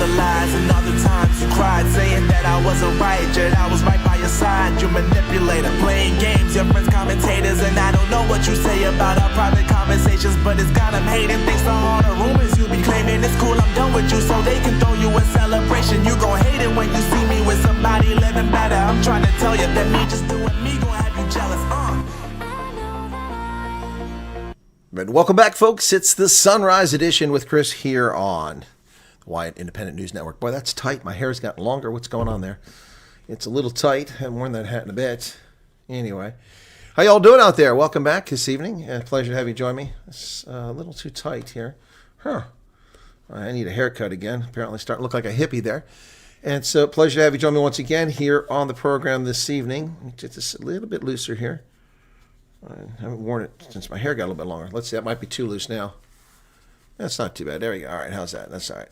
the lies and all the times you cried, saying that I wasn't right, yet I was right by your side. You manipulator, playing games, your friends commentators, and I don't know what you say about our private conversations, but it's got them hating. Thanks to all the rumors you be claiming. It's cool, I'm done with you, so they can throw you a celebration. You gon' hate it when you see me with somebody living better. I'm trying to tell you that me just doing me gon' have you jealous. But welcome back, folks. It's the Sunrise Edition with Chris here on the Wyatt Independent News Network. Boy, that's tight. My hair's gotten longer. What's going on there? It's a little tight. I haven't worn that hat in a bit. Anyway, how y'all doing out there? Welcome back this evening. Pleasure to have you join me. It's a little too tight here. I need a haircut again. Apparently starting to look like a hippie there. And so pleasure to have you join me once again here on the program this evening. Let me get this a little bit looser here. I haven't worn it since my hair got a little bit longer. Let's see, that might be too loose now. That's not too bad. There we go. All right, how's that? That's all right.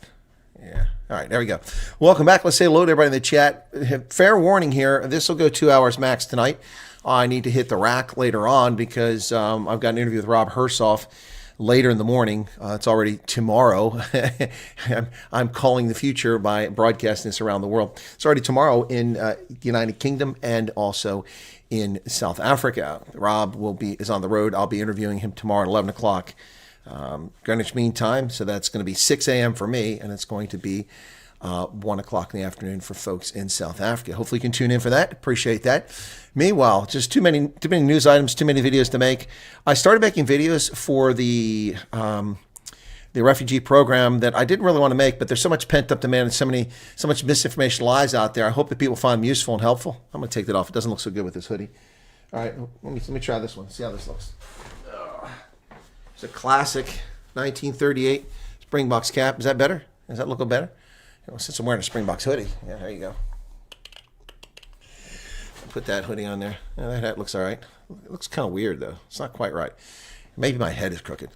Yeah. All right, there we go. Welcome back. Let's say hello to everybody in the chat. Fair warning here. This will go 2 hours max tonight. I need to hit the rack later on because I've got an interview with Rob Hersoff later in the morning. It's already tomorrow. I'm calling the future by broadcasting this around the world. It's already tomorrow in the United Kingdom and also in South Africa. Rob is on the road. I'll be interviewing him tomorrow at 11 o'clock Greenwich Mean Time. So that's going to be 6 a.m. for me, and it's going to be 1 o'clock in the afternoon for folks in South Africa. Hopefully you can tune in for that. Appreciate that. Meanwhile, just too many news items, too many videos to make. I started making videos for the refugee program that I didn't really want to make, but there's so much pent up demand and so much misinformation lies out there. I hope that people find them useful and helpful. I'm going to take that off. It doesn't look so good with this hoodie. All right, let me try this one. See how this looks. It's a classic 1938 Springboks cap. Is that better? Does that look better? Since I'm wearing a Springboks hoodie. Yeah, there you go. Put that hoodie on there. Yeah, that hat looks all right. It looks kind of weird, though. It's not quite right. Maybe my head is crooked.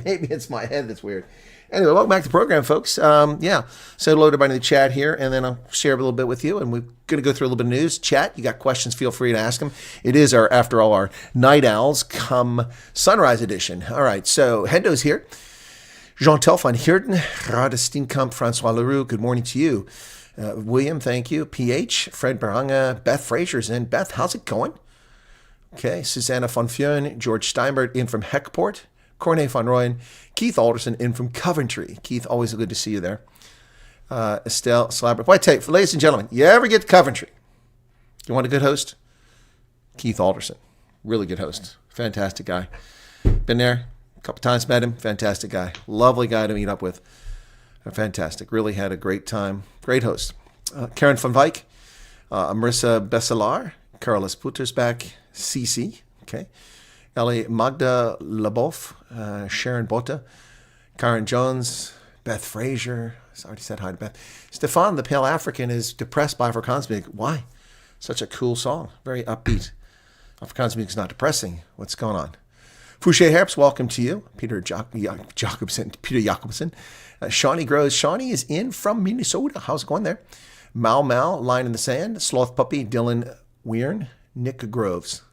Maybe it's my head that's weird. Anyway, welcome back to the program, folks. Say hello to everybody in the chat here, and then I'll share a little bit with you. And we're going to go through a little bit of news. Chat, you got questions, feel free to ask them. It is, after all, our Night Owls come Sunrise Edition. All right, so Hendo's here. Jean-Tel van Heerden, Radesteenkamp, Francois Leroux, good morning to you. William, thank you. PH, Fred Baranga, Beth Fraser's in. Beth, how's it going? Okay, Susanna von Feuren, George Steinberg in from Heckport, Corne van Rooyen, Keith Alderson in from Coventry. Keith, always good to see you there. Estelle Slabber. Well, I tell you, ladies and gentlemen, you ever get to Coventry? You want a good host? Keith Alderson. Really good host. Fantastic guy. Been there a couple times, met him. Fantastic guy. Lovely guy to meet up with. Fantastic. Really had a great time. Great host. Karen van Wyk, Marissa Besselar, Carlos Puttersbach, Cece, okay. Ellie Magda Leboff, Sharon Botta, Karen Jones, Beth Fraser. I already said hi to Beth. Stefan, the Pale African, is depressed by Afrikaans music. Why? Such a cool song. Very upbeat. Afrikaans music is not depressing. What's going on? Fouché Herps, welcome to you. Peter Jacobson. Shawnee Grows. Shawnee is in from Minnesota. How's it going there? Mau Mau, Line in the Sand. Sloth Puppy, Dylan Weirn. Nick Groves.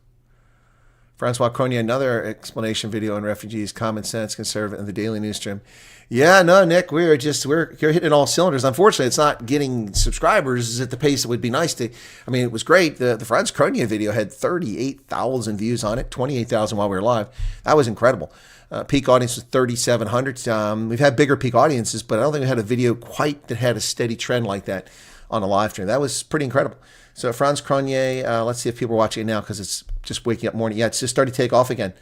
Francois Cronier, another explanation video on refugees, common sense, conservative, and the daily news stream. Yeah, no, Nick, you're hitting all cylinders. Unfortunately, it's not getting subscribers at the pace it would be nice to. I mean, it was great. The Franz Cronier video had 38,000 views on it, 28,000 while we were live. That was incredible. Peak audience was 3,700. We've had bigger peak audiences, but I don't think we had a video quite that had a steady trend like that on a live stream. That was pretty incredible. So Franz Cronier, let's see if people are watching it now because it's just waking up morning. Yeah, it's just starting to take off again.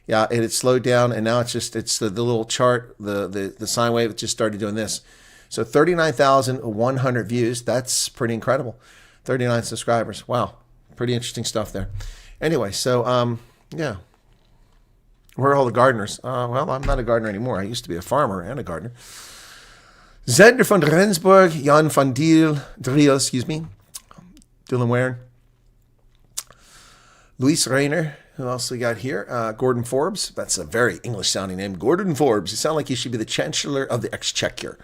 Yeah, and it slowed down, and now it's the little chart, the sine wave. It just started doing this. So 39,100 views. That's pretty incredible. 39 subscribers. Wow, pretty interesting stuff there. Anyway, so yeah, where are all the gardeners? Well, I'm not a gardener anymore. I used to be a farmer and a gardener. Zender van Rensburg, Jan van Driel, excuse me. Dylan Warren, Luis Rayner, who else we got here? Gordon Forbes. That's a very English-sounding name. Gordon Forbes. You sound like you should be the Chancellor of the Exchequer.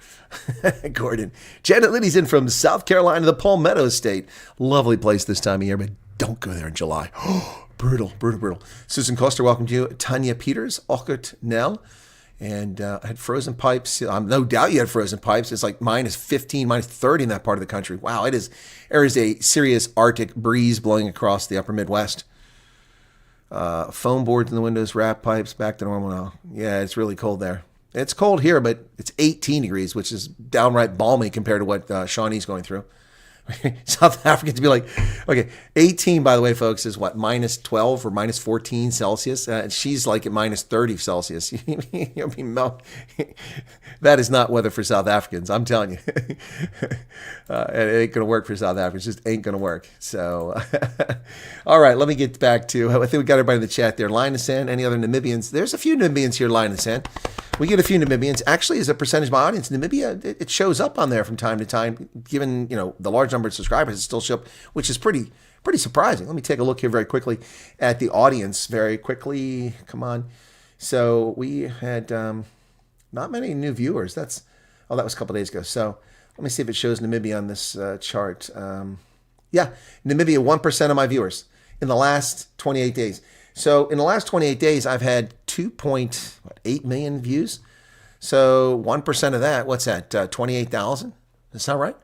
Gordon. Janet Liddy's in from South Carolina, the Palmetto State. Lovely place this time of year, but don't go there in July. Brutal. Susan Coster, welcome to you. Tanya Peters, Ochert Nell, And I had frozen pipes. No doubt you had frozen pipes. It's like minus 15, minus 30 in that part of the country. Wow, there is a serious Arctic breeze blowing across the upper Midwest. Foam boards in the windows, wrap pipes, back to normal now. Yeah, it's really cold there. It's cold here, but it's 18 degrees, which is downright balmy compared to what Shawnee's going through. South Africans be like, okay, 18, by the way, folks, is what, minus 12 or minus 14 Celsius? And she's like at minus 30 Celsius. You'll be that is not weather for South Africans, I'm telling you. It ain't going to work for South Africans. It just ain't going to work. So, all right, let me get back to, I think we got everybody in the chat there. Line in the sand, any other Namibians? There's a few Namibians here, line in the sand. We get a few Namibians. Actually, as a percentage of my audience, Namibia, it shows up on there from time to time, given, the large number of subscribers, it still shows up, which is pretty surprising. Let me take a look here very quickly at the audience very quickly. Come on. So we had not many new viewers. That was a couple days ago. So let me see if it shows Namibia on this chart. Yeah, Namibia, 1% of my viewers in the last 28 days. So in the last 28 days, I've had 2.8 million views. So 1% of that, what's that? 28,000? Is that right?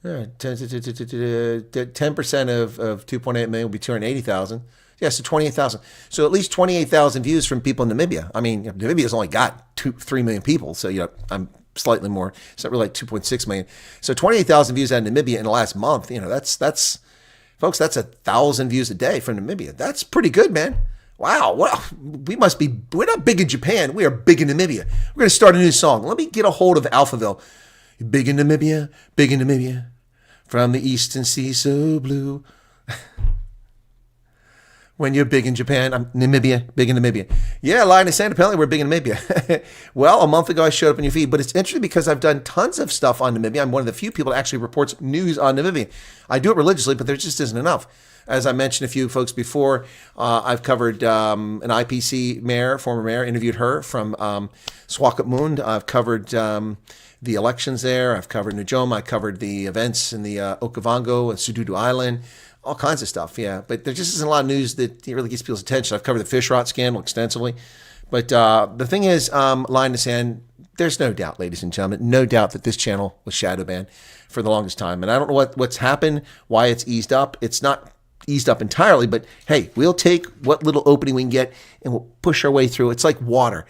Yeah, 10% of 2.8 million will be 280,000. Yeah, so 28,000. So at least 28,000 views from people in Namibia. I mean, Namibia's only got 3 million people. So, I'm slightly more. It's not really like 2.6 million. So 28,000 views out of Namibia in the last month. That's folks, that's 1,000 views a day from Namibia. That's pretty good, man. Wow. Well, we're not big in Japan. We are big in Namibia. We're going to start a new song. Let me get a hold of Alphaville. Big in Namibia, from the eastern sea so blue. When you're big in Japan, I'm Namibia, big in Namibia. Yeah, line of sand, apparently we're big in Namibia. Well, a month ago I showed up in your feed, but it's interesting because I've done tons of stuff on Namibia. I'm one of the few people that actually reports news on Namibia. I do it religiously, but there just isn't enough. As I mentioned a few folks before, I've covered an IPC mayor, former mayor, interviewed her from Swakopmund. I've covered the elections there. I've covered Najoma. I covered the events in the Okavango and Sududu Island. All kinds of stuff, yeah. But there just isn't a lot of news that really gets people's attention. I've covered the fish rot scandal extensively. But the thing is, line in the sand, there's no doubt, ladies and gentlemen, no doubt that this channel was shadow banned for the longest time. And I don't know what's happened, why it's eased up. It's not eased up entirely, but hey, we'll take what little opening we can get and we'll push our way through. It's like water.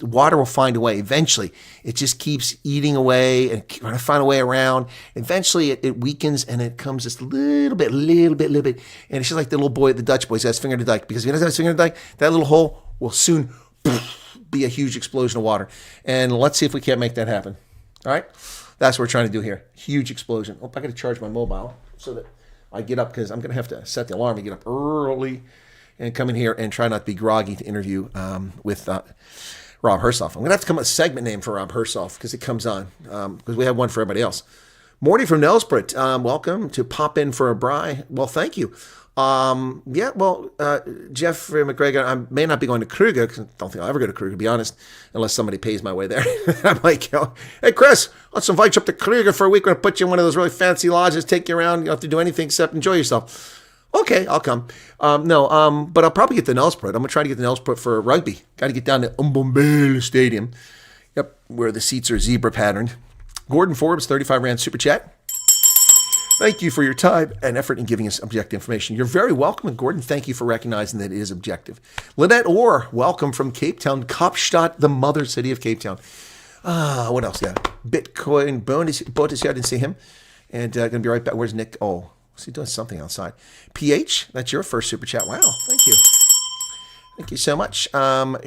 Water will find a way. Eventually, it just keeps eating away and trying to find a way around. Eventually, it weakens and it comes just a little bit. And it's just like the little boy, the Dutch boy, he's got his finger in the dike. Because if he doesn't have his finger in the dike, that little hole will soon be a huge explosion of water. And let's see if we can't make that happen. All right? That's what we're trying to do here. Huge explosion. I got to charge my mobile so that I get up because I'm going to have to set the alarm and get up early and come in here and try not to be groggy to interview with Rob Hersoff. I'm going to have to come up with a segment name for Rob Hersoff because it comes on because we have one for everybody else. Morty from Nelsbrit, welcome to Pop In for a Bri. Well, thank you. Jeff McGregor, I may not be going to Kruger because I don't think I'll ever go to Kruger, to be honest, unless somebody pays my way there. I'm like, hey, Chris, let's invite you up to Kruger for a week. We're going to put you in one of those really fancy lodges, take you around. You don't have to do anything except enjoy yourself. Okay, I'll come. But I'll probably get the Nelspruit. I'm going to try to get the Nelspruit for rugby. Got to get down to Umbombele Stadium. Yep, where the seats are zebra patterned. Gordon Forbes, 35 Rand Super Chat. Thank you for your time and effort in giving us objective information. You're very welcome, and Gordon, thank you for recognizing that it is objective. Lynette Orr, welcome from Cape Town, Kapstadt, the mother city of Cape Town. What else? Yeah, Bitcoin bonus here. I didn't see him. And going to be right back. Where's Nick? Oh, is he doing something outside? PH, that's your first super chat. Wow, thank you. Thank you so much.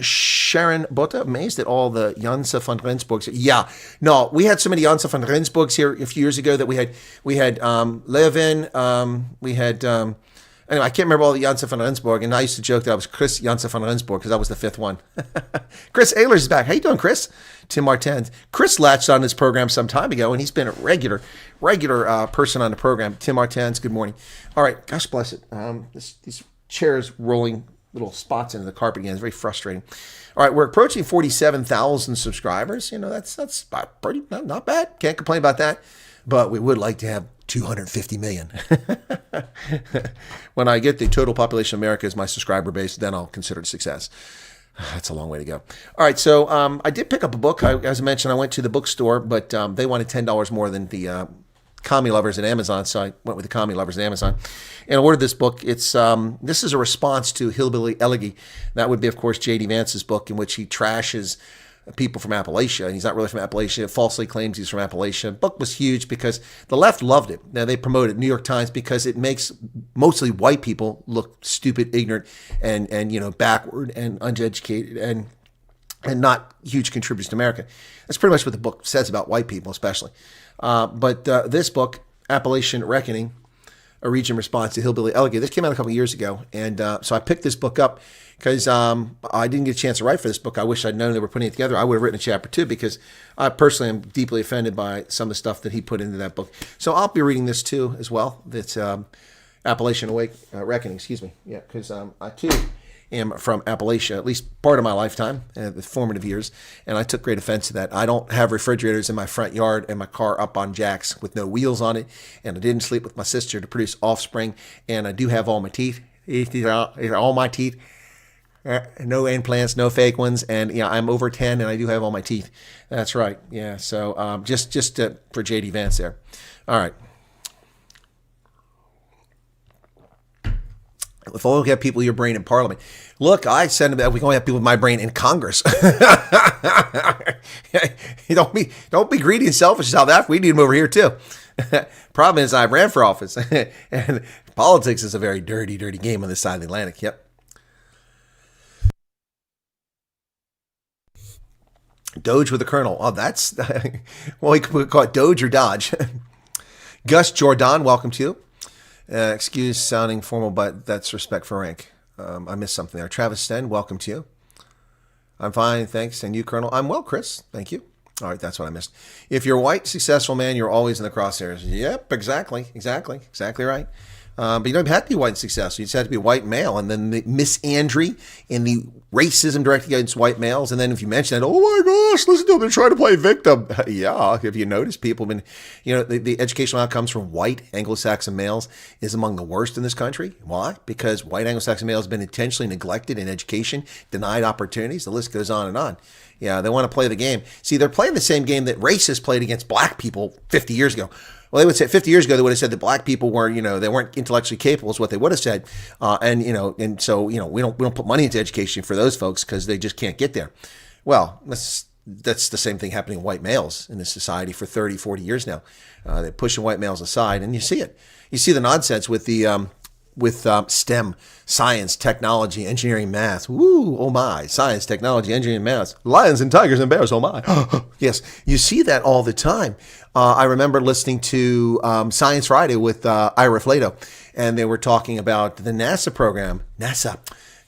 Sharon Botta, amazed at all the Janse van Rensburgs. Yeah, no, we had so many Janse van Rensburgs here a few years ago that we had Levin, we had, anyway, I can't remember all the Janse van Rensburg, and I used to joke that I was Chris Janse van Rensburg because I was the fifth one. Chris Ehlers is back. How you doing, Chris? Tim Martens. Chris latched on this program some time ago, and he's been a regular person on the program. Tim Martens, good morning. All right, gosh bless it. These chairs rolling little spots into the carpet again. It's very frustrating. All right, we're approaching 47,000 subscribers. That's pretty not bad. Can't complain about that. But we would like to have 250 million. When I get the total population of America as my subscriber base, then I'll consider it a success. That's a long way to go. All right, so I did pick up a book. As I mentioned, I went to the bookstore, but they wanted $10 more than the Commie Lovers at Amazon, so I went with the Commie Lovers at Amazon and ordered this book. It's this is a response to Hillbilly Elegy. That would be, of course, J.D. Vance's book, in which he trashes people from Appalachia, and he's not really from Appalachia, falsely claims he's from Appalachia. The book was huge because the left loved it. Now, they promoted it, New York Times, because it makes mostly white people look stupid, ignorant, and backward and uneducated and not huge contributors to America. That's pretty much what the book says about white people, especially. But this book, Appalachian Reckoning, A Region Response to Hillbilly Elegy, this came out a couple of years ago. And so I picked this book up because I didn't get a chance to write for this book. I wish I'd known they were putting it together. I would have written a chapter 2 because I personally am deeply offended by some of the stuff that he put into that book. So I'll be reading this too as well. That's Appalachian Reckoning, excuse me. Yeah, because I too am from Appalachia, at least part of my lifetime, the formative years, and I took great offense to that. I don't have refrigerators in my front yard and my car up on jacks with no wheels on it, and I didn't sleep with my sister to produce offspring, and I do have all my teeth. These are all my teeth. No implants, no fake ones, and yeah, I'm over 10, and I do have all my teeth. That's right. Yeah, so just for J.D. Vance there. All right. If only we have people with your brain in Parliament. Look, I said that we can only have people with my brain in Congress. Don't be greedy and selfish in South Africa. We need them over here too. Problem is, I ran for office, and politics is a very dirty, dirty game on this side of the Atlantic. Yep. Doge with the Colonel. Oh, that's well, we could call it Doge or Dodge. Gus Jordan, welcome to you. Excuse sounding formal, but that's respect for rank. I missed something there. Travis Sten, welcome to you. I'm fine, thanks. And you, Colonel? I'm well, Chris. Thank you. All right, that's what I missed. If you're a white, successful man, you're always in the crosshairs. Yep, exactly right. But you don't have to be white and successful. You just have to be a white male. And then the misandry and the racism directed against white males. And then if you mention that, oh my gosh, listen to them, they're trying to play victim. Yeah, if you notice, people have been, the educational outcomes from white Anglo-Saxon males is among the worst in this country. Why? Because white Anglo-Saxon males have been intentionally neglected in education, denied opportunities. The list goes on and on. Yeah, they want to play the game. See, they're playing the same game that racists played against black people 50 years ago. Well, they would say 50 years ago, they would have said that black people were, they weren't intellectually capable is what they would have said. And so we don't put money into education for those folks because they just can't get there. Well, that's the same thing happening to white males in this society for 30, 40 years now. They're pushing white males aside, and you see it. You see the nonsense with the STEM, science, technology, engineering, math. Woo, oh my, science, technology, engineering, math. Lions and tigers and bears, oh my. Yes, you see that all the time. I remember listening to Science Friday with Ira Flato, and they were talking about the NASA program. NASA,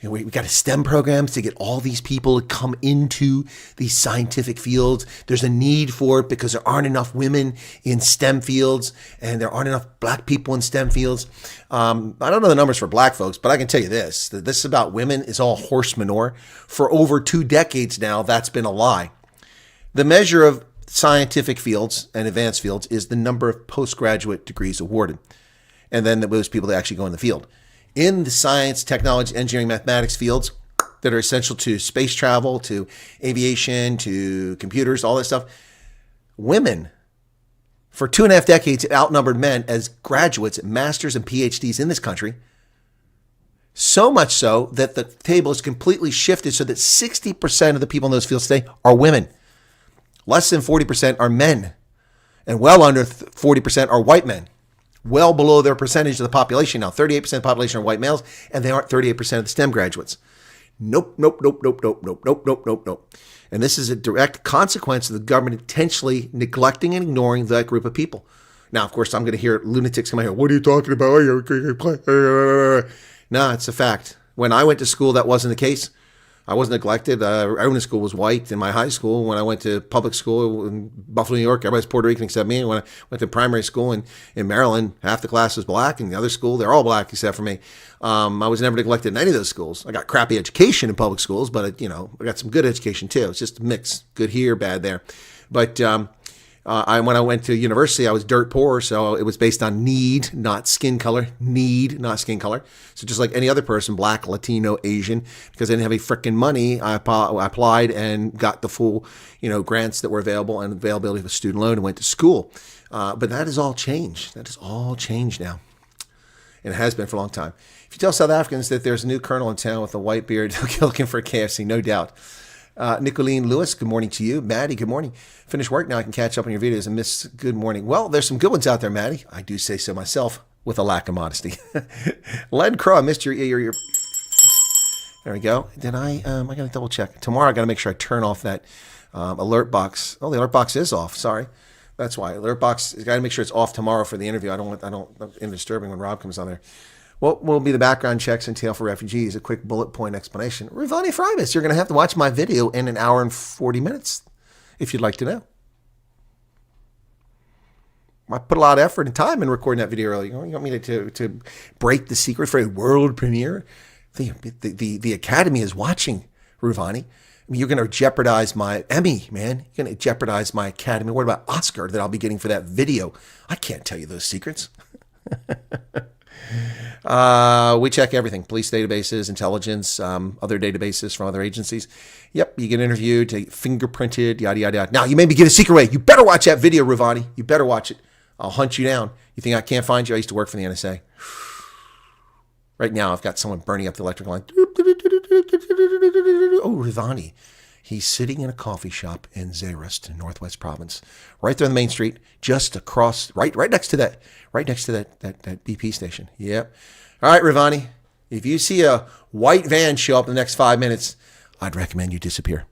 we got a STEM programs to get all these people to come into these scientific fields. There's a need for it because there aren't enough women in STEM fields, and there aren't enough black people in STEM fields. I don't know the numbers for black folks, but I can tell you this, that this about women is all horse manure. For over 2 decades now, that's been a lie. The measure of scientific fields and advanced fields is the number of postgraduate degrees awarded, and then those people that actually go in the field. In the science, technology, engineering, mathematics fields that are essential to space travel, to aviation, to computers, all that stuff, women for 2.5 decades outnumbered men as graduates, masters, and PhDs in this country. So much so that the table is completely shifted so that 60% of the people in those fields today are women. Less than 40% are men, and well under 40% are white men, well below their percentage of the population. Now, 38% of the population are white males, and they aren't 38% of the STEM graduates. Nope. And this is a direct consequence of the government intentionally neglecting and ignoring that group of people. Now, of course, I'm going to hear lunatics come out here. What are you talking about? No, it's a fact. When I went to school, that wasn't the case. I wasn't neglected. Everyone in school was white. In my high school, when I went to public school in Buffalo, New York, everybody's Puerto Rican except me. And when I went to primary school in Maryland, half the class was black. And the other school, they're all black except for me. I was never neglected in any of those schools. I got crappy education in public schools, but I got some good education too. It's just a mix. Good here, bad there. But When I went to university, I was dirt poor, so it was based on need, not skin color. Need, not skin color. So just like any other person, black, Latino, Asian, because I didn't have any freaking money, I applied and got the full, grants that were available and availability of a student loan and went to school. But that has all changed. That has all changed now. And it has been for a long time. If you tell South Africans that there's a new colonel in town with a white beard looking for KFC, no doubt. Nicklin Lewis, good morning to you. Maddie, good morning. Finished work now. I can catch up on your videos and miss good morning. Well, there's some good ones out there, Maddie. I do say so myself with a lack of modesty. Len Crow, I missed your. There we go. Did I got to double check. Tomorrow I got to make sure I turn off that alert box. Oh, the alert box is off. Sorry. That's why. Alert box, got to make sure it's off tomorrow for the interview. I don't disturbing when Rob comes on there. What will be the background checks entail for refugees? A quick bullet point explanation. Ravani Fribus, you're going to have to watch my video in an hour and 40 minutes if you'd like to know. I put a lot of effort and time in recording that video earlier. You want me to break the secret for a world premiere? The Academy is watching, Ravani. I mean, you're going to jeopardize my Emmy, man. You're going to jeopardize my Academy. What about Oscar that I'll be getting for that video? I can't tell you those secrets. We check everything. Police databases, intelligence, other databases from other agencies. Yep, you get interviewed, fingerprinted, yada, yada, yada. Now, you made me give a secret away. You better watch that video, Ravani. You better watch it. I'll hunt you down. You think I can't find you? I used to work for the NSA. Right now, I've got someone burning up the electrical line. Oh, Ravani. He's sitting in a coffee shop in Zeerust, Northwest Province, right there on the main street, just across, right next to that BP station. Yep. All right, Ravani. If you see a white van show up in the next 5 minutes, I'd recommend you disappear.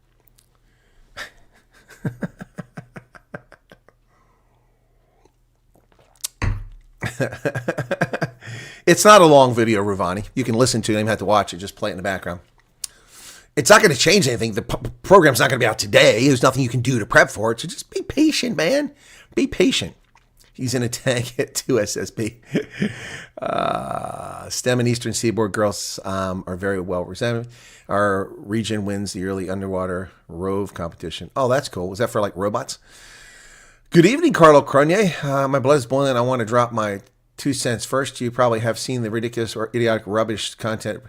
It's not a long video, Ravani. You can listen to it. You don't even have to watch it. Just play it in the background. It's not going to change anything. The program's not going to be out today. There's nothing you can do to prep for it. So just be patient, man. Be patient. He's in a tank at 2 SSB. STEM and Eastern Seaboard girls are very well represented. Our region wins the yearly underwater rove competition. Oh, that's cool. Was that for like robots? Good evening, Carlo Cronier. My blood is boiling. I want to drop my 2 cents first. You probably have seen the ridiculous or idiotic rubbish content.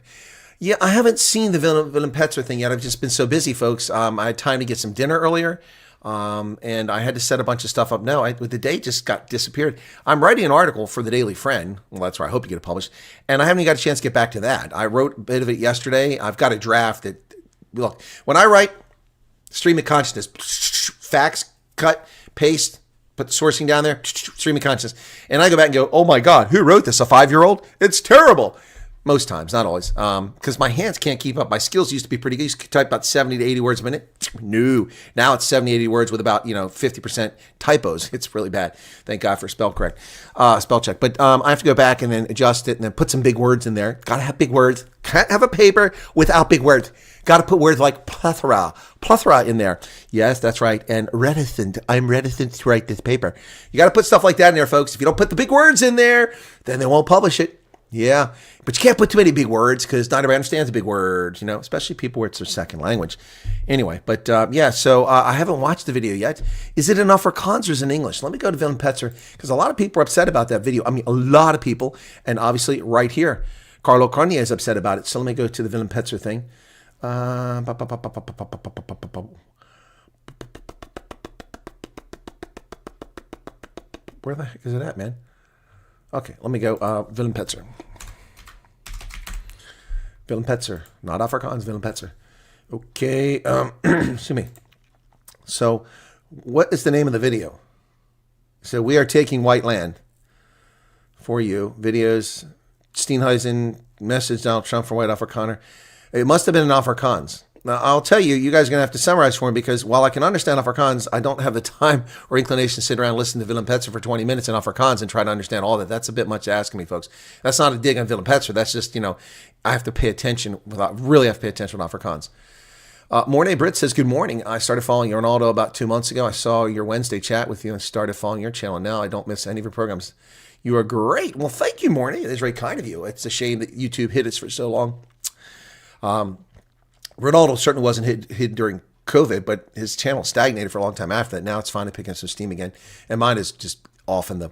Yeah, I haven't seen the Willem Petzer thing yet. I've just been so busy, folks. I had time to get some dinner earlier, and I had to set a bunch of stuff up. No, the day just disappeared. I'm writing an article for the Daily Friend. Well, that's where I hope to get it published. And I haven't even got a chance to get back to that. I wrote a bit of it yesterday. I've got a draft that, look, when I write stream of consciousness, facts, cut, paste, put the sourcing down there, stream of consciousness. And I go back and go, oh my God, who wrote this? A 5-year-old? It's terrible. Most times, not always, because my hands can't keep up. My skills used to be pretty good. I used to type about 70 to 80 words a minute. No. Now it's 70, 80 words with about 50% typos. It's really bad. Thank God for spell check. But I have to go back and then adjust it and then put some big words in there. Got to have big words. Can't have a paper without big words. Got to put words like plethora in there. Yes, that's right. And reticent. I'm reticent to write this paper. You got to put stuff like that in there, folks. If you don't put the big words in there, then they won't publish it. Yeah, but you can't put too many big words because not everybody understands the big words, especially people where it's their second language. Anyway, but so I haven't watched the video yet. Is it in Afrikaans or is it in English? Let me go to Willem Petzer because a lot of people are upset about that video. I mean, a lot of people, and obviously right here, Carlo Carnier is upset about it. So let me go to the Willem Petzer thing. Where the heck is it at, man? Okay, let me go. Willem Petzer. Willem Petzer. Not Afrikaans, Willem Petzer. Okay. Excuse me. So, what is the name of the video? So, we are taking white land for you. Videos. Steenhuisen, message Donald Trump for White Afrikaner. It must have been in Afrikaans. Now, I'll tell you, you guys are going to have to summarize for me because while I can understand Afrikaans, I don't have the time or inclination to sit around and listen to Willem Petzer for 20 minutes in Afrikaans and try to understand all that. That's a bit much asking me, folks. That's not a dig on Willem Petzer. That's just, I have to pay attention, really have to pay attention with Afrikaans. Mornay Britt says, good morning. I started following you, Ronaldo, about 2 months ago. I saw your Wednesday chat with you and started following your channel. Now I don't miss any of your programs. You are great. Well, thank you, Mornay. It is very kind of you. It's a shame that YouTube hid us for so long. Ronaldo certainly wasn't hid during COVID, but his channel stagnated for a long time after that. Now it's finally picking up some steam again. And mine is just off in the,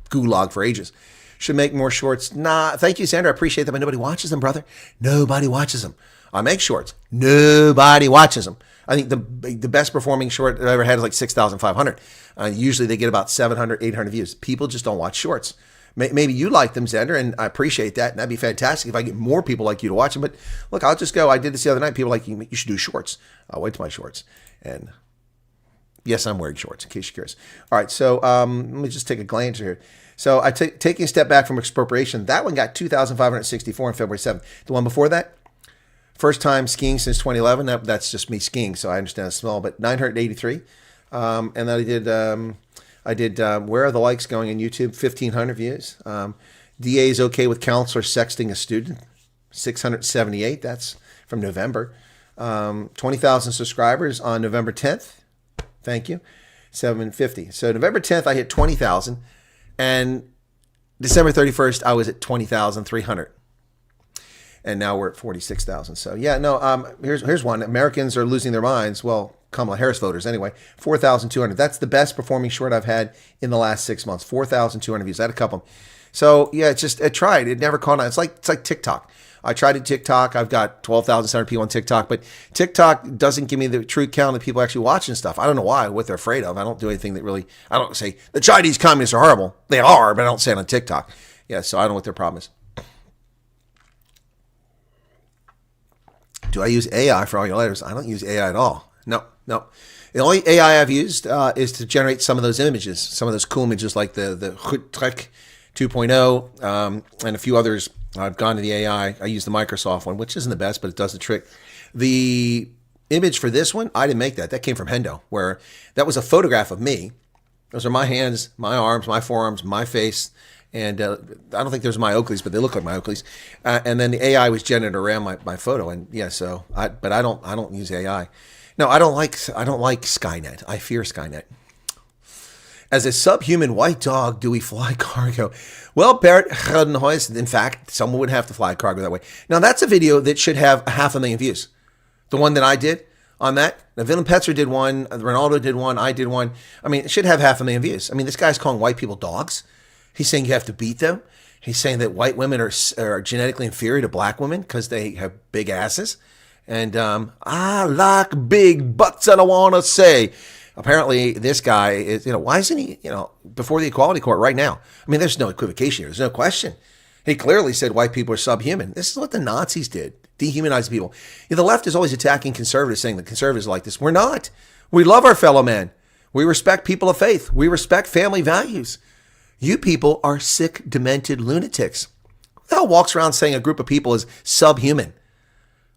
gulag for ages. Should make more shorts. Nah, thank you, Sandra. I appreciate that, but nobody watches them, brother. Nobody watches them. I make shorts. Nobody watches them. I think the best performing short that I ever had is like 6,500. Usually they get about 700, 800 views. People just don't watch shorts. Maybe you like them, Xander, and I appreciate that. And that'd be fantastic if I get more people like you to watch them. But look, I'll just go. I did this the other night. People like, you should do shorts. I'll wait till my shorts. And yes, I'm wearing shorts, in case you're curious. All right, so let me just take a glance here. So taking a step back from expropriation, that one got 2,564 on February 7th. The one before that, first time skiing since 2011. That's just me skiing, so I understand it's small, but 983. And then I did Where Are the Likes Going on YouTube? 1,500 views. DA is okay with counselor sexting a student. 678. That's from November. 20,000 subscribers on November 10th. Thank you. 750. So November 10th, I hit 20,000. And December 31st, I was at 20,300. And now we're at 46,000. So yeah, no, here's one. Americans are losing their minds. Well, Kamala Harris voters anyway. 4,200. That's the best performing short I've had in the last 6 months. 4,200 views. I had a couple. So yeah, I tried. It never caught on. It's like TikTok. I tried to TikTok. I've got 12,700 people on TikTok, but TikTok doesn't give me the true count of people actually watching stuff. I don't know why, what they're afraid of. I don't do anything that really, I don't say the Chinese communists are horrible. They are, but I don't say it on TikTok. Yeah, so I don't know what their problem is. Do I use AI for all your letters? I don't use AI at all. No. The only AI I've used is to generate some of those images, some of those cool images like the Trek 2.0 and a few others. I've gone to the AI. I use the Microsoft one, which isn't the best, but it does the trick. The image for this one, I didn't make that. That came from Hendo, where that was a photograph of me. Those are my hands, my arms, my forearms, my face. And I don't think those are my Oakleys, but they look like my Oakleys. And then the AI was generated around my photo. And yeah, so I don't use AI. No, I don't like Skynet. I fear Skynet. As a subhuman white dog, do we fly cargo? Well, Barrett, in fact, someone would have to fly cargo that way. Now, that's a video that should have 500,000 views. The one that I did on that. Now, Willem Petzer did one. Ronaldo did one. I did one. I mean, it should have 500,000 views. I mean, this guy's calling white people dogs. He's saying you have to beat them. He's saying that white women are genetically inferior to black women because they have big asses. And I like big butts, and I want to say, apparently this guy is, why isn't he, before the Equality Court right now? I mean, there's no equivocation here. There's no question. He clearly said white people are subhuman. This is what the Nazis did, dehumanize people. The left is always attacking conservatives, saying that conservatives are like this. We're not. We love our fellow man. We respect people of faith. We respect family values. You people are sick, demented lunatics. Who the hell walks around saying a group of people is subhuman?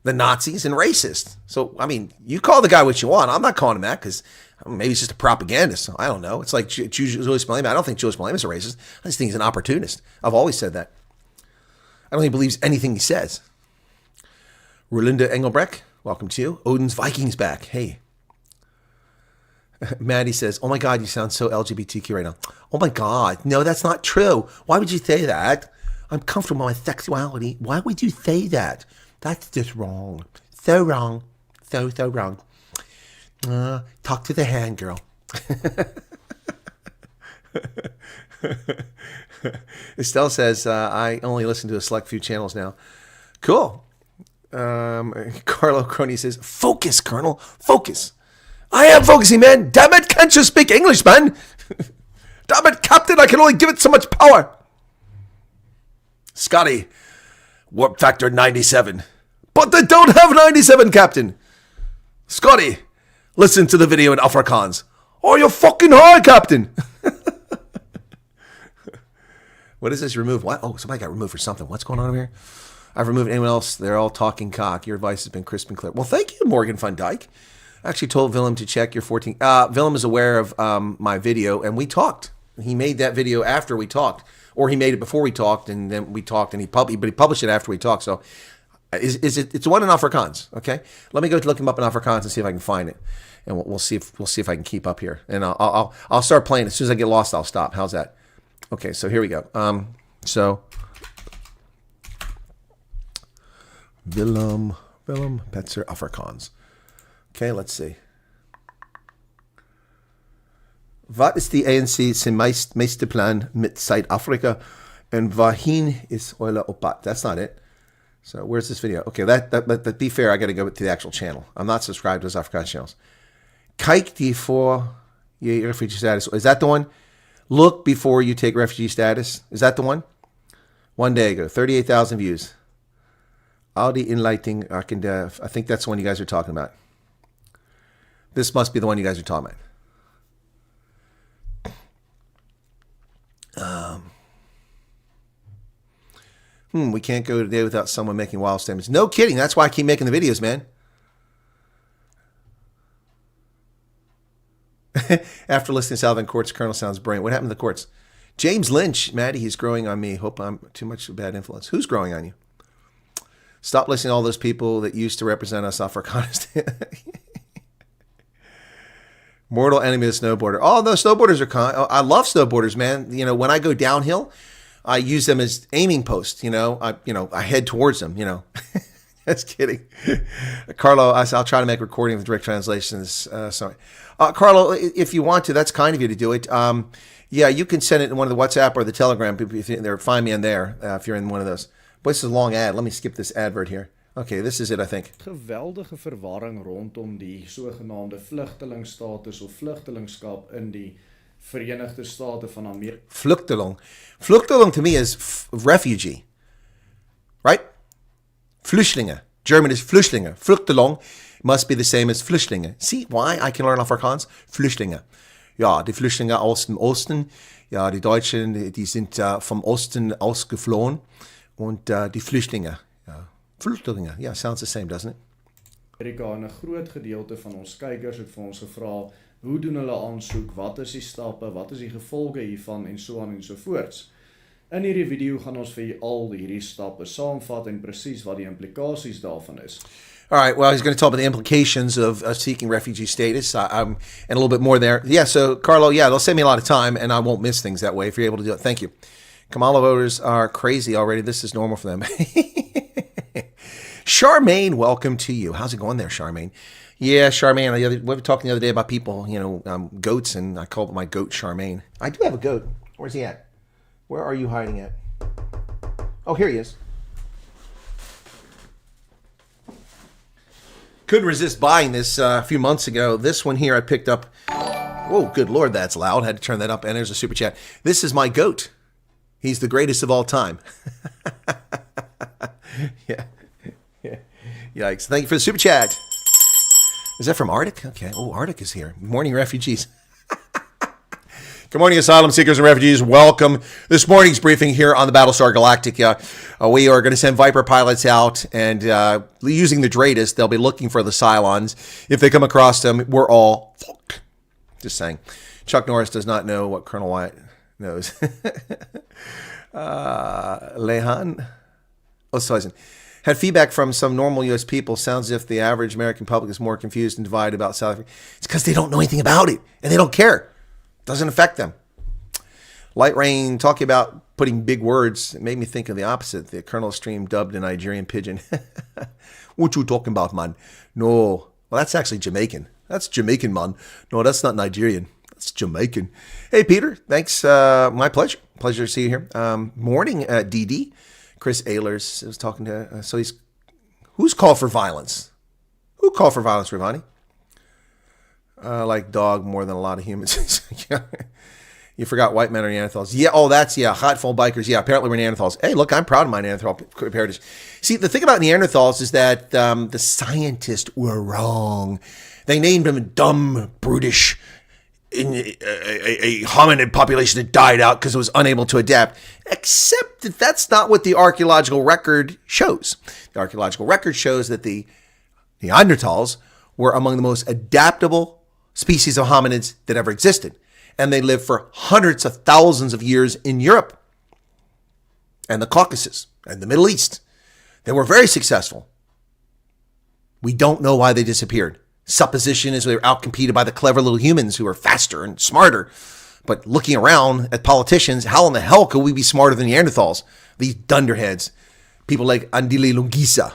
The Nazis and racists. So, I mean, you call the guy what you want. I'm not calling him that because maybe he's just a propagandist. I don't know. It's like Julius Malema. I don't think Julius Malema is a racist. I just think he's an opportunist. I've always said that. I don't think he believes anything he says. Rulinda Engelbrecht, welcome to you. Odin's Vikings back. Hey. Maddie says, oh my God, you sound so LGBTQ right now. Oh my God. No, that's not true. Why would you say that? I'm comfortable with my sexuality. Why would you say that? That's just wrong. So wrong. So wrong. Talk to the hand, girl. Estelle says, I only listen to a select few channels now. Cool. Carlo Crony says, focus, Colonel. Focus. I am focusing, man. Damn it, can't you speak English, man? Damn it, Captain, I can only give it so much power. Scotty, warp factor 97. But they don't have 97, Captain. Scotty, listen to the video in Afrikaans. Oh, you're fucking high, Captain. What is this? Remove what? Oh, somebody got removed for something. What's going on over here? I've removed anyone else. They're all talking cock. Your advice has been crisp and clear. Well, thank you, Morgan Van Dyke. I actually told Willem to check your 14. Willem is aware of my video, and we talked. He made that video after we talked, or he made it before we talked, and then we talked, and he published it after we talked. So, it's one in Afrikaans. Okay, let me go look him up in Afrikaans and see if I can find it, and we'll see if I can keep up here. And I'll start playing as soon as I get lost. I'll stop. How's that? Okay, so here we go. Willem Petzer Afrikaans. Okay, let's see. Wat is die ANC zijn meeste plan met Zuid-Afrika en waarheen is hulle op pad? That's not it. So where's this video? Okay, that be fair, I got to go to the actual channel. I'm not subscribed to those Afrikaans channels. Kyk die voor je refugee status. Is that the one? Look before you take refugee status. Is that the one? One day ago, 38,000 views. All the inlighting, I think that's the one you guys are talking about. This must be the one you guys are talking about. We can't go today without someone making wild statements. No kidding. That's why I keep making the videos, man. After listening to Salvin Court's Colonel sounds brilliant. What happened to the courts? James Lynch, Maddie, he's growing on me. Hope I'm too much of a bad influence. Who's growing on you? Stop listening to all those people that used to represent us off Afghanistan. Mortal enemy of the snowboarder. Oh, no, snowboarders are I love snowboarders, man. You know, when I go downhill, I use them as aiming posts. I head towards them. Just kidding. Carlo, I'll try to make recording with direct translations. Sorry. Carlo, if you want to, that's kind of you to do it. Yeah, you can send it in one of the WhatsApp or the Telegram. If you're there, find me in there if you're in one of those. But this is a long ad. Let me skip this advert here. Okay, this is it, I think. Geweldige verwarring rondom die sogenaamde vlugtelingstatus of vlugtelingskap in die Verenigde State van Amerika. Vluchteling. Vluchteling to me is refugee. Right? Flüchtlinge. German is Flüchtlinge. Vluchteling must be the same as Flüchtlinge. See why I can learn Afrikaans? Flüchtlinge. Ja, die Flüchtlinge aus dem Osten. Ja, die Deutschen, die sind vom Osten ausgeflohen. Und die Flüchtlinge. Ja. Flüchtlinge. Yeah, sounds the same, doesn't it? Amerika en 'n groot gedeelte van ons kykers het vir ons gevra, hoe doen hulle aansoek, wat is die stappe, wat is die gevolge hiervan en so aan en so voorts. In hierdie video gaan ons vir al hierdie stappe saamvat en presies wat die implikasies daarvan is. All right, well, he's going to talk about the implications of seeking refugee status and a little bit more there. Yeah, so, Carlo, yeah, they'll save me a lot of time, and I won't miss things that way if you're able to do it. Thank you. Kamala voters are crazy already. This is normal for them. Charmaine, welcome to you. How's it going there, Charmaine? Yeah, Charmaine, we were talking the other day about people, goats, and I called my goat Charmaine. I do have a goat. Where's he at? Where are you hiding at? Oh, here he is. Couldn't resist buying this a few months ago. This one here I picked up. Whoa, good Lord, that's loud. Had to turn that up, and there's a super chat. This is my goat. He's the greatest of all time. Yeah. Yikes. Thank you for the super chat. Is that from Arctic? Okay. Oh, Arctic is here. Morning, refugees. Good morning, asylum seekers and refugees. Welcome. This morning's briefing here on the Battlestar Galactica. We are going to send Viper pilots out, and using the Dratus, they'll be looking for the Cylons. If they come across them, we're all fucked. Just saying. Chuck Norris does not know what Colonel Wyatt knows. Lehan Ostoisen had feedback from some normal U.S. people. Sounds as if the average American public is more confused and divided about South Africa. It's because they don't know anything about it, and they don't care. Doesn't affect them. Light Rain, talking about putting big words, it made me think of the opposite. The Colonel stream dubbed a Nigerian pidgin. What you talking about, man? No. Well, that's actually Jamaican. That's Jamaican, man. No, that's not Nigerian. That's Jamaican. Hey, Peter. Thanks. My pleasure. Pleasure to see you here. Morning, DD. Chris Ehlers was talking to... Who's called for violence? Who called for violence, Ravani? Like dog more than a lot of humans. You forgot white men are Neanderthals. Yeah, Hotful bikers. Yeah, apparently we're Neanderthals. Hey, look, I'm proud of my Neanderthal heritage. See, the thing about Neanderthals is that the scientists were wrong. They named them dumb, brutish, a hominid population that died out because it was unable to adapt. Except that that's not what the archaeological record shows. The archaeological record shows that the Neanderthals were among the most adaptable species of hominids that ever existed. And they lived for hundreds of thousands of years in Europe and the Caucasus and the Middle East. They were very successful. We don't know why they disappeared. Supposition is they were outcompeted by the clever little humans who are faster and smarter. But looking around at politicians, how in the hell could we be smarter than Neanderthals? These dunderheads. People like Andile Lungisa,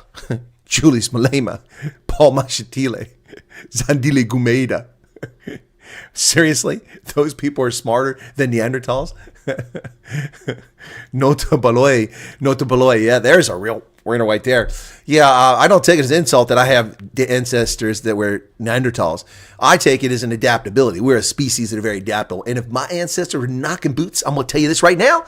Julius Malema, Paul Machatile. Zandile Gumeda. Seriously? Those people are smarter than Neanderthals? Nota Baloy. Yeah, there's a real winner right there. Yeah, I don't take it as an insult that I have ancestors that were Neanderthals. I take it as an adaptability. We're a species that are very adaptable. And if my ancestors were knocking boots, I'm going to tell you this right now.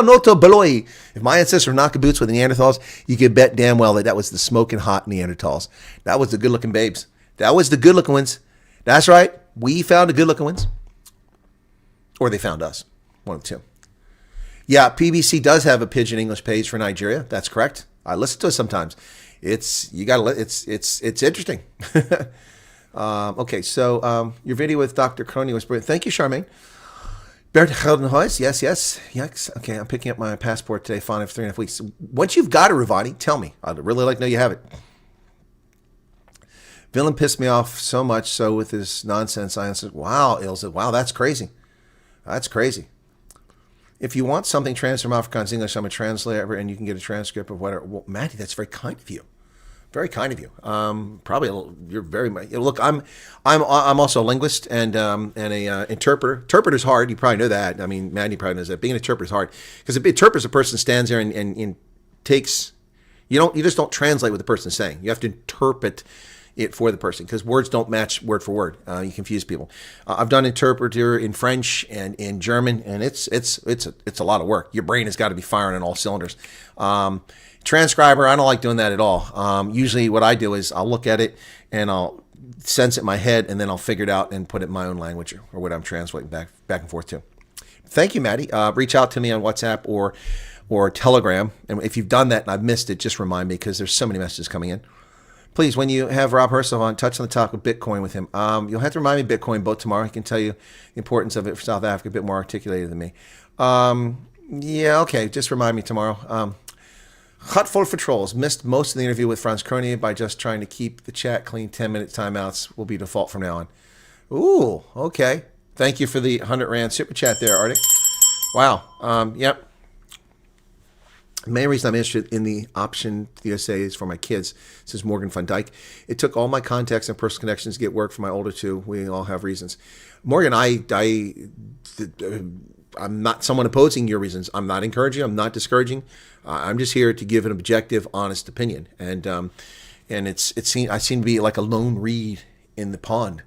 Nota Baloy. If my ancestors were knocking boots with the Neanderthals, you could bet damn well that was the smoking hot Neanderthals. That was the good-looking babes. That was the good-looking ones. That's right. We found the good-looking ones. Or they found us. One of the two. Yeah, PBC does have a Pidgin English page for Nigeria. That's correct. I listen to it sometimes. It's interesting. Okay, so your video with Dr. Crony was brilliant. Thank you, Charmaine. Bert Geldenhuis, yes. Okay, I'm picking up my passport today, fine, for 3.5 weeks. Once you've got it, Ruvani, tell me. I'd really like to know you have it. Villain pissed me off so much, so with his nonsense, I answered, wow, Ilza, wow, that's crazy. That's crazy. If you want something transferred from Afrikaans English, I'm a translator, and you can get a transcript of whatever. Well, Matty, that's very kind of you. Very kind of you. Probably you're very look. I'm also a linguist and a interpreter. Interpreter's hard. You probably know that. I mean, Matty probably knows that. Being an interpreter is hard because an interpreter is a person stands there and takes. You just don't translate what the person's saying. You have to interpret it for the person because words don't match word for word. You confuse people. I've done interpreter in French and in German, and it's a lot of work. Your brain has got to be firing on all cylinders. Transcriber, I don't like doing that at all. Usually what I do is I'll look at it and I'll sense it in my head, and then I'll figure it out and put it in my own language or what I'm translating back and forth to. Thank you, Maddie. Reach out to me on WhatsApp or Telegram, and if you've done that and I've missed it, just remind me because there's so many messages coming in. Please, when you have Rob Hersov on, touch on the topic of Bitcoin with him. You'll have to remind me of Bitcoin boat tomorrow. He can tell you the importance of it for South Africa a bit more articulated than me. Yeah, okay. Just remind me tomorrow. Hutful for trolls. Missed most of the interview with Franz Kronie by just trying to keep the chat clean. 10-minute timeouts will be default from now on. Ooh, okay. Thank you for the 100 Rand super chat there, Arctic. Wow. Yep. The main reason I'm interested in the option to the USA is for my kids, says Morgan Van Dyke. It took all my contacts and personal connections to get work for my older two. We all have reasons. Morgan, I'm not someone opposing your reasons. I'm not encouraging. I'm not discouraging. I'm just here to give an objective, honest opinion. And I seem to be like a lone reed in the pond.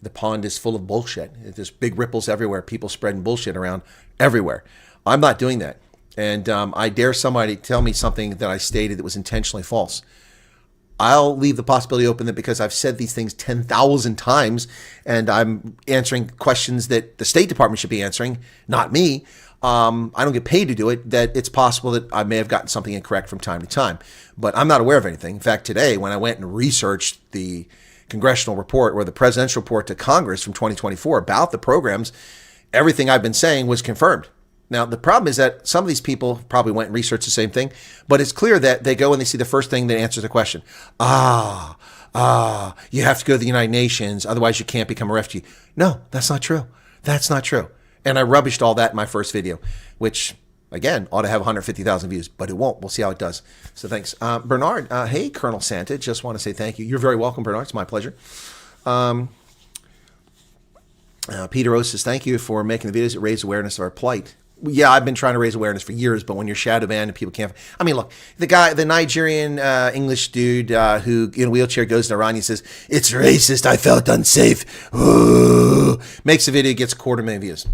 The pond is full of bullshit. There's big ripples everywhere. People spreading bullshit around everywhere. I'm not doing that. And I dare somebody tell me something that I stated that was intentionally false. I'll leave the possibility open that because I've said these things 10,000 times and I'm answering questions that the State Department should be answering, not me. I don't get paid to do it, that it's possible that I may have gotten something incorrect from time to time. But I'm not aware of anything. In fact, today, when I went and researched the congressional report or the presidential report to Congress from 2024 about the programs, everything I've been saying was confirmed. Now, the problem is that some of these people probably went and researched the same thing, but it's clear that they go and they see the first thing that answers the question. You have to go to the United Nations, otherwise you can't become a refugee. No, that's not true. That's not true. And I rubbished all that in my first video, which, again, ought to have 150,000 views, but it won't. We'll see how it does. So thanks. Bernard, hey, Colonel Santa, just want to say thank you. You're very welcome, Bernard. It's my pleasure. Peter O says, thank you for making the videos that raise awareness of our plight. Yeah, I've been trying to raise awareness for years, but when you're shadow banned and people can't... I mean, look, the Nigerian English dude who in a wheelchair goes to Iran, he says, it's racist, I felt unsafe. Ooh. Makes a video, gets 250,000 views.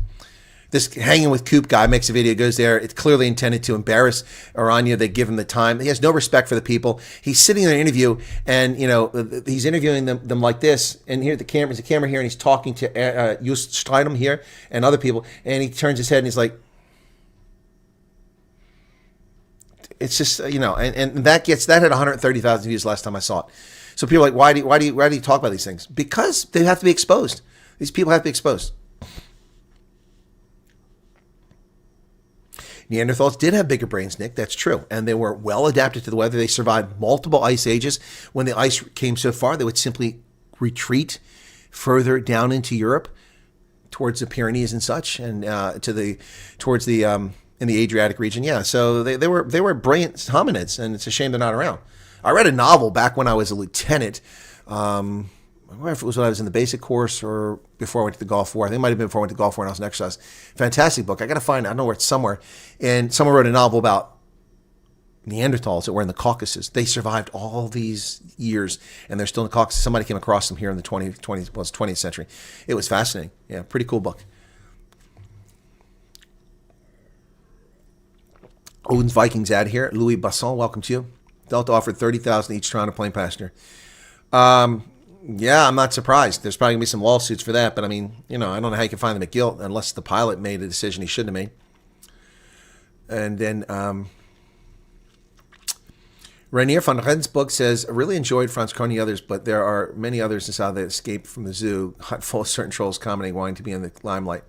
This Hanging with Coop guy makes a video, goes there. It's clearly intended to embarrass Irania. They give him the time. He has no respect for the people. He's sitting in an interview, and he's interviewing them like this. And here there's a camera here, and he's talking to Joost Steinem here and other people. And he turns his head, and he's like, it's just and that had 130,000 views last time I saw it. So people are like, why do you talk about these things? Because they have to be exposed. These people have to be exposed. Neanderthals did have bigger brains, Nick. That's true. And they were well adapted to the weather. They survived multiple ice ages. When the ice came so far, they would simply retreat further down into Europe towards the Pyrenees and such, and towards the in the Adriatic region. Yeah, so they were brilliant hominids, and it's a shame they're not around. I read a novel back when I was a lieutenant I wonder if it was when I was in the basic course or before I went to the Gulf War. I think it might have been before I went to the Gulf War and I was in exercise. Fantastic book. I got to find it. I don't know where it's somewhere. And someone wrote a novel about Neanderthals that were in the Caucasus. They survived all these years and they're still in the Caucasus. Somebody came across them here in the 20th century. It was fascinating. Yeah, pretty cool book. Odin's Vikings ad here. Louis Basson, welcome to you. Delta offered $30,000 each to round a plane passenger. Yeah, I'm not surprised. There's probably going to be some lawsuits for that. But, I mean, I don't know how you can find them at guilt unless the pilot made a decision he shouldn't have made. And then Rainier van Rensburg says, I really enjoyed Franz Kern and the others, but there are many others in South that escaped from the zoo, hot full of certain trolls commenting, wanting to be in the limelight.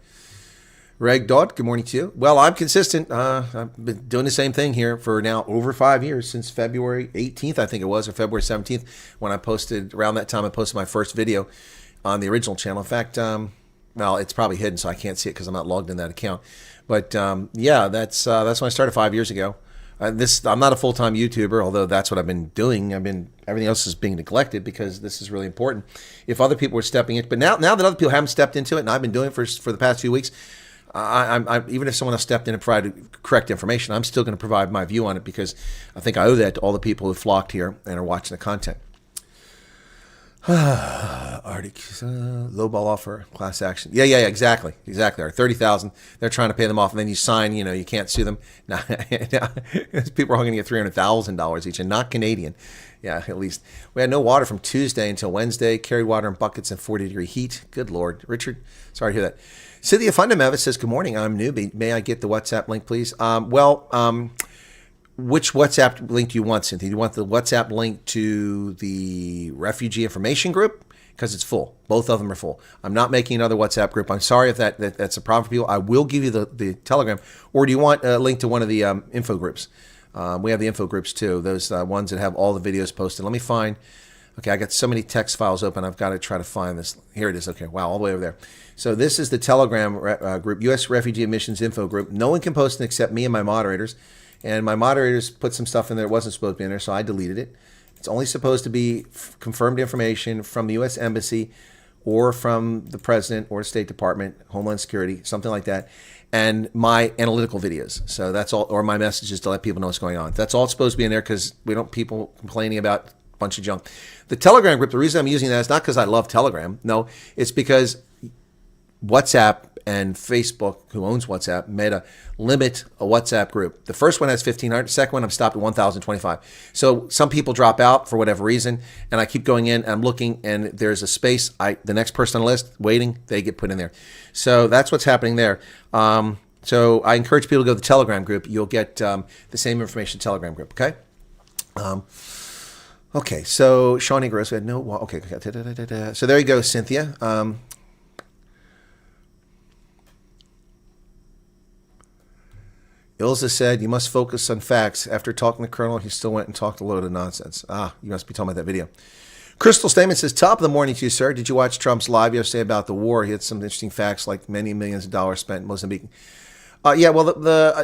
Reg Dodd, good morning to you. Well, I'm consistent. I've been doing the same thing here for now over 5 years, since February 18th, I think it was, or February 17th, when I posted, around that time I posted my first video on the original channel. In fact, well, it's probably hidden, so I can't see it because I'm not logged in that account. But yeah, that's when I started 5 years ago. I'm not a full-time YouTuber, although that's what I've been doing. Everything else is being neglected because this is really important. If other people were stepping in, but now that other people haven't stepped into it, and I've been doing it for the past few weeks, even if someone else stepped in and provided correct information, I'm still going to provide my view on it because I think I owe that to all the people who flocked here and are watching the content. Arctic, lowball offer, class action. Yeah, exactly. Or $30,000. They're trying to pay them off, and then you sign. You can't sue them. Now, people are going to get $300,000 each, and not Canadian. Yeah, at least we had no water from Tuesday until Wednesday. Carried water in buckets in 40-degree heat. Good Lord, Richard. Sorry to hear that. Cynthia Fundamental says, good morning, I'm newbie. May I get the WhatsApp link, please? Which WhatsApp link do you want, Cynthia? Do you want the WhatsApp link to the refugee information group? Because it's full. Both of them are full. I'm not making another WhatsApp group. I'm sorry if that's a problem for people. I will give you the Telegram. Or do you want a link to one of the info groups? We have the info groups too, those ones that have all the videos posted. Let me find. Okay, I got so many text files open. I've got to try to find this. Here it is. Okay, wow, all the way over there. So this is the Telegram group, U.S. Refugee Admissions Info Group. No one can post it except me and my moderators. And my moderators put some stuff in there that wasn't supposed to be in there, so I deleted it. It's only supposed to be confirmed information from the U.S. Embassy or from the President or the State Department, Homeland Security, something like that, and my analytical videos. So that's all, or my messages to let people know what's going on. That's all supposed to be in there because we don't people complaining about a bunch of junk. The Telegram group, the reason I'm using that is not because I love Telegram. No, it's because WhatsApp and Facebook, who owns WhatsApp, made a limit a WhatsApp group. The first one has 1,500. The second one, I'm stopped at 1,025. So some people drop out for whatever reason, and I keep going in, and I'm looking, and there's a space. The next person on the list waiting, they get put in there. So that's what's happening there. So I encourage people to go to the Telegram group. You'll get the same information Telegram group, okay? Okay, so Shawnee Gross, we had no... Okay, so there you go, Cynthia. Ilza said, you must focus on facts. After talking to Colonel, he still went and talked a load of nonsense. You must be talking about that video. Crystal Statement says, top of the morning to you, sir. Did you watch Trump's live yesterday about the war? He had some interesting facts, like many millions of dollars spent in Mozambique. Yeah, well,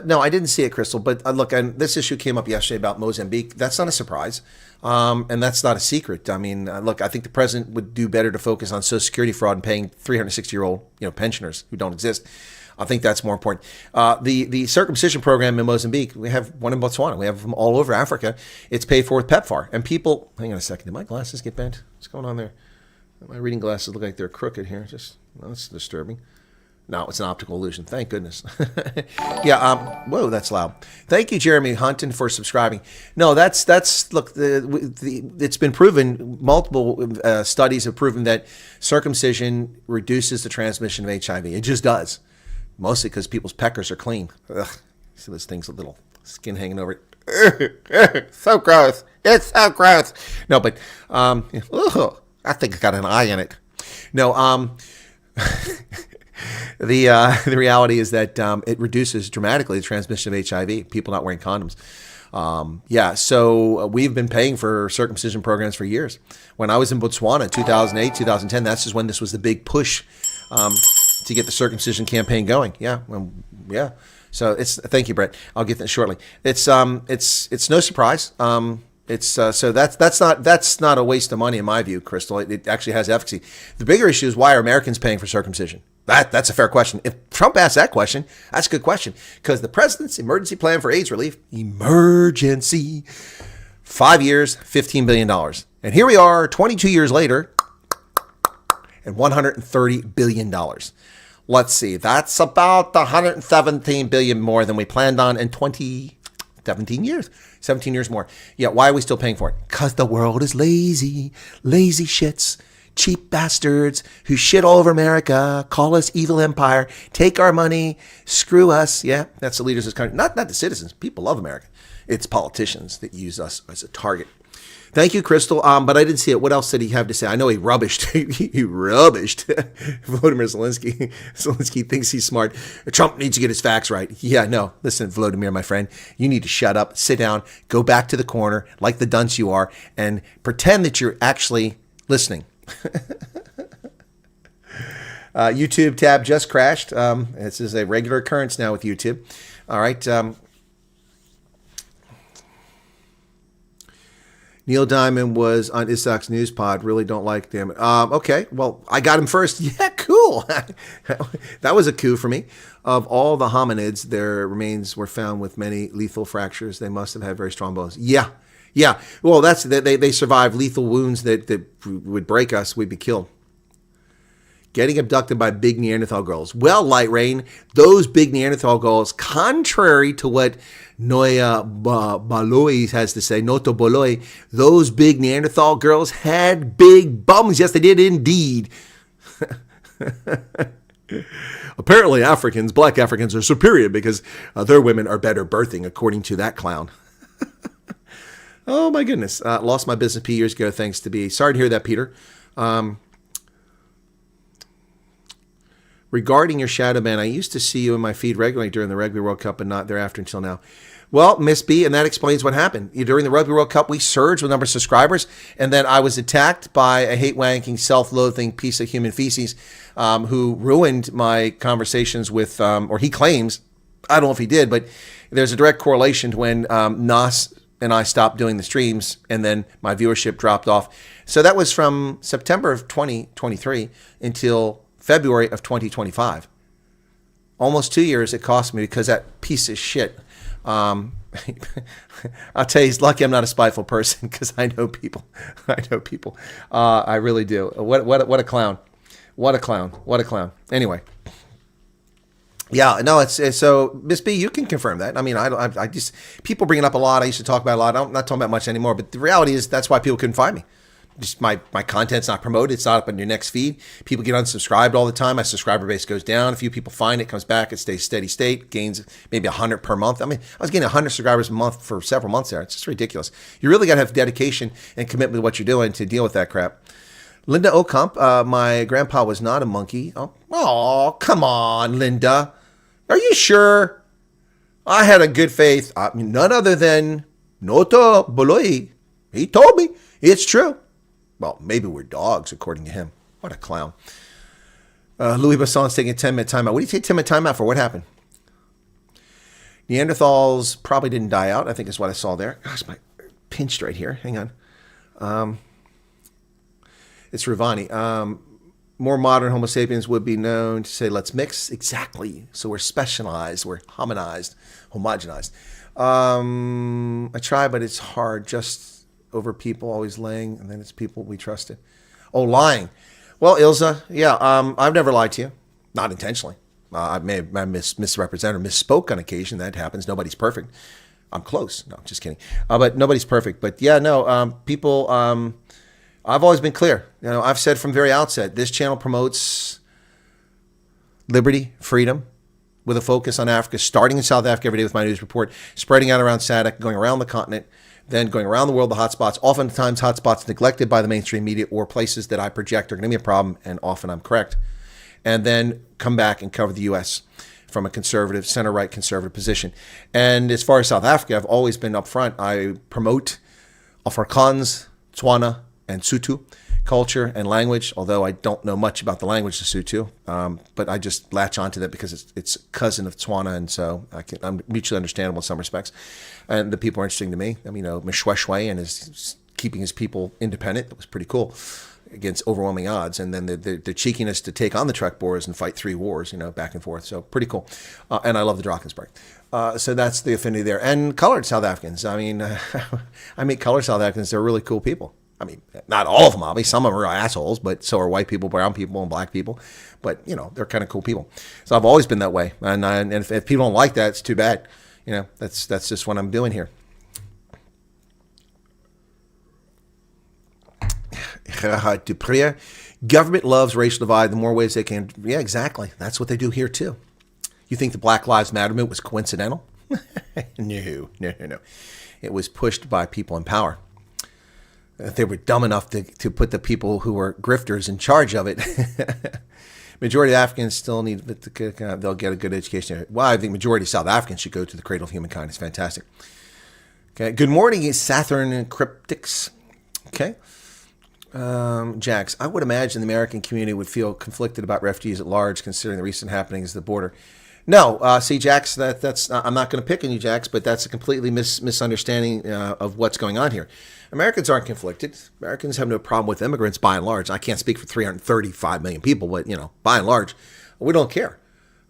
no, I didn't see it, Crystal. But look, and this issue came up yesterday about Mozambique. That's not a surprise. And that's not a secret. I mean, look, I think the president would do better to focus on Social Security fraud and paying 360-year-old pensioners who don't exist. I think that's more important. The circumcision program in Mozambique, we have one in Botswana. We have them all over Africa. It's paid for with PEPFAR. And people, hang on a second, did my glasses get bent? What's going on there? My reading glasses look like they're crooked here. That's disturbing. No, it's an optical illusion. Thank goodness. Yeah. Whoa, that's loud. Thank you, Jeremy Hunton, for subscribing. No, that's look. It's been proven. Multiple studies have proven that circumcision reduces the transmission of HIV. It just does. Mostly because people's peckers are clean. Ugh. See those things, a little skin hanging over it. So gross. It's so gross. No, but I think it's got an eye in it. No. The reality is that it reduces dramatically the transmission of HIV. People not wearing condoms. Yeah, so we've been paying for circumcision programs for years. When I was in Botswana, 2008, 2010, that's just when this was the big push to get the circumcision campaign going. Yeah, yeah. So thank you, Brett. I'll get that shortly. It's no surprise. It's so that's not a waste of money in my view, Crystal. It actually has efficacy. The bigger issue is why are Americans paying for circumcision? That's a fair question. If Trump asked that question, that's a good question, because the president's emergency plan for AIDS relief, emergency, 5 years, $15 billion. And here we are 22 years later and $130 billion. Let's see, that's about $117 billion more than we planned on in 17 years more. Yeah, why are we still paying for it? Because the world is lazy shits, cheap bastards who shit all over America, call us evil empire, take our money, screw us. Yeah, that's the leaders of this country. Not the citizens. People love America. It's politicians that use us as a target. Thank you, Crystal. But I didn't see it. What else did he have to say? I know he rubbished. he rubbished Volodymyr Zelensky. Zelensky thinks he's smart. Trump needs to get his facts right. Yeah, no. Listen, Volodymyr, my friend, you need to shut up, sit down, go back to the corner like the dunce you are, and pretend that you're actually listening. YouTube tab just crashed. This is a regular occurrence now with YouTube. All right. Neil Diamond was on Isak's news pod. Really don't like them. Okay, well, I got him first. Yeah, cool. That was a coup for me. Of all the hominids, their remains were found with many lethal fractures. They must have had very strong bones. Yeah. Well, they survived lethal wounds that would break us. We'd be killed. Getting abducted by big Neanderthal girls. Well, Light Rain, those big Neanderthal girls, contrary to what Noya Baloi has to say, Noto Boloi, those big Neanderthal girls had big bums. Yes, they did indeed. Apparently, black Africans are superior because their women are better birthing, according to that clown. Oh, my goodness. Lost my business P years ago, thanks to B. Sorry to hear that, Peter. Regarding your shadow ban, I used to see you in my feed regularly during the Rugby World Cup and not thereafter until now. Well, Miss B, and that explains what happened. During the Rugby World Cup, we surged with number of subscribers, and then I was attacked by a hate-wanking, self-loathing piece of human feces who ruined my conversations with, or he claims, I don't know if he did, but there's a direct correlation to when Nas and I stopped doing the streams, and then my viewership dropped off. So that was from September of 2023 until February of 2025. Almost 2 years it cost me because that piece of shit. I'll tell you, he's lucky I'm not a spiteful person because I know people. I really do. What a clown. What a clown. Anyway. Yeah, no, it's so Miss B, you can confirm that. I mean, I just, people bring it up a lot. I used to talk about it a lot. I'm not talking about much anymore, but the reality is that's why people couldn't find me. Just my content's not promoted. It's not up in your next feed. People get unsubscribed all the time. My subscriber base goes down. A few people find it, comes back. It stays steady state, gains maybe 100 per month. I mean, I was getting 100 subscribers a month for several months there. It's just ridiculous. You really got to have dedication and commitment to what you're doing to deal with that crap. Linda Ocamp, my grandpa was not a monkey. Oh, come on, Linda. Are you sure? I had a good faith. None other than Noto Boloi. He told me. It's true. Well, maybe we're dogs, according to him. What a clown. Louis Basson's taking a 10-minute timeout. What do you take 10-minute timeout for? What happened? Neanderthals probably didn't die out, I think is what I saw there. Gosh, my pinched right here. Hang on. It's Ravani. More modern Homo sapiens would be known to say, let's mix. Exactly. So we're specialized. We're homogenized. I try, but it's hard. Just over people always laying, and then it's people we trusted. Oh, lying. Well, Ilza, yeah, I've never lied to you. Not intentionally. I may have misrepresented or misspoke on occasion. That happens. Nobody's perfect. I'm close. No, I'm just kidding. But nobody's perfect. But yeah, no, people, I've always been clear. I've said from the very outset, this channel promotes liberty, freedom, with a focus on Africa, starting in South Africa every day with my news report, spreading out around SADC, going around the continent, then going around the world, the hotspots, oftentimes hotspots neglected by the mainstream media or places that I project are going to be a problem, and often I'm correct. And then come back and cover the U.S. from a conservative, center-right conservative position. And as far as South Africa, I've always been upfront. I promote Afrikaans, Tswana, and Sotho culture and language, although I don't know much about the language of Sotho, but I just latch onto that because it's a cousin of Tswana, and so I'm mutually understandable in some respects. And the people are interesting to me. I mean, Mshweshwe and his keeping his people independent, that was pretty cool against overwhelming odds. And then the cheekiness to take on the Trek Boers and fight 3 wars, back and forth. So pretty cool. And I love the Drakensberg. So that's the affinity there. And colored South Africans. I mean, I meet colored South Africans. They're really cool people. I mean, not all of them, obviously. Some of them are assholes, but so are white people, brown people, and black people. But, they're kind of cool people. So I've always been that way. And if people don't like that, it's too bad. That's just what I'm doing here. Dupree, government loves racial divide the more ways they can. Yeah, exactly. That's what they do here, too. You think the Black Lives Matter movement was coincidental? No. It was pushed by people in power. They were dumb enough to put the people who were grifters in charge of it. Majority of Africans still need, they'll get a good education. Well, I think majority of South Africans should go to the cradle of humankind. It's fantastic. Okay. Good morning, Saturn Cryptics. Okay. Jax, I would imagine the American community would feel conflicted about refugees at large, considering the recent happenings at the border. No, see, Jax, that's I'm not going to pick on you, Jax, but that's a completely misunderstanding of what's going on here. Americans aren't conflicted. Americans have no problem with immigrants by and large. I can't speak for 335 million people, but, by and large, we don't care.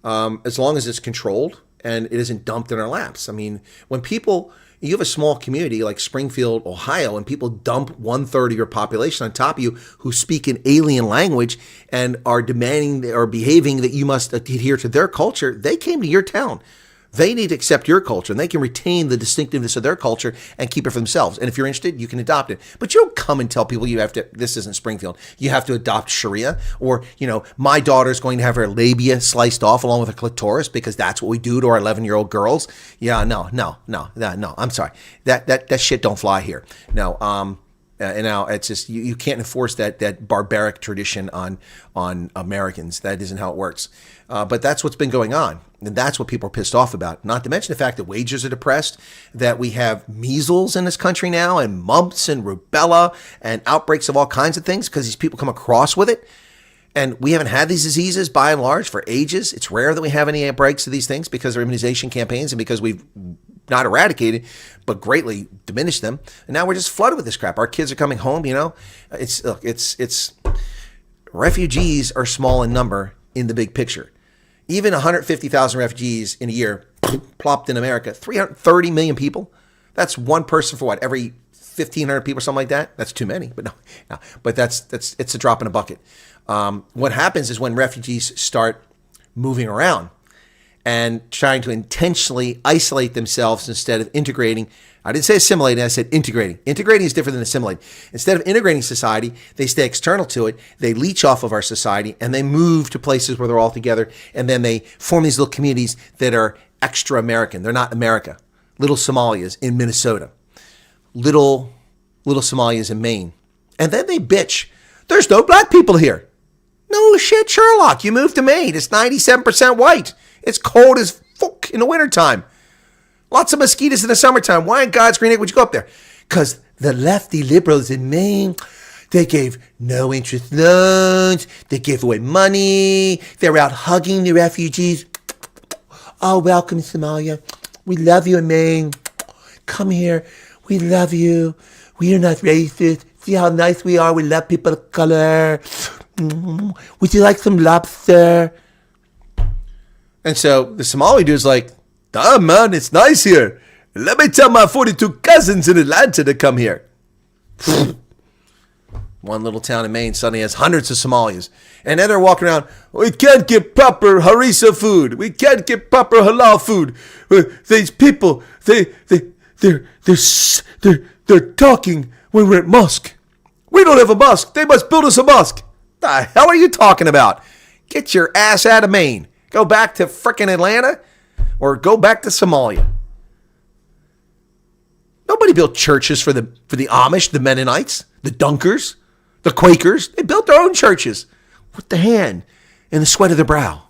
As long as it's controlled and it isn't dumped in our laps. I mean, when you have a small community like Springfield, Ohio, and people dump 1/3 of your population on top of you who speak an alien language and are demanding or behaving that you must adhere to their culture, they came to your town. They need to accept your culture, and they can retain the distinctiveness of their culture and keep it for themselves. And if you're interested, you can adopt it. But you don't come and tell people this isn't Springfield. You have to adopt Sharia, or, my daughter's going to have her labia sliced off along with her clitoris because that's what we do to our 11-year-old girls. Yeah, no. I'm sorry. That shit don't fly here. No, and now it's just you can't enforce that barbaric tradition on Americans. That isn't how it works. But that's what's been going on, and that's what people are pissed off about. Not to mention the fact that wages are depressed, that we have measles in this country now, and mumps and rubella and outbreaks of all kinds of things because these people come across with it. And we haven't had these diseases by and large for ages. It's rare that we have any outbreaks of these things because of immunization campaigns and because we've not eradicated, but greatly diminished them. And now we're just flooded with this crap. Our kids are coming home, It's refugees are small in number in the big picture. Even 150,000 refugees in a year plopped in America, 330 million people. That's one person for what? Every 1,500 people or something like that? That's too many, but no. But it's a drop in a bucket. What happens is when refugees start moving around and trying to intentionally isolate themselves instead of integrating. I didn't say assimilating, I said integrating. Integrating is different than assimilating. Instead of integrating society, they stay external to it, they leech off of our society, and they move to places where they're all together, and then they form these little communities that are extra American. They're not America. Little Somalias in Minnesota. Little Somalias in Maine. And then they bitch. There's no black people here. No shit, Sherlock. You moved to Maine. It's 97% white. It's cold as fuck in the wintertime. Lots of mosquitoes in the summertime. Why in God's green egg would you go up there? Because the lefty liberals in Maine, they gave no interest loans. They gave away money. They were out hugging the refugees. Oh, welcome, Somalia. We love you in Maine. Come here. We love you. We are not racist. See how nice we are. We love people of color. Would you like some lobster? And so the Somali dude's like, damn, man, it's nice here. Let me tell my 42 cousins in Atlanta to come here. One little town in Maine suddenly has hundreds of Somalians. And then they're walking around, we can't get proper harissa food. We can't get proper halal food. These people, they're talking when we're at mosque. We don't have a mosque. They must build us a mosque. The hell are you talking about? Get your ass out of Maine. Go back to frickin' Atlanta or go back to Somalia. Nobody built churches for the Amish, the Mennonites, the Dunkers, the Quakers. They built their own churches with the hand and the sweat of their brow.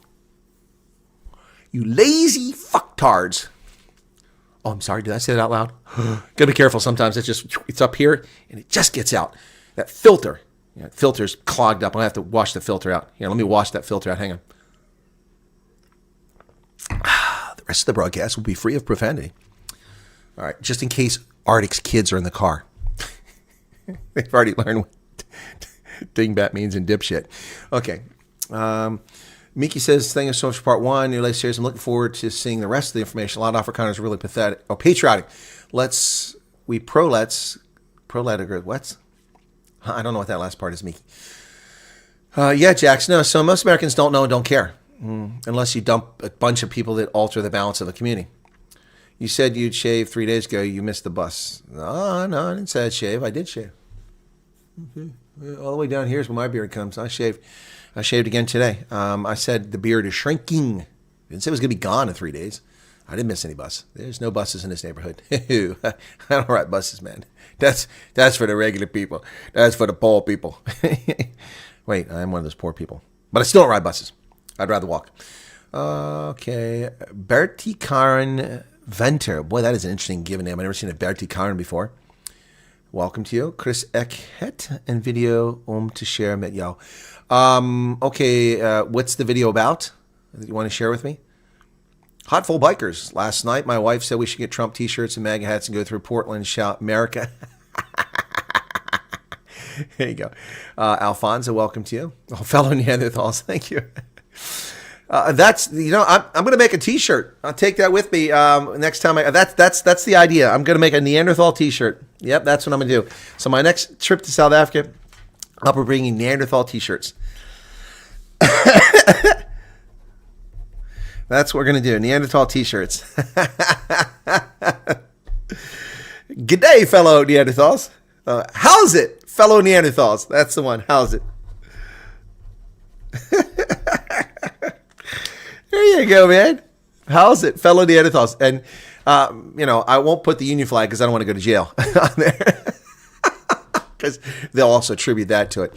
You lazy fucktards. Oh, I'm sorry. Did I say that out loud? Gotta be careful sometimes. It's up here and it just gets out. That filter. Yeah, filter's clogged up. I have to wash the filter out. Here, let me wash that filter out. Hang on. The rest of the broadcast will be free of profanity. All right, just in case Arctic's kids are in the car. They've already learned what dingbat means in dipshit. Okay. Miki says, thank you so much for part one. Your latest series. I'm looking forward to seeing the rest of the information. A lot of Afrikaners are really pathetic. Oh, patriotic. Prolet, what? I don't know what that last part is, Miki. Yeah, Jax. No, so most Americans don't know and don't care. Unless you dump a bunch of people that alter the balance of a community. You said you'd shave 3 days ago. You missed the bus. No, I didn't say I'd shave. I did shave. Okay. All the way down here is where my beard comes. I shaved again today. I said the beard is shrinking. I didn't say it was going to be gone in 3 days. I didn't miss any bus. There's no buses in this neighborhood. I don't ride buses, man. That's for the regular people. That's for the poor people. Wait, I am one of those poor people. But I still don't ride buses. I'd rather walk. Okay. Bertie Karen Venter. Boy, that is an interesting given name. I've never seen a Bertie Karen before. Welcome to you. Chris Eckhet and video to share met jou. Okay, what's the video about that you want to share with me? Hot Full Bikers. Last night, my wife said we should get Trump t-shirts and MAGA hats and go through Portland and shout, America. There you go. Alfonso, welcome to you. Oh, fellow Neanderthals, thank you. That's, I'm going to make a t-shirt. I'll take that with me next time. That's the idea. I'm going to make a Neanderthal t-shirt. Yep, that's what I'm going to do. So my next trip to South Africa, I'll be bringing Neanderthal t-shirts. That's what we're going to do. Neanderthal t-shirts. G'day, fellow Neanderthals. How's it, fellow Neanderthals? That's the one. How's it? There you go, man. How's it, fellow Neanderthals? And, I won't put the Union flag because I don't want to go to jail on there. Because they'll also attribute that to it.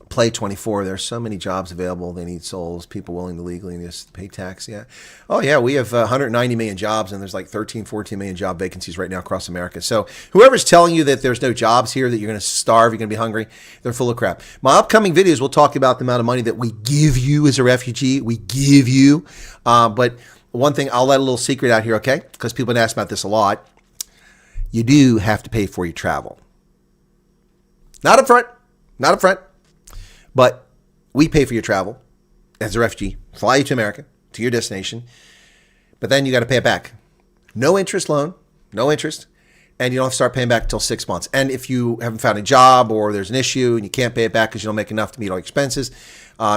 Play 24. There's so many jobs available. They need souls, people willing to legally just pay tax. Yeah. Oh, yeah. We have 190 million jobs, and there's like 13, 14 million job vacancies right now across America. So whoever's telling you that there's no jobs here, that you're going to starve, you're going to be hungry, they're full of crap. My upcoming videos will talk about the amount of money that we give you as a refugee. We give you. But one thing, I'll let a little secret out here, okay? Because people have asked about this a lot. You do have to pay for your travel. Not up front. Not up front. But we pay for your travel as a refugee, fly you to America, to your destination, but then you got to pay it back. No interest loan, no interest, and you don't have to start paying back until 6 months. And if you haven't found a job or there's an issue and you can't pay it back because you don't make enough to meet all expenses,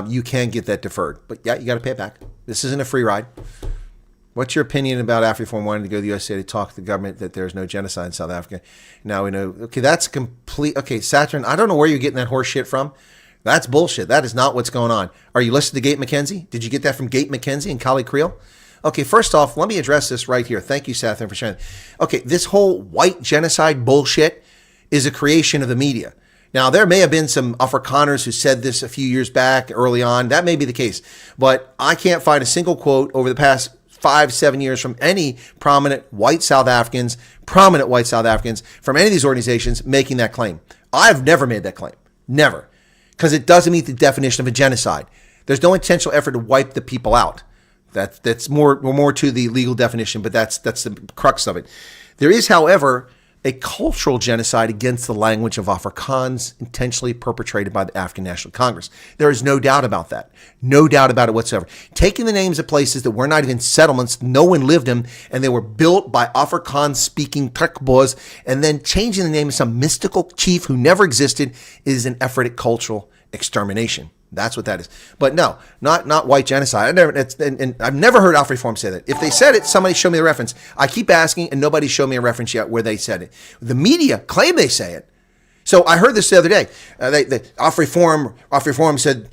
you can get that deferred. But yeah, you got to pay it back. This isn't a free ride. What's your opinion about AfriForum wanting to go to the USA to talk to the government that there's no genocide in South Africa? Now we know, okay, that's complete. Okay, Saturn, I don't know where you're getting that horse shit from. That's bullshit. That is not what's going on. Are you listening to Gate McKenzie? Did you get that from Gate McKenzie and Kali Creel? Okay, first off, let me address this right here. Thank you, Sathern, for sharing. Okay, this whole white genocide bullshit is a creation of the media. Now, there may have been some Afrikaners who said this a few years back, early on. That may be the case. But I can't find a single quote over the past 5-7 years from any prominent white South Africans from any of these organizations making that claim. I've never made that claim. Never. Because it doesn't meet the definition of a genocide. There's no intentional effort to wipe the people out. That's more to the legal definition, but that's the crux of it. There is, however, a cultural genocide against the language of Afrikaans intentionally perpetrated by the African National Congress. There is no doubt about that. No doubt about it whatsoever. Taking the names of places that were not even settlements, no one lived in, and they were built by Afrikaans-speaking Trekboers, and then changing the name of some mystical chief who never existed is an effort at cultural extermination. That's what that is. But no, not white genocide. I've never heard AfriForum say that. If they said it, somebody show me the reference. I keep asking, and nobody showed me a reference yet where they said it. The media claim they say it. So I heard this the other day. AfriForum said,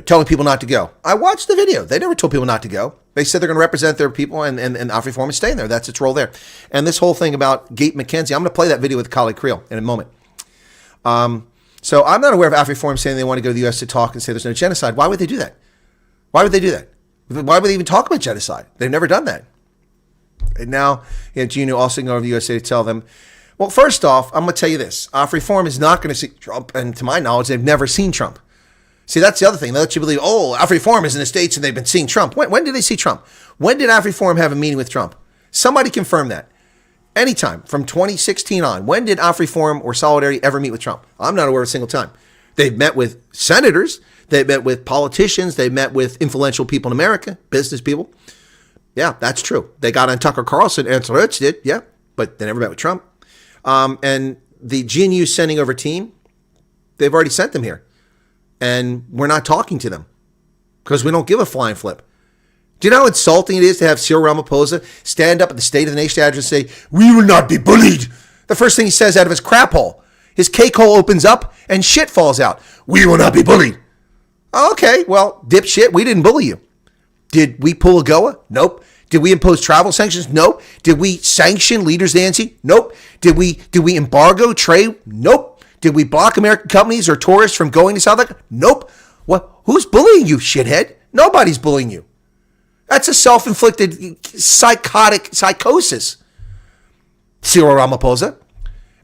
telling people not to go. I watched the video. They never told people not to go. They said they're going to represent their people, and AfriForum is staying there. That's its role there. And this whole thing about Gate McKenzie, I'm going to play that video with Kali Creel in a moment. So I'm not aware of AfriForum saying they want to go to the U.S. to talk and say there's no genocide. Why would they do that? Why would they do that? Why would they even talk about genocide? They've never done that. And now, Gino also going over to the USA to tell them, Well, first off, I'm going to tell you this. AfriForum is not going to see Trump, and to my knowledge, they've never seen Trump. See, that's the other thing. They let you believe, AfriForum is in the States and they've been seeing Trump. When did they see Trump? When did AfriForum have a meeting with Trump? Somebody confirm that. Anytime from 2016 on. When did AfriForum or Solidarity ever meet with Trump? I'm not aware of a single time. They've met with senators. They've met with politicians. They've met with influential people in America, business people. Yeah, that's true. They got on Tucker Carlson, and Hertz did, yeah, but they never met with Trump. And the GNU sending over team, they've already sent them here. And we're not talking to them because we don't give a flying flip. Do you know how insulting it is to have Cyril Ramaphosa stand up at the State of the Nation address and say, we will not be bullied? The first thing he says out of his crap hole, his cake hole opens up and shit falls out. We will not be bullied. Okay, well, dipshit, we didn't bully you. Did we pull a GOA? Nope. Did we impose travel sanctions? Nope. Did we sanction leaders of the ANC? Nope. Did we embargo trade? Nope. Did we block American companies or tourists from going to South Africa? Nope. What? Who's bullying you, shithead? Nobody's bullying you. That's a self-inflicted psychosis, Cyril Ramaphosa.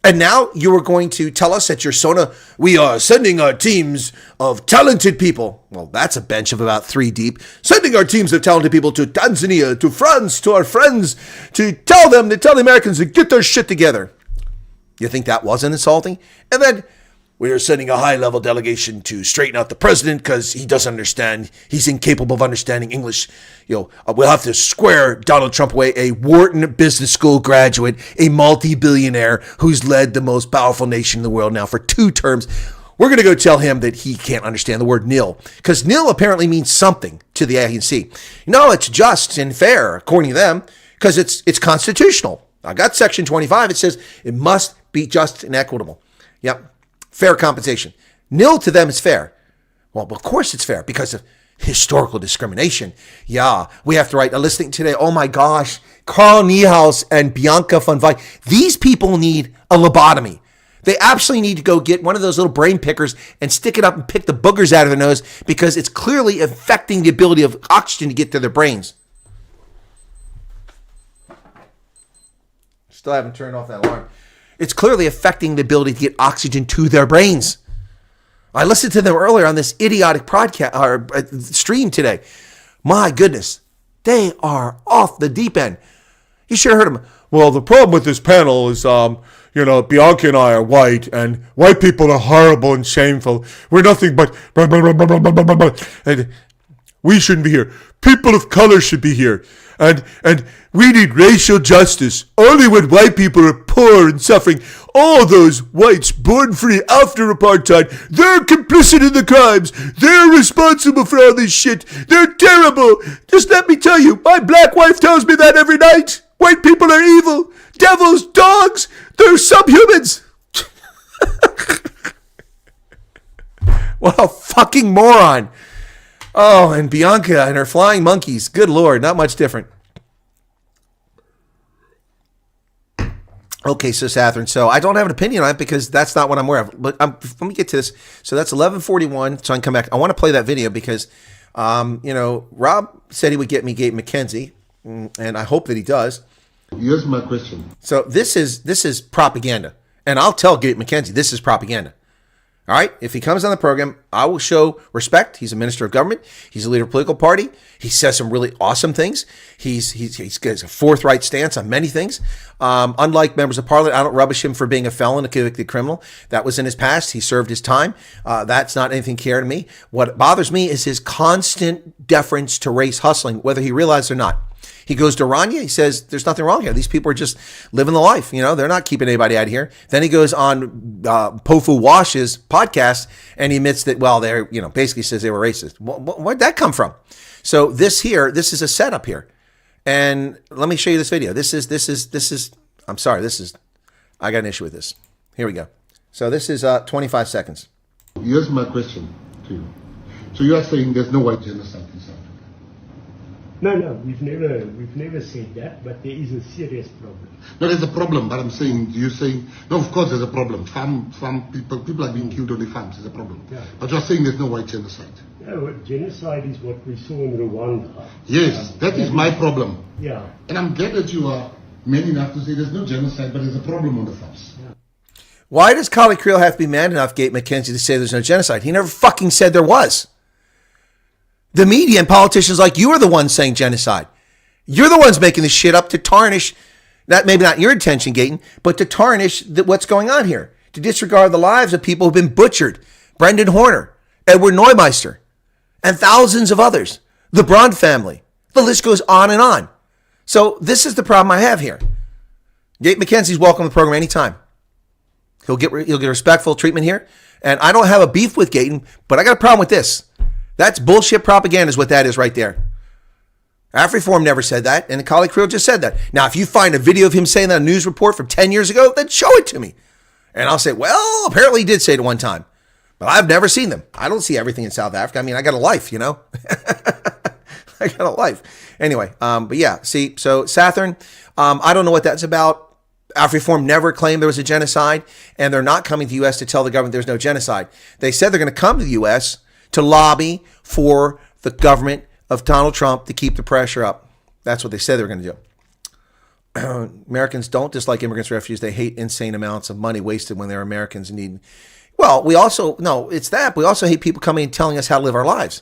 And now you are going to tell us at your Sona, we are sending our teams of talented people. Well, that's a bench of about 3 deep. Sending our teams of talented people to Tanzania, to France, to our friends, to tell the Americans to get their shit together. You think that wasn't insulting? And then we are sending a high-level delegation to straighten out the president because he doesn't understand. He's incapable of understanding English. We'll have to square Donald Trump away, a Wharton Business School graduate, a multi-billionaire who's led the most powerful nation in the world now for 2 terms. We're going to go tell him that he can't understand the word nil because nil apparently means something to the ANC. No, it's just and fair, according to them, because it's constitutional. I got section 25. It says it must be just and equitable. Yep. Fair compensation. Nil to them is fair. Well, of course it's fair because of historical discrimination. Yeah, we have to write a listing today. Oh my gosh, Carl Niehaus and Bianca von Weid. These people need a lobotomy. They absolutely need to go get one of those little brain pickers and stick it up and pick the boogers out of their nose because it's clearly affecting the ability of oxygen to get to their brains. Still haven't turned off that alarm. It's clearly affecting the ability to get oxygen to their brains. I listened to them earlier on this idiotic podcast or stream today. My goodness, they are off the deep end. You should have heard them. Well, the problem with this panel is, Bianca and I are white, and white people are horrible and shameful. We're nothing but blah, blah, blah, blah, blah, blah, blah. And we shouldn't be here. People of color should be here. And we need racial justice. Only when white people are poor and suffering. All those whites born free after apartheid, they're complicit in the crimes. They're responsible for all this shit. They're terrible. Just let me tell you, my black wife tells me that every night. White people are evil. Devils, dogs. They're subhumans. What a fucking moron. Oh, and Bianca and her flying monkeys. Good Lord, not much different. Okay, Sis Atherton. So I don't have an opinion on it because that's not what I'm aware of. But let me get to this. So that's 11:41. So I can come back. I want to play that video because, Rob said he would get me Gabe McKenzie, and I hope that he does. Here's my question. So this is propaganda, and I'll tell Gabe McKenzie this is propaganda. All right, if he comes on the program, I will show respect. He's a minister of government. He's a leader of a political party. He says some really awesome things. He's got a forthright stance on many things. Unlike members of parliament, I don't rubbish him for being a felon, a convicted criminal. That was in his past. He served his time. That's not anything care to me. What bothers me is his constant deference to race hustling, whether he realizes or not. He goes to Rania. He says, there's nothing wrong here. These people are just living the life. They're not keeping anybody out of here. Then he goes on Pofu Wash's podcast and he admits that, they're, basically says they were racist. Where'd that come from? So this is a setup here. And let me show you this video. I got an issue with this. Here we go. So this is 25 seconds. Here's my question to you. So you are saying there's no white genocide in South Africa? No, we've never said that, but there is a serious problem. No, there's a problem, but I'm saying, you're saying, no, of course there's a problem. Farm people are being killed on the farms, there's a problem. Yeah. But you're saying there's no white genocide. No, genocide is what we saw in Rwanda. Yes, that is my problem. Yeah. And I'm glad that you are man enough to say there's no genocide, but there's a problem on the farms. Why does Collie Creel have to be man enough, Gabe McKenzie, to say there's no genocide? He never fucking said there was. The media and politicians like you are the ones saying genocide. You're the ones making this shit up to tarnish, that maybe not your intention, Gayton, but to tarnish what's going on here, to disregard the lives of people who've been butchered. Brendan Horner, Edward Neumeister, and thousands of others. The Braun family. The list goes on and on. So this is the problem I have here. Gabe McKenzie's welcome to the program anytime. He'll get respectful treatment here. And I don't have a beef with Gayton, but I got a problem with this. That's bullshit propaganda is what that is right there. AfriForum never said that, and Collie Creel just said that. Now, if you find a video of him saying that on a news report from 10 years ago, then show it to me. And I'll say, well, apparently he did say it one time. But I've never seen them. I don't see everything in South Africa. I mean, I got a life, you know. I got a life. Anyway, but yeah, see, so Sathern, I don't know what that's about. AfriForum never claimed there was a genocide, and they're not coming to the U.S. to tell the government there's no genocide. They said they're going to come to the U.S. to lobby for the government of Donald Trump to keep the pressure up. That's what they said they were going to do. Americans don't dislike immigrants, refugees. They hate insane amounts of money wasted when they're Americans in need. Well, we also, no, it's that. We also hate people coming and telling us how to live our lives.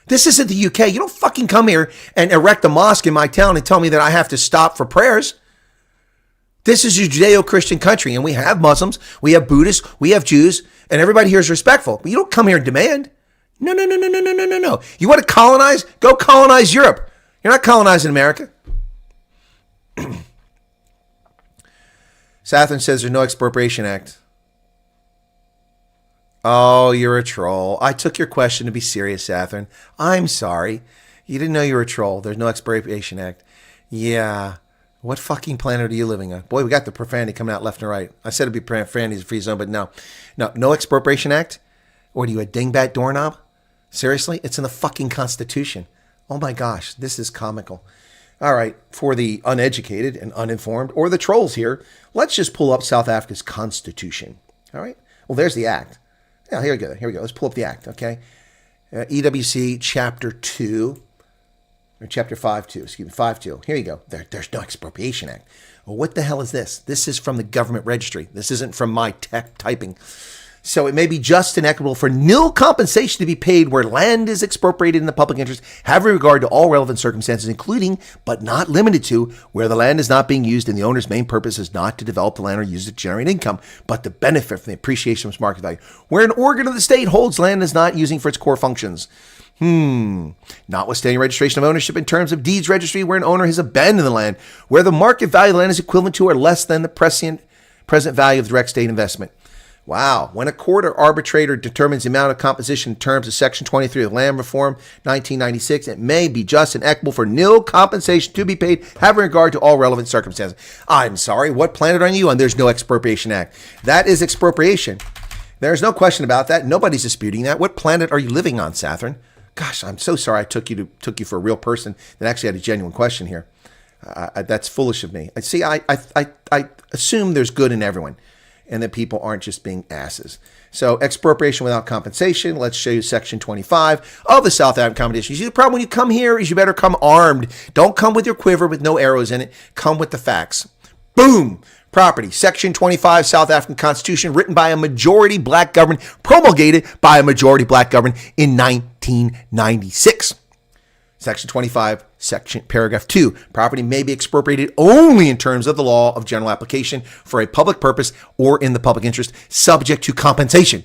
This isn't the UK. You don't fucking come here and erect a mosque in my town and tell me that I have to stop for prayers. This is a Judeo-Christian country, and we have Muslims, we have Buddhists, we have Jews, and everybody here is respectful. But you don't come here and demand. No. You want to colonize? Go colonize Europe. You're not colonizing America. Sathern says there's no expropriation act. Oh, you're a troll. I took your question to be serious, Sathern. I'm sorry. You didn't know you were a troll. There's no expropriation act. Yeah. What fucking planet are you living on? Boy, we got the profanity coming out left and right. I said it'd be profanity free zone, but no. No expropriation act? Or are you a dingbat doorknob? Seriously? It's in the fucking Constitution. Oh my gosh, this is comical. All right, for the uneducated and uninformed, or the trolls here, let's just pull up South Africa's Constitution. All right? Well, there's the act. Yeah, here we go. Let's pull up the act, okay? EWC Chapter 2, or Chapter 5.2. Here you go. There's no expropriation act. Well, what the hell is this? This is from the government registry. This isn't from my typing. So it may be just and equitable for nil compensation to be paid where land is expropriated in the public interest, having regard to all relevant circumstances, including, but not limited to, where the land is not being used and the owner's main purpose is not to develop the land or use it to generate income, but to benefit from the appreciation of its market value. Where an organ of the state holds land is not using for its core functions. Notwithstanding registration of ownership in terms of deeds registry, where an owner has abandoned the land, where the market value of the land is equivalent to or less than the present value of the direct state investment. Wow. When a court or arbitrator determines the amount of composition in terms of Section 23 of Land Reform 1996, it may be just and equitable for nil compensation to be paid, having regard to all relevant circumstances. I'm sorry, what planet are you on? There's no Expropriation Act. That is expropriation. There's no question about that. Nobody's disputing that. What planet are you living on, Sathern? Gosh, I'm so sorry I took you for a real person that actually had a genuine question here. That's foolish of me. See, I assume there's good in everyone, and that people aren't just being asses. So expropriation without compensation. Let's show you Section 25 of the South African Competition. The problem when you come here is you better come armed. Don't come with your quiver with no arrows in it. Come with the facts. Boom. Property. Section 25 South African Constitution, written by a majority black government, promulgated by a majority black government in 1996. Section 25, paragraph 2. Property may be expropriated only in terms of the law of general application for a public purpose or in the public interest, subject to compensation.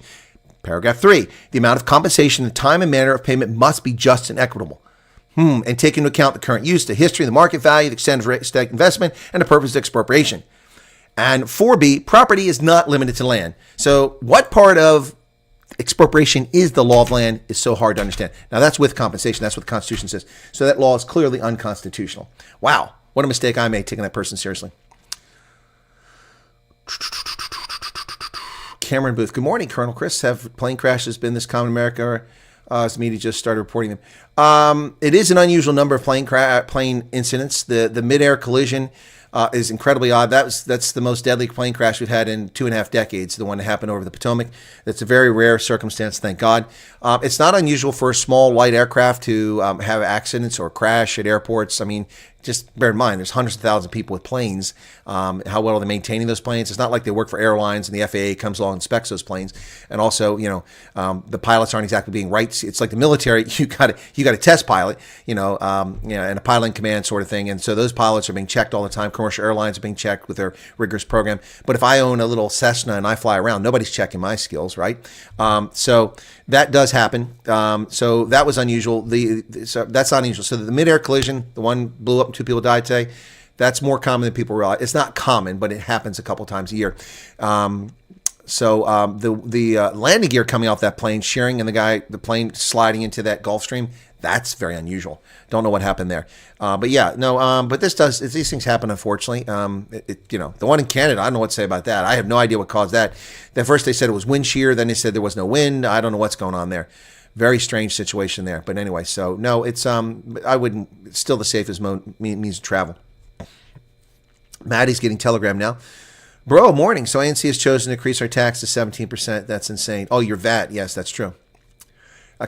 Paragraph 3. The amount of compensation, the time and manner of payment must be just and equitable. And take into account the current use, the history, the market value, the extent of state investment, and the purpose of expropriation. And 4B, property is not limited to land. So what part of expropriation is the law of land is so hard to understand. Now that's with compensation. That's what the Constitution says. So that law is clearly unconstitutional. Wow. What a mistake I made taking that person seriously. Cameron Booth. Good morning, Colonel Chris. Have plane crashes been this common in America? Or as the media just started reporting them? It is an unusual number of plane incidents. The mid-air collision is incredibly odd. That's the most deadly plane crash we've had in 2.5 decades, the one that happened over the Potomac. That's a very rare circumstance, thank God. It's not unusual for a small, light aircraft to have accidents or crash at airports. I mean, just bear in mind, there's hundreds of thousands of people with planes. How well are they maintaining those planes? It's not like they work for airlines and the FAA comes along and inspects those planes. And also, the pilots aren't exactly being right. It's like the military. You got a test pilot, and a pilot in command sort of thing. And so those pilots are being checked all the time. Commercial airlines are being checked with their rigorous program. But if I own a little Cessna and I fly around, nobody's checking my skills, right? So that does happen. So that was unusual. So that's not unusual. So the mid-air collision, the one blew up and 2 people died today, that's more common than people realize. It's not common, but it happens a couple times a year. So the landing gear coming off that plane, shearing, and the plane sliding into that Gulf Stream, that's very unusual. Don't know what happened there. But these things happen, unfortunately. The one in Canada, I don't know what to say about that. I have no idea what caused that. At first they said it was wind shear, then they said there was no wind. I don't know what's going on there. Very strange situation there. But anyway, so no, it's it's still the safest means of travel. Maddie's getting telegram now. Bro, morning. So ANC has chosen to increase our tax to 17%. That's insane. Oh, your VAT. Yes, that's true.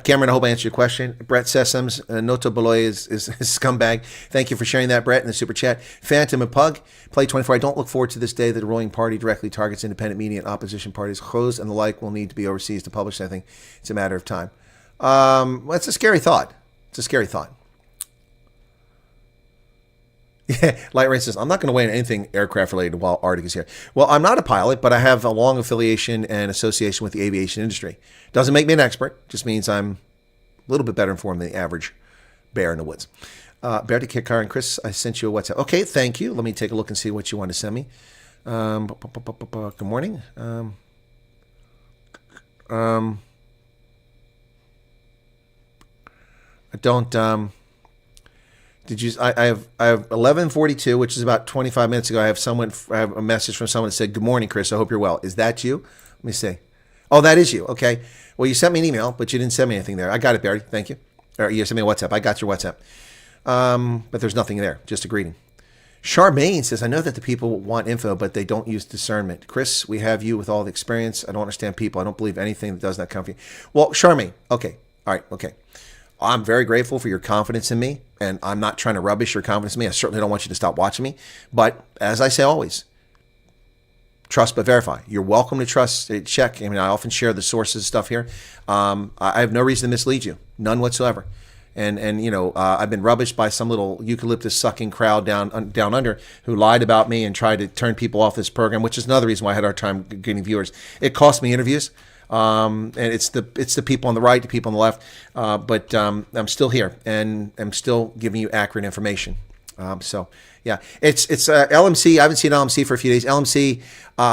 Cameron, I hope I answered your question. Brett Sessoms, Noto Beloy is a scumbag. Thank you for sharing that, Brett, in the super chat. Phantom and Pug, Play 24. I don't look forward to this day that the ruling party directly targets independent media and opposition parties. Chos and the like will need to be overseas to publish anything. It's a matter of time. It's a scary thought. Yeah, Light Rain says, I'm not going to weigh in anything aircraft related while Arctic is here. Well, I'm not a pilot, but I have a long affiliation and association with the aviation industry. Doesn't make me an expert. Just means I'm a little bit better informed than the average bear in the woods. Bear to Kick Car and Chris, I sent you a WhatsApp. Okay, thank you. Let me take a look and see what you want to send me. Good morning. I don't. I have 11:42, which is about 25 minutes ago. I have a message from someone that said, "Good morning, Chris. I hope you're well." Is that you? Let me see. Oh, that is you. Okay. Well, you sent me an email, but you didn't send me anything there. I got it, Barry. Thank you. Or you sent me a WhatsApp. I got your WhatsApp. But there's nothing there. Just a greeting. Charmaine says, I know that the people want info, but they don't use discernment. Chris, we have you with all the experience. I don't understand people. I don't believe anything that does not come from you. Well, Charmaine. Okay. All right. Okay. I'm very grateful for your confidence in me, and I'm not trying to rubbish your confidence in me. I certainly don't want you to stop watching me. But as I say always, trust but verify. You're welcome to trust, check. I mean, I often share the sources stuff here. I have no reason to mislead you, none whatsoever. And I've been rubbished by some little eucalyptus sucking crowd down under who lied about me and tried to turn people off this program, which is another reason why I had a hard time getting viewers. It cost me interviews. And it's the people on the right, the people on the left, but I'm still here and I'm still giving you accurate information. So yeah, it's LMC. I haven't seen LMC for a few days. LMC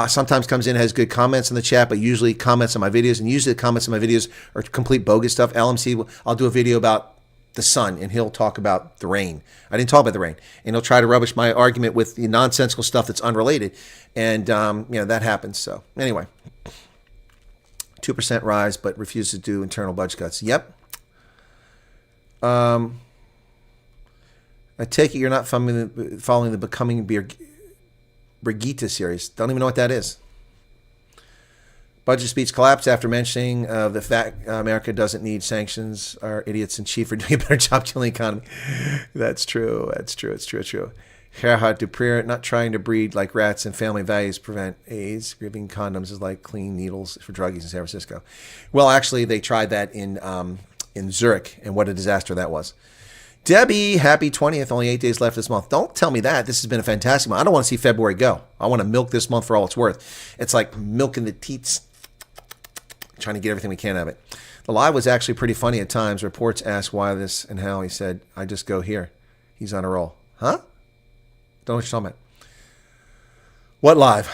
sometimes comes in, has good comments in the chat, but usually comments on my videos, and usually the comments on my videos are complete bogus stuff. LMC, I'll do a video about the sun and he'll talk about the rain. I didn't talk about the rain, and he'll try to rubbish my argument with the nonsensical stuff that's unrelated, and that happens. So anyway. 2% rise, but refuses to do internal budget cuts. Yep. I take it you're not following the Becoming Brigitte series. Don't even know what that is. Budget speech collapsed after mentioning the fact America doesn't need sanctions. Our idiots in chief are doing a better job killing the economy. That's true. It's true. Gerhard Dupre, not trying to breed like rats, and family values prevent AIDS. Giving condoms is like clean needles for druggies in San Francisco. Well, actually, they tried that in Zurich, and what a disaster that was. Debbie, happy 20th. Only 8 days left this month. Don't tell me that. This has been a fantastic month. I don't want to see February go. I want to milk this month for all it's worth. It's like milking the teats, trying to get everything we can out of it. The live was actually pretty funny at times. Reports asked why this and how. He said, I just go here. He's on a roll. Huh? Don't know what you're talking about. What live?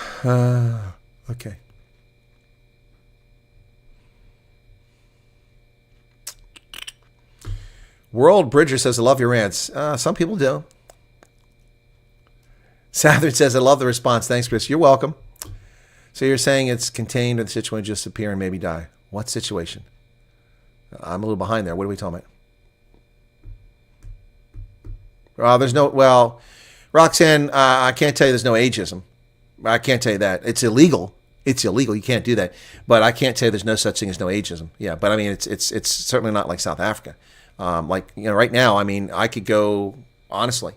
Okay. World Bridger says, I love your rants. Some people do. Southern says, I love the response. Thanks, Chris. You're welcome. So you're saying it's contained or the situation just appear and maybe die. What situation? I'm a little behind there. What are we talking about? There's no, well, Roxanne, I can't tell you there's no ageism. I can't tell you that. It's illegal. It's illegal. You can't do that. But I can't tell you there's no such thing as no ageism. Yeah, but I mean, it's certainly not like South Africa. Like, you know, right now, I mean, I could go, honestly,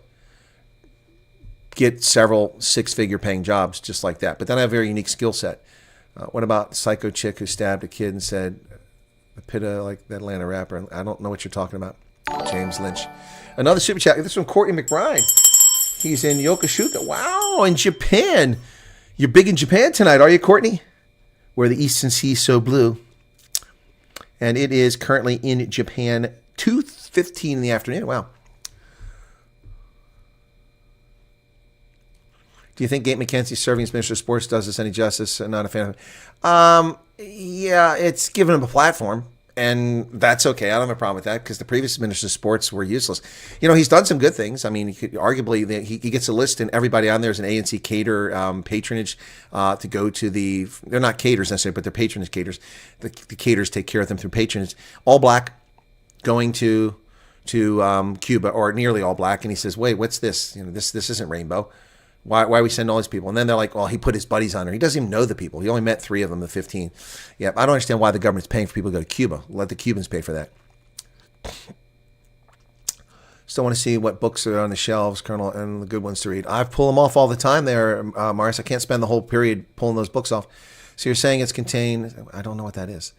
get several six-figure paying jobs just like that. But then I have a very unique skill set. What about Psycho Chick who stabbed a kid and said, the Pitta, like that Atlanta rapper? I don't know what you're talking about. James Lynch. Another super chat. This is from Courtney McBride. He's in Yokosuka. Wow, in Japan. You're big in Japan tonight, are you, Courtney? Where the Eastern Sea is so blue. And it is currently in Japan, 2:15 in the afternoon. Wow. Do you think Gate McKenzie serving as Minister of Sports does us any justice? I'm not a fan of it. Yeah, it's given him a platform. And that's okay. I don't have a problem with that because the previous ministers of sports were useless. You know, he's done some good things. I mean, he could, arguably, he gets a list and everybody on there is an ANC cater patronage to go to the, they're not caters necessarily, but they're patronage caters. The caters take care of them through patronage. All black going to Cuba, or nearly all black. And he says, wait, what's this? You know, this isn't rainbow. Why are we sending all these people? And then they're like, well, he put his buddies on there. He doesn't even know the people. He only met 3 of them, the 15. Yeah, I don't understand why the government's paying for people to go to Cuba. Let the Cubans pay for that. Still want to see what books are on the shelves, Colonel, and the good ones to read. I pull them off all the time there, Morris. I can't spend the whole period pulling those books off. So you're saying it's contained. I don't know what that is.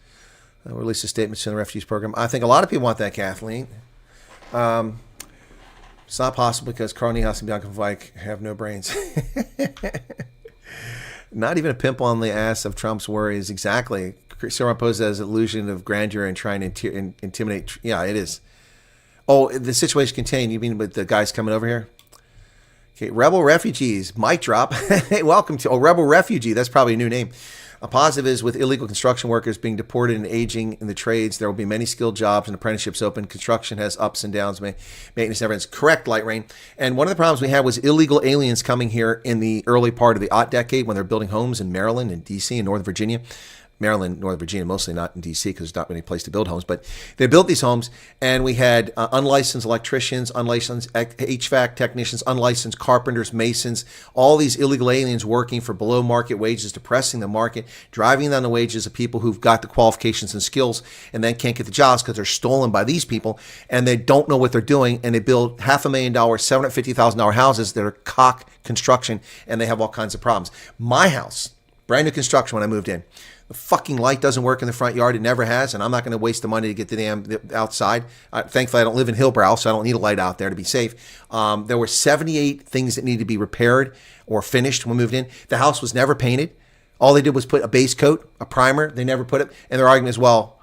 Release a statement to the refugees program. I think a lot of people want that, Kathleen. It's not possible because Carl Niehaus and Bianca Vike have no brains. Not even a pimple on the ass of Trump's worries. Exactly. Cyril posed as an illusion of grandeur and trying to intimidate. Yeah, it is. Oh, the situation contained. You mean with the guys coming over here? Okay, Rebel Refugees. Mic drop. Hey, welcome to Rebel Refugee. That's probably a new name. A positive is with illegal construction workers being deported and aging in the trades, there will be many skilled jobs and apprenticeships open. Construction has ups and downs. Maintenance never ends. Correct, Light Rain. And one of the problems we had was illegal aliens coming here in the early part of the aught decade when they're building homes in Maryland and D.C. and Northern Virginia. Maryland, Northern Virginia, mostly not in D.C. because there's not many place to build homes. But they built these homes, and we had unlicensed electricians, unlicensed HVAC technicians, unlicensed carpenters, masons, all these illegal aliens working for below market wages, depressing the market, driving down the wages of people who've got the qualifications and skills and then can't get the jobs because they're stolen by these people, and they don't know what they're doing, and they build $500,000, $750,000 houses that are cock construction, and they have all kinds of problems. My house, brand new construction when I moved in. The fucking light doesn't work in the front yard. It never has, and I'm not going to waste the money to get the damn outside. Thankfully, I don't live in Hillbrow, so I don't need a light out there to be safe. There were 78 things that needed to be repaired or finished when we moved in. The house was never painted. All they did was put a base coat, a primer. They never put it. And their argument is, well,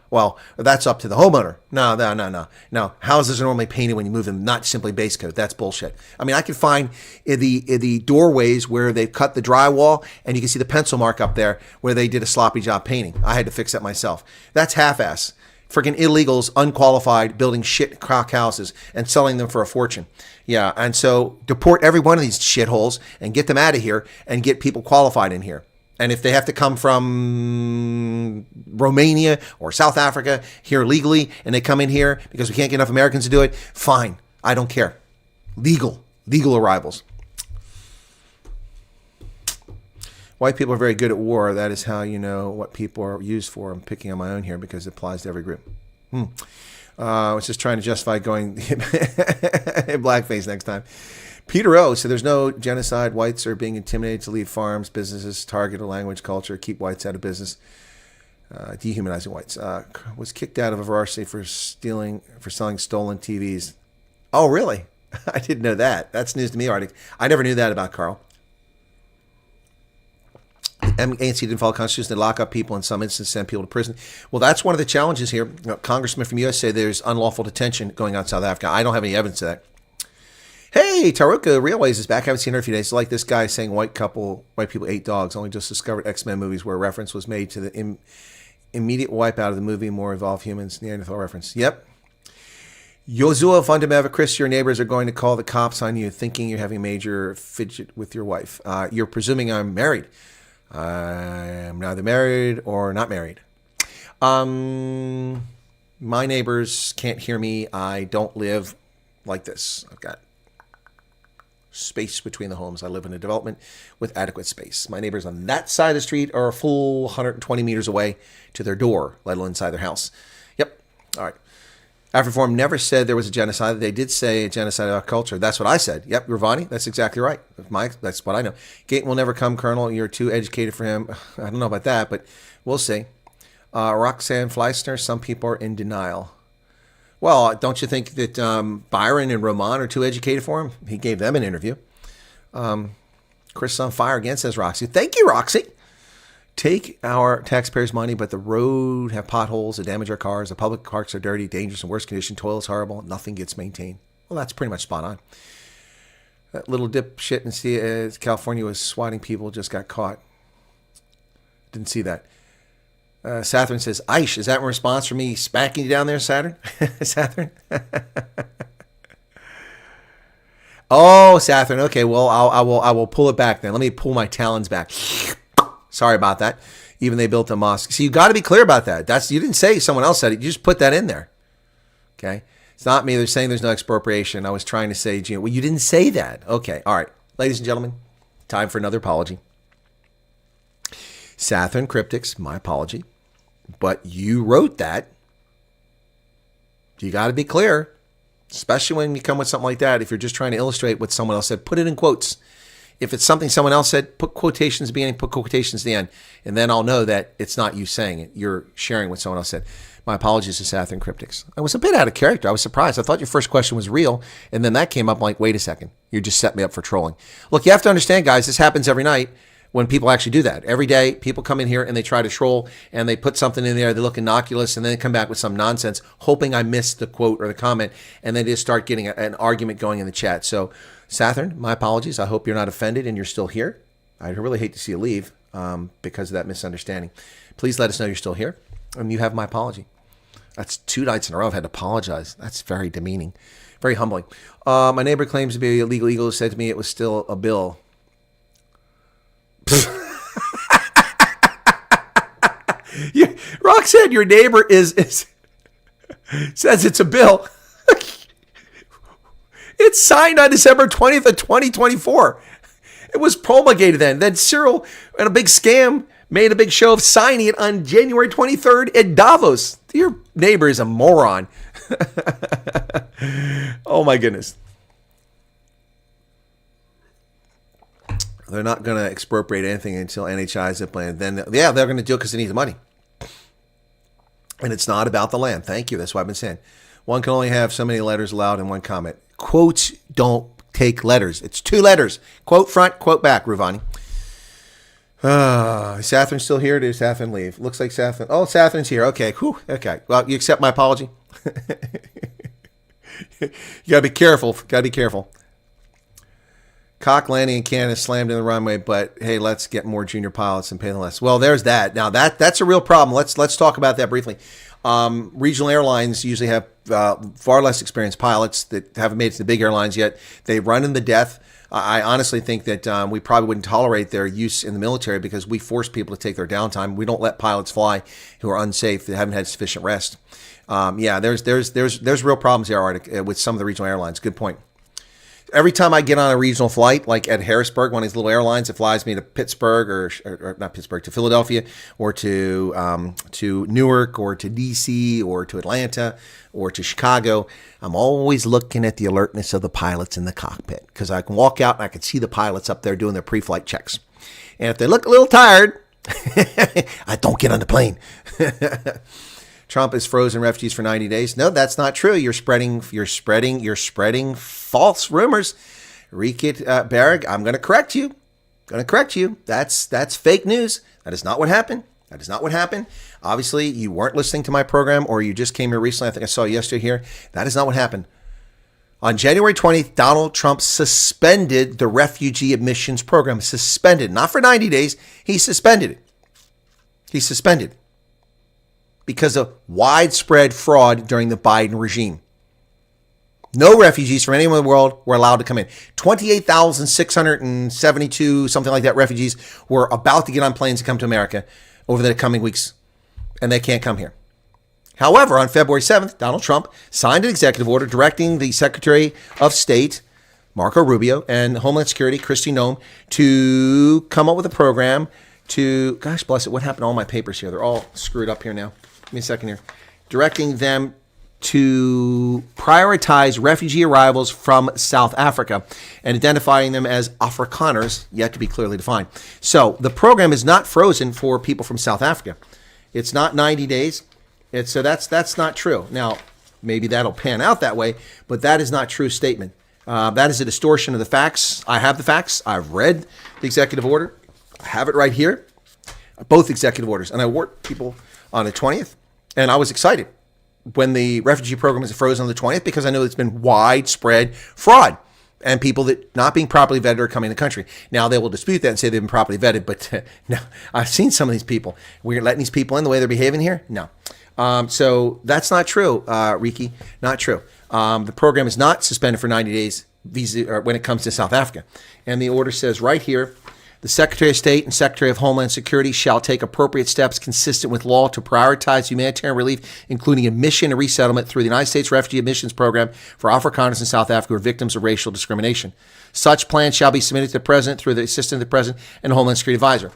that's up to the homeowner. No. Houses are normally painted when you move them, not simply base coat. That's bullshit. I mean, I can find in the doorways where they've cut the drywall, and you can see the pencil mark up there where they did a sloppy job painting. I had to fix that myself. That's half-ass. Freaking illegals, unqualified, building shit crock houses and selling them for a fortune. Yeah, and so deport every one of these shitholes and get them out of here and get people qualified in here. And if they have to come from Romania or South Africa here legally and they come in here because we can't get enough Americans to do it, fine. I don't care. Legal arrivals. White people are very good at war. That is how you know what people are used for. I'm picking on my own here because it applies to every group. I was just trying to justify going blackface next time. Peter O. So there's no genocide. Whites are being intimidated to leave farms, businesses, target a language, culture, keep whites out of business, dehumanizing whites. Was kicked out of a varsity for selling stolen TVs. Oh, really? I didn't know that. That's news to me, Arctic. I never knew that about Carl. ANC didn't follow the Constitution. They lock up people in some instances, send people to prison. Well, that's one of the challenges here. Congressman from U.S. say there's unlawful detention going on in South Africa. I don't have any evidence of that. Hey, Taruka Reelways is back. I haven't seen her in a few days. It's like this guy saying white people ate dogs. Only just discovered X-Men movies where a reference was made to the immediate wipeout of the movie More Evolved Humans. Neanderthal reference. Yep. Yozua Fundameva, Chris, your neighbors are going to call the cops on you thinking you're having a major fidget with your wife. You're presuming I'm married. I'm neither married or not married. My neighbors can't hear me. I don't live like this. I've got space between the homes. I live in a development with adequate space. My neighbors on that side of the street are a full 120 meters away to their door, let alone inside their house. Yep. All right. AfriForum never said there was a genocide. They did say a genocide of our culture. That's what I said. Yep, Ravani, that's exactly right. That's what I know. Gayton will never come, Colonel. You're too educated for him. I don't know about that, but we'll see. Roxanne Fleisner, some people are in denial. Well, don't you think that Byron and Roman are too educated for him? He gave them an interview. Chris on fire again, says Roxy. Thank you, Roxy. Take our taxpayers' money, but the road have potholes that damage our cars. The public parks are dirty, dangerous, and worse condition. Toilets horrible. Nothing gets maintained. Well, that's pretty much spot on. That little dipshit in California was swatting people, just got caught. Didn't see that. Sathern says, Aish, is that in response for me smacking you down there, Saturn? Sathern? Oh, Sathern. Okay, well, I will pull it back then. Let me pull my talons back. Sorry about that. Even they built a mosque. See, you got to be clear about that. You didn't say someone else said it. You just put that in there. Okay? It's not me. They're saying there's no expropriation. I was trying to say, well, you didn't say that. Okay. All right. Ladies and gentlemen, time for another apology. Sathern Cryptics, my apology. But you wrote that. You got to be clear. Especially when you come with something like that. If you're just trying to illustrate what someone else said, put it in quotes. If it's something someone else said, put quotations at the beginning, put quotations at the end. And then I'll know that it's not you saying it. You're sharing what someone else said. My apologies to Sathern Cryptics. I was a bit out of character. I was surprised. I thought your first question was real. And then that came up. I'm like, wait a second. You just set me up for trolling. Look, you have to understand, guys, this happens every night when people actually do that. Every day, people come in here and they try to troll and they put something in there. They look innocuous and then they come back with some nonsense, hoping I missed the quote or the comment. And they just start getting an argument going in the chat. So, Sathern, my apologies. I hope you're not offended and you're still here. I really hate to see you leave because of that misunderstanding. Please let us know you're still here. And you have my apology. That's 2 nights in a row I've had to apologize. That's very demeaning, very humbling. My neighbor claims to be a legal eagle who said to me it was still a bill. Yeah, Roxanne, your neighbor is says it's a bill. It's signed on December 20th of 2024. It was promulgated then. Then Cyril, in a big scam, made a big show of signing it on January 23rd at Davos. Your neighbor is a moron. Oh, my goodness. They're not going to expropriate anything until NHI has a plan. Then, yeah, they're going to do it because they need the money. And it's not about the land. Thank you. That's what I've been saying. One can only have so many letters allowed in one comment. Quotes don't take letters. It's 2 letters. Quote front, quote back, Ruvani. Is Sathern still here? Did Sathern leave? Looks like Sathern. Oh, Sathern's here. Okay. Whew. Okay. Well, you accept my apology? You got to be careful. Got to be careful. Cock landing in Canada slammed in the runway, but hey, let's get more junior pilots and pay them less. Well, there's that. Now that's a real problem. Let's talk about that briefly. Regional airlines usually have far less experienced pilots that haven't made it to the big airlines yet. They run in the death. I honestly think that we probably wouldn't tolerate their use in the military because we force people to take their downtime. We don't let pilots fly who are unsafe, that haven't had sufficient rest. Yeah, there's real problems there, Arctic, with some of the regional airlines. Good point. Every time I get on a regional flight, like at Harrisburg, one of these little airlines that flies me to Pittsburgh or not Pittsburgh, to Philadelphia, or to Newark, or to DC, or to Atlanta, or to Chicago, I'm always looking at the alertness of the pilots in the cockpit because I can walk out and I can see the pilots up there doing their pre-flight checks. And if they look a little tired, I don't get on the plane. Trump has frozen refugees for 90 days. No, that's not true. You're spreading false rumors. Rikit Berg, I'm going to correct you. That's fake news. That is not what happened. Obviously, you weren't listening to my program or you just came here recently. I think I saw you yesterday here. That is not what happened. On January 20th, Donald Trump suspended the refugee admissions program. Suspended. Not for 90 days. He suspended it. Because of widespread fraud during the Biden regime. No refugees from anywhere in the world were allowed to come in. 28,672, something like that, refugees were about to get on planes to come to America over the coming weeks, and they can't come here. However, on February 7th, Donald Trump signed an executive order directing the Secretary of State, Marco Rubio, and Homeland Security, Kristi Noem, to come up with a program to, gosh bless it, what happened to all my papers here? They're all screwed up here now. Give me a second here. Directing them to prioritize refugee arrivals from South Africa and identifying them as Afrikaners, yet to be clearly defined. So the program is not frozen for people from South Africa. It's not 90 days. So that's not true. Now, maybe that'll pan out that way, but that is not a true statement. That is a distortion of the facts. I have the facts. I've read the executive order. I have it right here, both executive orders. And I warned people on the 20th, and I was excited when the refugee program is frozen on the 20th because I know it's been widespread fraud and people that not being properly vetted are coming to the country. Now, they will dispute that and say they've been properly vetted, but no, I've seen some of these people. We're letting these people in the way they're behaving here? No. So that's not true, Riki, not true. The program is not suspended for 90 days when it comes to South Africa. And the order says right here, the Secretary of State and Secretary of Homeland Security shall take appropriate steps consistent with law to prioritize humanitarian relief, including admission and resettlement through the United States Refugee Admissions Program for Afrikaners in South Africa who are victims of racial discrimination. Such plans shall be submitted to the President through the Assistant of the President and Homeland Security Advisor.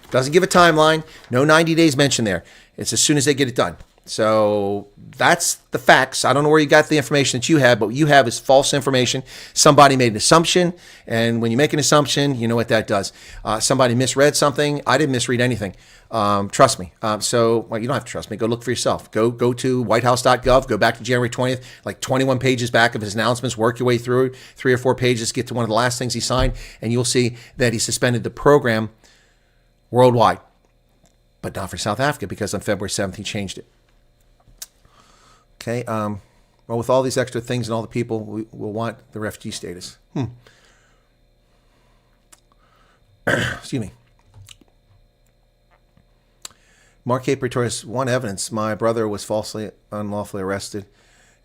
Doesn't give a timeline. No 90 days mentioned there. It's as soon as they get it done. So that's the facts. I don't know where you got the information that you have, but what you have is false information. Somebody made an assumption, and when you make an assumption, you know what that does. Somebody misread something. I didn't misread anything. Trust me. So you don't have to trust me. Go look for yourself. Go to whitehouse.gov. Go back to January 20th, like 21 pages back of his announcements. Work your way through 3 or 4 pages. Get to one of the last things he signed, and you'll see that he suspended the program worldwide, but not for South Africa because on February 7th he changed it. Okay, well, with all these extra things and all the people, we will want the refugee status. Excuse me. Mark K. Pretorius, one evidence. My brother was falsely, unlawfully arrested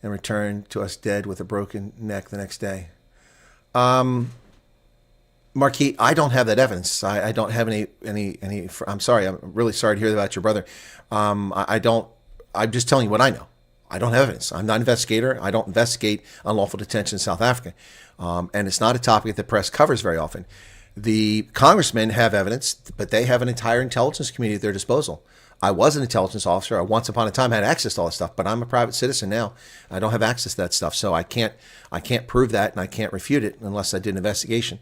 and returned to us dead with a broken neck the next day. Marquis, I don't have that evidence. I don't have any. I'm sorry. I'm really sorry to hear about your brother. I don't. I'm just telling you what I know. I don't have evidence. I'm not an investigator. I don't investigate unlawful detention in South Africa. And it's not a topic that the press covers very often. The congressmen have evidence, but they have an entire intelligence community at their disposal. I was an intelligence officer. I once upon a time had access to all this stuff, but I'm a private citizen now. I don't have access to that stuff. So I can't prove that, and I can't refute it unless I did an investigation.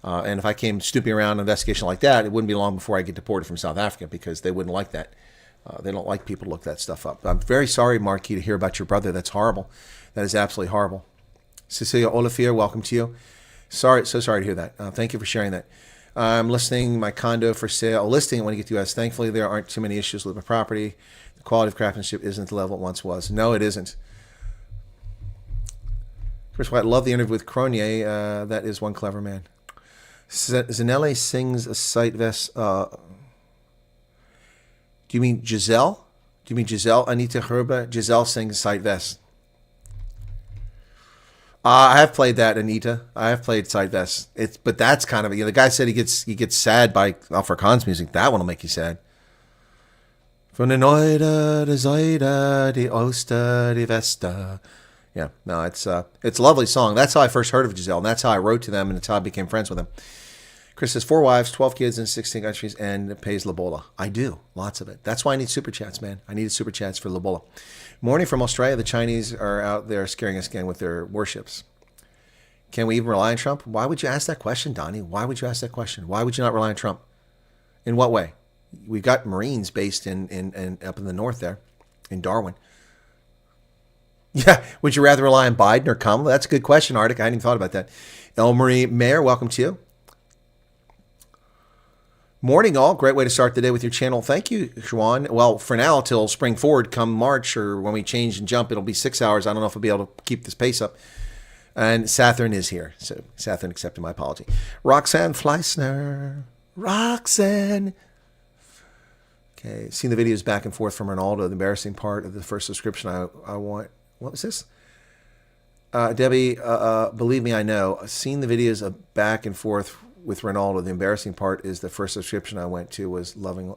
And if I came snooping around an investigation like that, it wouldn't be long before I get deported from South Africa because they wouldn't like that. They don't like people to look that stuff up. I'm very sorry, Marquis, to hear about your brother. That's horrible. That is absolutely horrible. Cecilia Olivier, welcome to you. So sorry to hear that. Thank you for sharing that. I'm listing my condo for sale. Listing it when you get to U.S. Thankfully, there aren't too many issues with my property. The quality of craftsmanship isn't the level it once was. No, it isn't. Chris Wyatt, love the interview with Cronier. That is one clever man. Zanelli sings a sight vest. Do you mean Giselle? Do you mean Giselle? Anita Herba? Giselle sings Sight Vest. I have played that, Anita. I have played Sight Vest. But that's kind of, the guy said he gets sad by Afrikaans music. That one will make you sad. Von der Neude, de Zuide, de Ooste, de Vesta. Yeah, no, it's a lovely song. That's how I first heard of Giselle, and that's how I wrote to them, and that's how I became friends with them. Chris has 4 wives, 12 kids in 16 countries, and pays Lobola. I do. Lots of it. That's why I need super chats, man. I needed super chats for Lobola. Morning from Australia. The Chinese are out there scaring us again with their warships. Can we even rely on Trump? Why would you ask that question, Donnie? Why would you ask that question? Why would you not rely on Trump? In what way? We've got Marines based in up in the north there, in Darwin. Yeah. Would you rather rely on Biden or Kamala? That's a good question, Arctic. I hadn't even thought about that. Elmarie Mayer, welcome to you. Morning, all. Great way to start the day with your channel. Thank you, Juan. Well, for now, till spring forward, come March, or when we change and jump, it'll be 6 hours. I don't know if I'll be able to keep this pace up. And Sathern is here. So Sathern accepted my apology. Roxanne Fleissner. Roxanne. Okay, seen the videos back and forth from Ronaldo. The embarrassing part of the first subscription I want. What was this? Debbie, believe me, I know. I've seen the videos of back and forth with Ronaldo. The embarrassing part is the first subscription I went to was loving.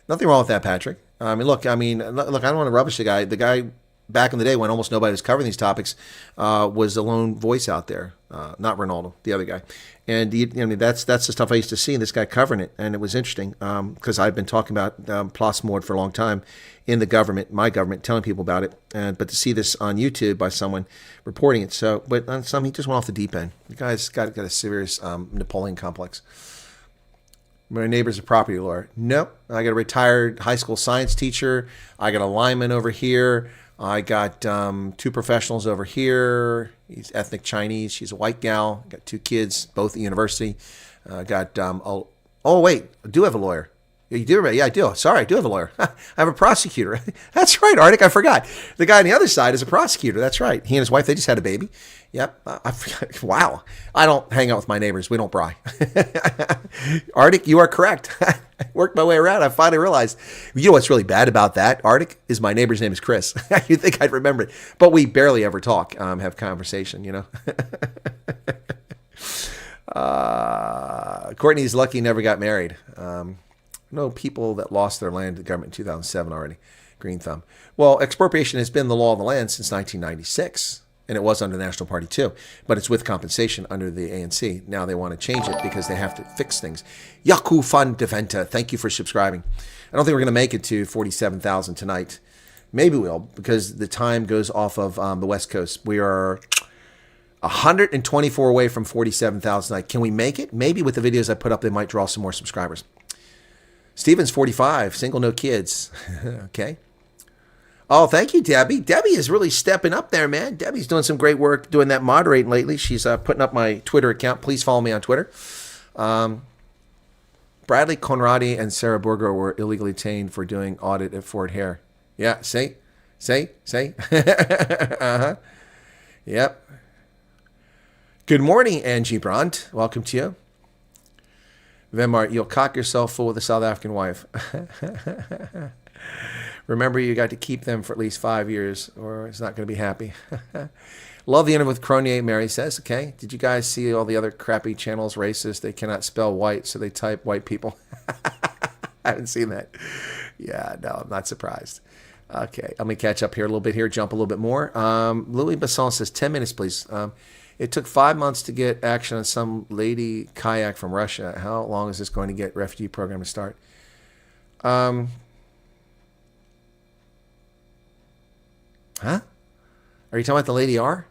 Nothing wrong with that, Patrick. Look, I don't want to rubbish the guy. The guy back in the day when almost nobody was covering these topics, was the lone voice out there. Not Ronaldo, the other guy. And that's the stuff I used to see, and this guy covering it. And it was interesting because I've been talking about plasmod for a long time in the government, my government, telling people about it. But to see this on YouTube by someone reporting it. So, but on some, he just went off the deep end. The guy's got a serious Napoleon complex. My neighbor's a property lawyer. Nope. I got a retired high school science teacher. I got a lineman over here. I got 2 professionals over here. He's ethnic Chinese. She's a white gal. Got 2 kids, both at university. Oh, wait. I do have a lawyer. You do? Yeah, I do. Sorry, I do have a lawyer. I have a prosecutor. That's right, Arctic. I forgot. The guy on the other side is a prosecutor. That's right. He and his wife, they just had a baby. Yep. I forgot. Wow. I don't hang out with my neighbors. We don't pry. Arctic, you are correct. I worked my way around. I finally realized, you know what's really bad about that, Arctic, is my neighbor's name is Chris. You'd think I'd remember it. But we barely ever talk, have conversation, you know. Courtney's lucky he never got married. No people that lost their land to the government in 2007 already. Green thumb. Well, expropriation has been the law of the land since 1996. And it was under the National Party too. But it's with compensation under the ANC. Now they want to change it because they have to fix things. Yaku Fun Deventa, thank you for subscribing. I don't think we're going to make it to 47,000 tonight. Maybe we'll, because the time goes off of the West Coast. We are 124 away from 47,000 tonight. Can we make it? Maybe with the videos I put up, they might draw some more subscribers. Steven's 45, single, no kids. Okay. Oh, thank you, Debbie. Debbie is really stepping up there, man. Debbie's doing some great work doing that moderating lately. She's putting up my Twitter account. Please follow me on Twitter. Bradley Conradi and Sarah Burger were illegally detained for doing audit at Fort Hare. Yeah, say. Uh-huh. Yep. Good morning, Angie Brandt. Welcome to you. Venmart, you'll cock yourself full with a South African wife. Remember, you got to keep them for at least 5 years, or it's not going to be happy. Love the interview with Cronier, Mary says. Okay. Did you guys see all the other crappy channels, racist? They cannot spell white, so they type white people. I haven't seen that. Yeah, no, I'm not surprised. Okay. Let me catch up here a little bit here, jump a little bit more. Louis Basson says, 10 minutes, please. It took 5 months to get action on some lady kayak from Russia. How long is this going to get refugee program to start? Huh? Are you talking about the Lady R?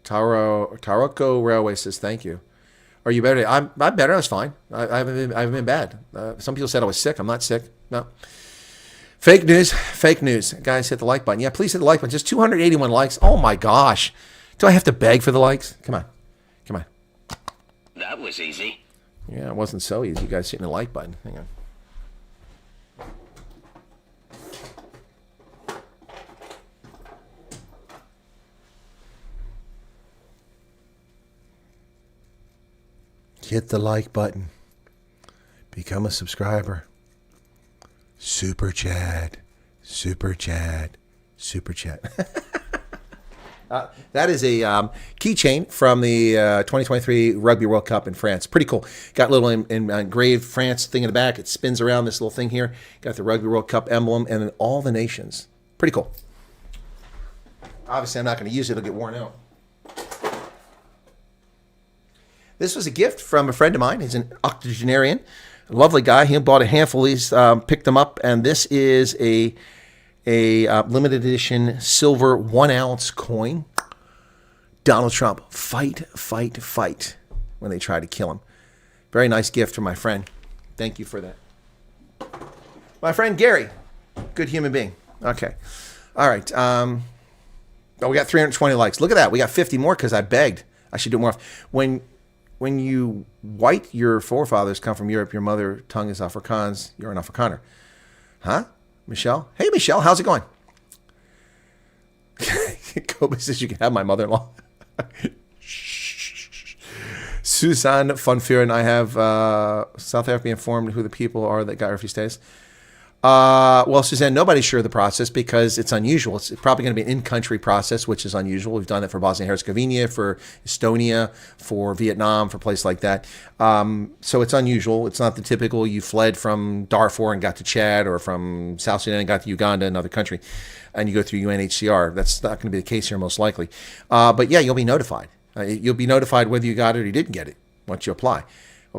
Taroko Railway says thank you. Are you better? I'm better. I was fine. I haven't been bad. Some people said I was sick. I'm not sick. No. Fake news. Fake news. Guys, hit the like button. Yeah, please hit the like button. Just 281 likes. Oh my gosh. Do I have to beg for the likes? Come on. Come on. That was easy. Yeah, it wasn't so easy. You guys hitting the like button. Hang on. Hit the like button. Become a subscriber. Super chat. Super chat. Super chat. That is a keychain from the 2023 Rugby World Cup in France. Pretty cool. Got a little engraved France thing in the back. It spins around this little thing here. Got the Rugby World Cup emblem and then all the nations. Pretty cool. Obviously, I'm not going to use it. It'll get worn out. This was a gift from a friend of mine. He's an octogenarian. Lovely guy. He bought a handful of these, picked them up, and this is a limited edition silver 1 ounce coin. Donald Trump, fight, fight, fight, when they try to kill him. Very nice gift from my friend. Thank you for that. My friend Gary, good human being. Okay. All right. Oh, we got 320 likes. Look at that. We got 50 more because I begged. I should do more. When you white, your forefathers come from Europe, your mother tongue is Afrikaans, you're an Afrikaner. Huh? Michelle? Hey, Michelle, how's it going? Kobe says you can have my mother-in-law. Suzanne von Furen, I have South Africa informed who the people are that got refugee status. Well, Suzanne, nobody's sure of the process because it's unusual. It's probably going to be an in-country process, which is unusual. We've done that for Bosnia and Herzegovina, for Estonia, for Vietnam, for places like that. So it's unusual. It's not the typical you fled from Darfur and got to Chad, or from South Sudan and got to Uganda, another country, and you go through UNHCR. That's not going to be the case here, most likely. But yeah, you'll be notified. You'll be notified whether you got it or you didn't get it once you apply.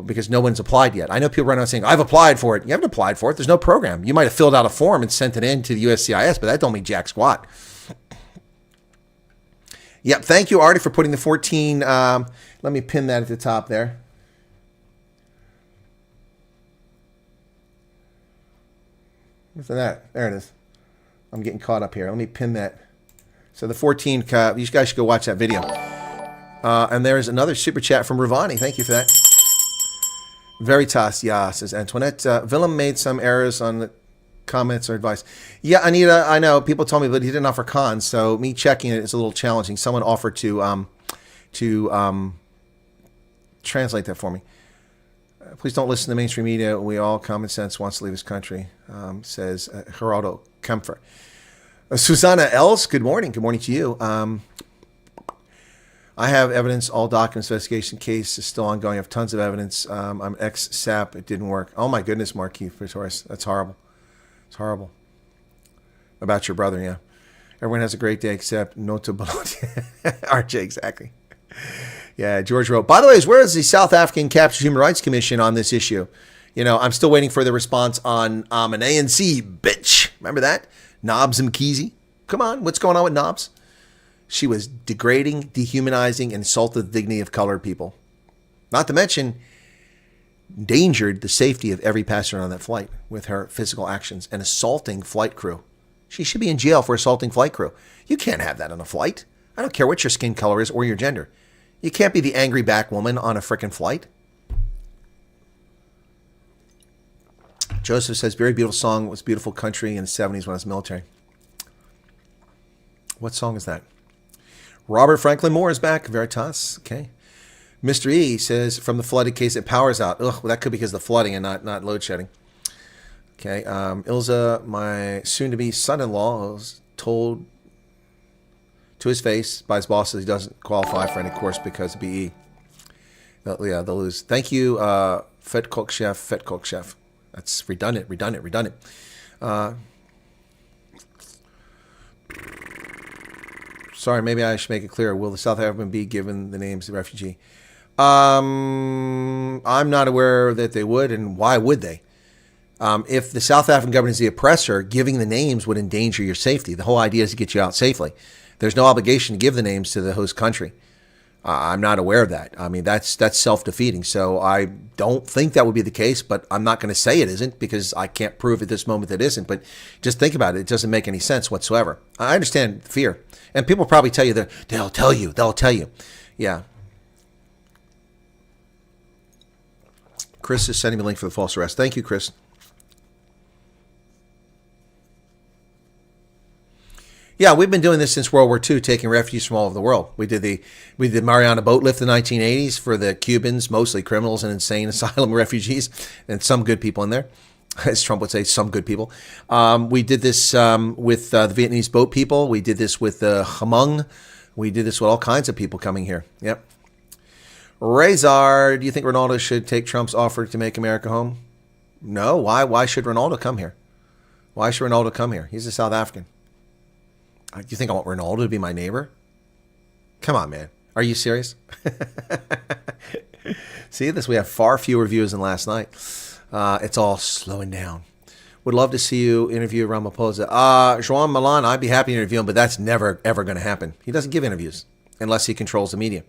Because no one's applied yet. I know people run around saying, I've applied for it. You haven't applied for it. There's no program. You might have filled out a form and sent it in to the USCIS, but that don't mean jack squat. Yep. Thank you, Artie, for putting the 14. Let me pin that at the top there. What's that? There it is. I'm getting caught up here. Let me pin that. So the 14, you guys should go watch that video. And there's another super chat from Ravani. Thank you for that. Veritas, yeah, says Antoinette. Willem made some errors on the comments or advice. Yeah, Anita, I know. People told me that he didn't offer cons, so me checking it is a little challenging. Someone offered to translate that for me. Please don't listen to mainstream media. We all, common sense, wants to leave this country, says Geraldo Kempfer. Susanna Els, good morning. Good morning to you. I have evidence. All documents, investigation case is still ongoing. I have tons of evidence. I'm ex-SAP. It didn't work. Oh, my goodness, Marquis Pretorius. That's horrible. It's horrible. About your brother, yeah. Everyone has a great day except Nota Belote. RJ, exactly. Yeah, George wrote, by the way, where is the South African Captured Human Rights Commission on this issue? You know, I'm still waiting for the response on an ANC, bitch. Remember that? Nobs Mkhize. Come on, what's going on with Nobs? She was degrading, dehumanizing, and insulted the dignity of colored people. Not to mention, endangered the safety of every passenger on that flight with her physical actions and assaulting flight crew. She should be in jail for assaulting flight crew. You can't have that on a flight. I don't care what your skin color is or your gender. You can't be the angry back woman on a frickin' flight. Joseph says, very beautiful song. It was beautiful country in the 70s when I was military. What song is that? Robert Franklin Moore is back. Veritas. Okay. Mr. E says, from the flooded case, it powers out. Ugh, well, that could be because of the flooding and not load shedding. Okay. Ilza, my soon-to-be son-in-law, was told to his face by his boss that he doesn't qualify for any course because of BE. They'll lose. Thank you, Fet Cook Chef. That's redundant. Sorry, maybe I should make it clear. Will the South African be given the names of refugee? I'm not aware that they would, and why would they? If the South African government is the oppressor, giving the names would endanger your safety. The whole idea is to get you out safely. There's no obligation to give the names to the host country. I'm not aware of that. I mean, that's self-defeating. So I don't think that would be the case, but I'm not going to say it isn't because I can't prove at this moment that it isn't. But just think about it. It doesn't make any sense whatsoever. I understand fear. And people probably tell you that they'll tell you. Yeah. Chris is sending me a link for the false arrest. Thank you, Chris. Yeah, we've been doing this since World War II, taking refugees from all over the world. We did the Mariana boat lift in the 1980s for the Cubans, mostly criminals and insane asylum refugees, and some good people in there, as Trump would say, some good people. We did this with the Vietnamese boat people. We did this with the Hmong. We did this with all kinds of people coming here. Yep. Razor, do you think Ronaldo should take Trump's offer to make America home? No. Why? Why should Ronaldo come here? Why should Ronaldo come here? He's a South African. Do you think I want Ronaldo to be my neighbor? Come on, man. Are you serious? See this? We have far fewer views than last night. It's all slowing down. Would love to see you interview Ramaphosa. Joan Milan, I'd be happy to interview him, but that's never, ever going to happen. He doesn't give interviews unless he controls the media.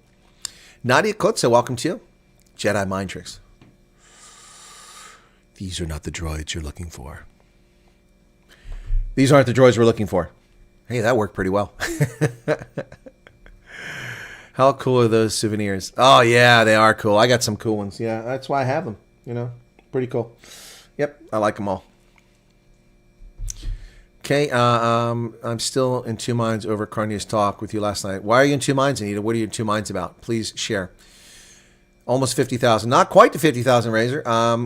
Nadia Kotze, welcome to you. Jedi Mind Tricks. These are not the droids you're looking for. These aren't the droids we're looking for. Hey, that worked pretty well. How cool are those souvenirs? Oh, yeah, they are cool. I got some cool ones. Yeah, that's why I have them. You know, pretty cool. Yep, I like them all. Okay, I'm still in two minds over Carney's talk with you last night. Why are you in two minds, Anita? What are you in two minds about? Please share. Almost 50,000. Not quite to 50,000, Razor.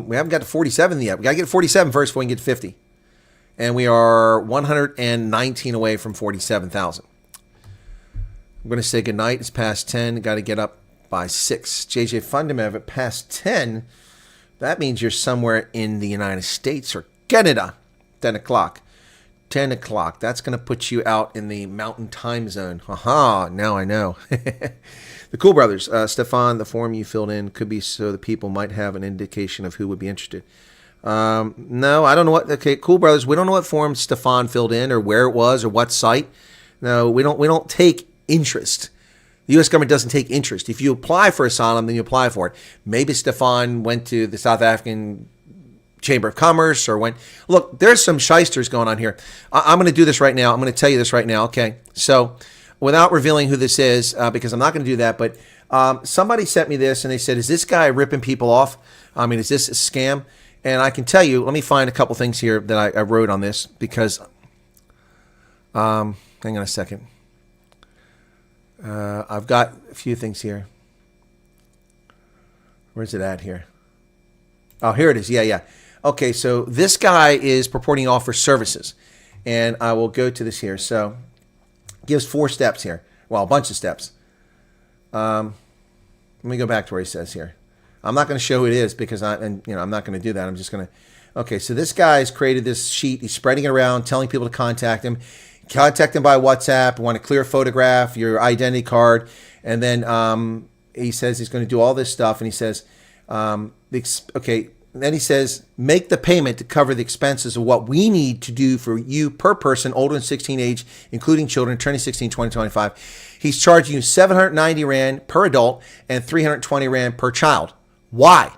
We haven't got to 47 yet. We got to get to 47 first before we can get to 50. And we are 119 away from 47,000. I'm going to say goodnight. It's past 10. Got to get up by 6. JJ Fundamental, if it past 10, that means you're somewhere in the United States or Canada. 10 o'clock. 10 o'clock. That's going to put you out in the mountain time zone. Haha, now I know. The Cool Brothers. Stefan, the form you filled in could be so the people might have an indication of who would be interested. No, I don't know what. Okay, Cool Brothers, we don't know what form Stefan filled in or where it was or what site. No, we don't take interest. The U.S. government doesn't take interest. If you apply for asylum, then you apply for it. Maybe Stefan went to the South African Chamber of Commerce or went. Look, there's some shysters going on here. I'm going to do this right now. I'm going to tell you this right now. Okay, so without revealing who this is, because I'm not going to do that, but somebody sent me this and they said, "Is this guy ripping people off? I mean, is this a scam?" And I can tell you. Let me find a couple things here that I wrote on this because. Hang on a second. I've got a few things here. Where's it at here? Oh, here it is. Yeah. Okay, so this guy is purporting to offer services. And I will go to this here. So, gives 4 steps here. Well, a bunch of steps. Let me go back to where he says here. I'm not going to show who it is because I'm not going to do that. I'm just going to. Okay, so this guy's created this sheet. He's spreading it around, telling people to contact him. Contact them by WhatsApp. Want a clear photograph, your identity card, and then he says he's going to do all this stuff. And he says, okay. Then he says, make the payment to cover the expenses of what we need to do for you per person older than 16 age, including children turning 16, 20, 25. He's charging you 790 Rand per adult and 320 Rand per child. Why?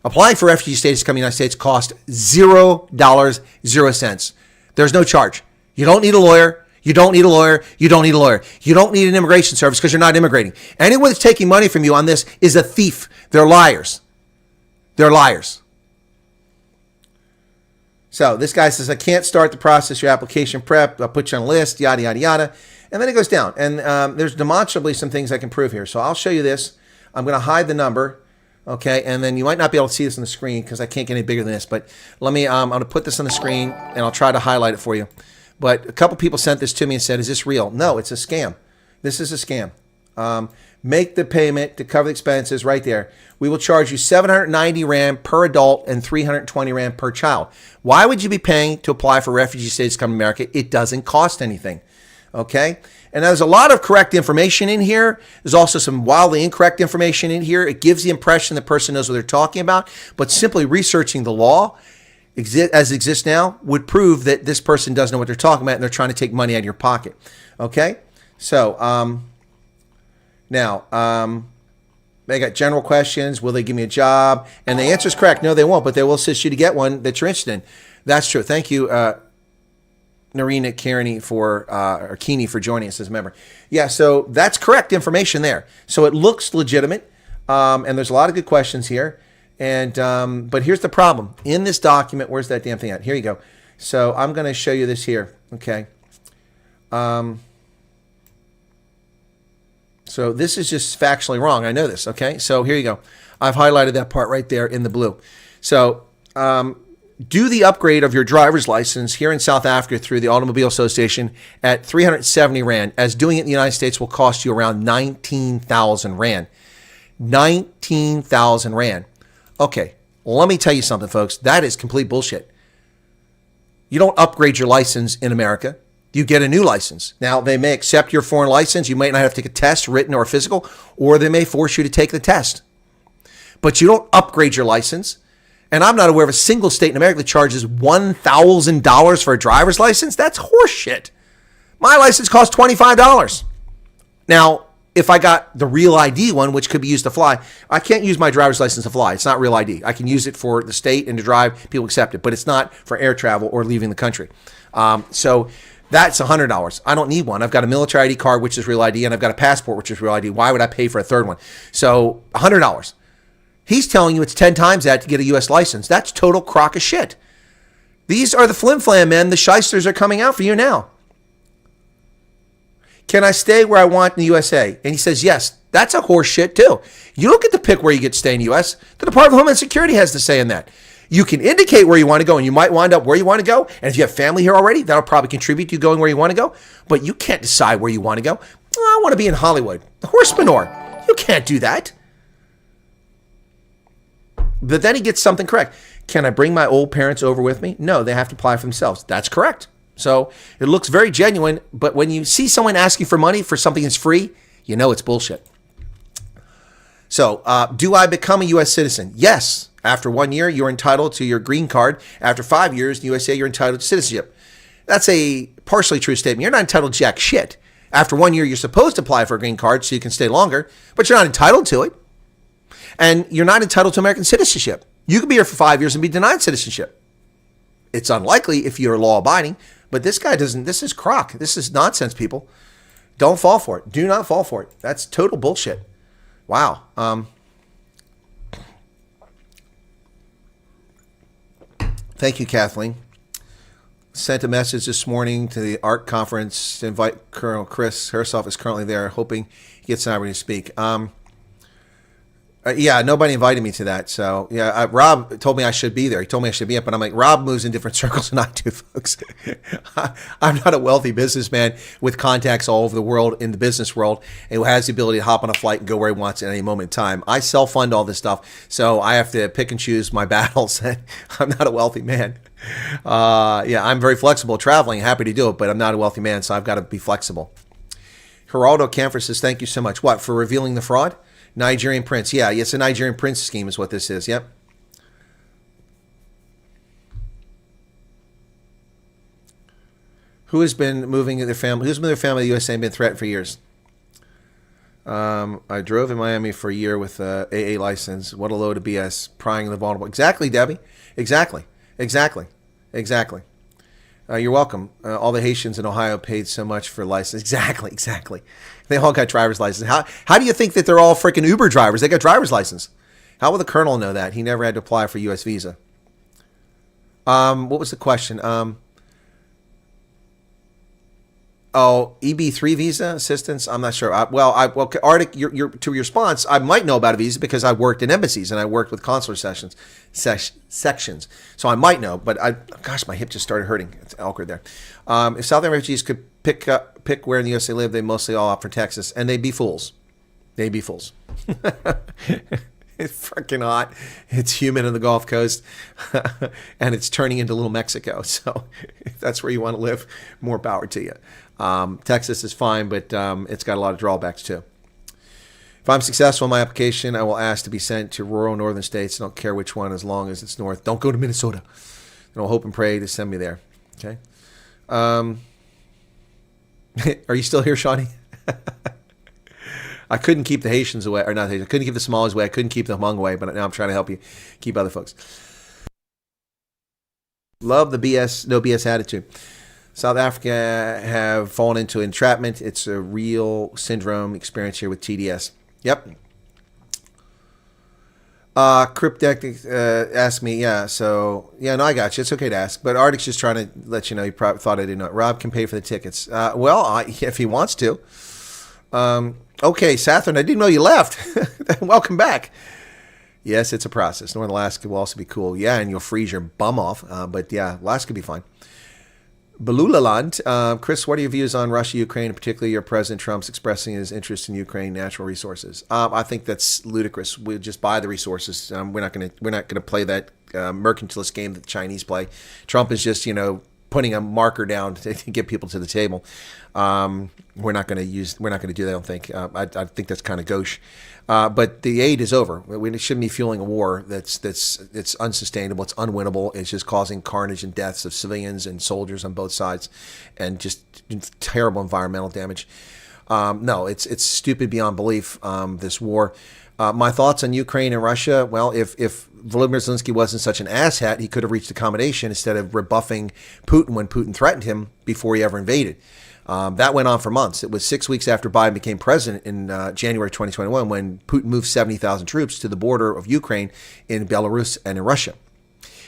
Applying for refugee status coming to the United States cost $0, 0 cents. There's no charge. You don't need a lawyer. You don't need a lawyer. You don't need a lawyer. You don't need an immigration service because you're not immigrating. Anyone that's taking money from you on this is a thief. They're liars. They're liars. So this guy says, I can't start the process, your application prep. I'll put you on a list, yada, yada, yada. And then it goes down. And there's demonstrably some things I can prove here. So I'll show you this. I'm going to hide the number. Okay, and then you might not be able to see this on the screen because I can't get any bigger than this. But let me, I'm going to put this on the screen and I'll try to highlight it for you. But a couple people sent this to me and said, is this real? No, it's a scam. This is a scam. Make the payment to cover the expenses right there. We will charge you 790 Rand per adult and 320 Rand per child. Why would you be paying to apply for refugee status to come to America? It doesn't cost anything. Okay? And there's a lot of correct information in here. There's also some wildly incorrect information in here. It gives the impression the person knows what they're talking about. But simply researching the law as it exists now would prove that this person doesn't know what they're talking about and they're trying to take money out of your pocket. Okay? So, now, they got general questions. Will they give me a job? And the answer is correct. No, they won't, but they will assist you to get one that you're interested in. That's true. Thank you, Narina Kearney or Keeney for joining us as a member. Yeah, so that's correct information there. So it looks legitimate, and there's a lot of good questions here. And but here's the problem. In this document, where's that damn thing at? Here you go. So I'm going to show you this here. Okay. So this is just factually wrong. I know this. Okay. So here you go. I've highlighted that part right there in the blue. So do the upgrade of your driver's license here in South Africa through the Automobile Association at 370 Rand, as doing it in the United States will cost you around 19,000 Rand. 19,000 Rand. Okay, well, let me tell you something, folks. That is complete bullshit. You don't upgrade your license in America. You get a new license. Now, they may accept your foreign license. You might not have to take a test, written or physical, or they may force you to take the test. But you don't upgrade your license. And I'm not aware of a single state in America that charges $1,000 for a driver's license. That's horseshit. My license costs $25. Now, if I got the real ID one, which could be used to fly, I can't use my driver's license to fly. It's not real ID. I can use it for the state and to drive. People accept it, but it's not for air travel or leaving the country. So that's $100. I don't need one. I've got a military ID card, which is real ID, and I've got a passport, which is real ID. Why would I pay for a third one? So $100. He's telling you it's 10 times that to get a U.S. license. That's total crock of shit. These are the flim-flam men. The shysters are coming out for you now. Can I stay where I want in the USA? And he says, yes. That's a horse shit too. You don't get to pick where you get to stay in the U.S. The Department of Homeland Security has to say in that. You can indicate where you want to go, and you might wind up where you want to go. And if you have family here already, that'll probably contribute to you going where you want to go. But you can't decide where you want to go. I want to be in Hollywood. Horse manure. You can't do that. But then he gets something correct. Can I bring my old parents over with me? No, they have to apply for themselves. That's correct. So it looks very genuine, but when you see someone asking for money for something that's free, you know it's bullshit. So do I become a U.S. citizen? Yes. After 1 year, you're entitled to your green card. After 5 years in the USA, you're entitled to citizenship. That's a partially true statement. You're not entitled to jack shit. After 1 year, you're supposed to apply for a green card so you can stay longer, but you're not entitled to it. And you're not entitled to American citizenship. You could be here for 5 years and be denied citizenship. It's unlikely if you're law abiding, but this guy doesn't. This is crock. This is nonsense, people. Don't fall for it. Do not fall for it. That's total bullshit. Wow. Thank you, Kathleen. Sent a message this morning to the ARC conference to invite Colonel Chris herself is currently there, hoping he gets an opportunity to speak. Yeah, nobody invited me to that. So, yeah, Rob told me I should be there. He told me I should be up, but I'm like, Rob moves in different circles than I do, folks. I'm not a wealthy businessman with contacts all over the world in the business world and who has the ability to hop on a flight and go where he wants at any moment in time. I self-fund all this stuff, so I have to pick and choose my battles. I'm not a wealthy man. Yeah, I'm very flexible traveling, happy to do it, but I'm not a wealthy man, so I've got to be flexible. Geraldo Camphor says, thank you so much. What, for revealing the fraud? Nigerian prince. Yeah, it's a Nigerian prince scheme is what this is. Yep. Who has been moving their family? Who's moved their family to the USA and been threatened for years? I drove in Miami for a year with a AA license. What a load of BS. Prying the vulnerable. Exactly, Debbie. Exactly. You're welcome. All the Haitians in Ohio paid so much for license. Exactly. They all got driver's license. How do you think that they're all freaking Uber drivers? They got driver's license. How will the colonel know that? He never had to apply for U.S. visa. What was the question? EB3 visa assistance? I'm not sure. Arctic, to your response, I might know about a visa because I worked in embassies and I worked with consular sections. So I might know, but gosh, my hip just started hurting. It's awkward there. If South African refugees could pick where in the US they live, they mostly all opt for Texas, and they'd be fools. It's freaking hot. It's humid on the Gulf Coast, and it's turning into little Mexico. So if that's where you want to live, more power to you. Texas is fine, but it's got a lot of drawbacks too. If I'm successful in my application, I will ask to be sent to rural northern states. I don't care which one as long as it's north. Don't go to Minnesota. And I'll hope and pray to send me there. Okay. Are you still here, Shawnee? I couldn't keep the Haitians away, or not Haitians. I couldn't keep the Somalis away. I couldn't keep the Hmong away, but now I'm trying to help you keep other folks. Love the BS, no BS attitude. South Africa have fallen into entrapment. It's a real syndrome experience here with TDS. Yep. Cryptech asked me, no, I got you. It's okay to ask, but Arctic's just trying to let you know. He probably thought I didn't know. Rob can pay for the tickets. If he wants to. Okay, Sathern, I didn't know you left. Welcome back. Yes, it's a process. Northern Alaska will also be cool. Yeah, and you'll freeze your bum off. But yeah, Alaska will be fine. Belulaland, Chris, what are your views on Russia, Ukraine, and particularly your President Trump's expressing his interest in Ukraine natural resources? I think that's ludicrous. We'll just buy the resources. We're not going to play that mercantilist game that the Chinese play. Trump is just putting a marker down to get people to the table. We're not going to do that. I don't think. I think that's kind of gauche. But the aid is over. We shouldn't be fueling a war that's unsustainable. It's unwinnable. It's just causing carnage and deaths of civilians and soldiers on both sides, and just terrible environmental damage. No, it's stupid beyond belief. This war. My thoughts on Ukraine and Russia. Well, if Volodymyr Zelensky wasn't such an asshat, he could have reached accommodation instead of rebuffing Putin when Putin threatened him before he ever invaded. That went on for months. It was 6 weeks after Biden became president in January 2021 when Putin moved 70,000 troops to the border of Ukraine in Belarus and in Russia.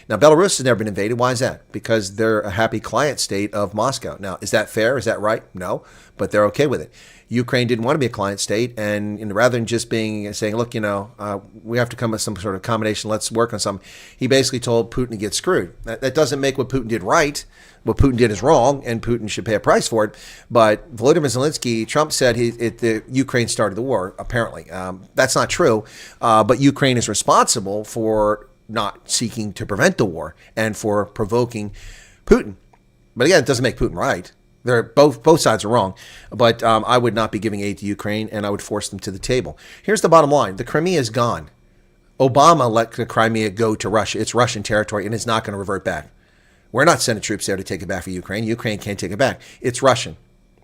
Now, Belarus has never been invaded. Why is that? Because they're a happy client state of Moscow. Now, is that fair? Is that right? No, but they're okay with it. Ukraine didn't want to be a client state, and rather than just saying, look, we have to come with some sort of combination, let's work on something, he basically told Putin to get screwed. That doesn't make what Putin did right. What Putin did is wrong, and Putin should pay a price for it. But Volodymyr Zelensky, Trump said the Ukraine started the war, apparently. That's not true, but Ukraine is responsible for not seeking to prevent the war and for provoking Putin. But again, it doesn't make Putin right. They're both sides are wrong, but I would not be giving aid to Ukraine, and I would force them to the table. Here's the bottom line. The Crimea is gone. Obama let the Crimea go to Russia. It's Russian territory, and it's not going to revert back. We're not sending troops there to take it back for Ukraine. Ukraine can't take it back. It's Russian,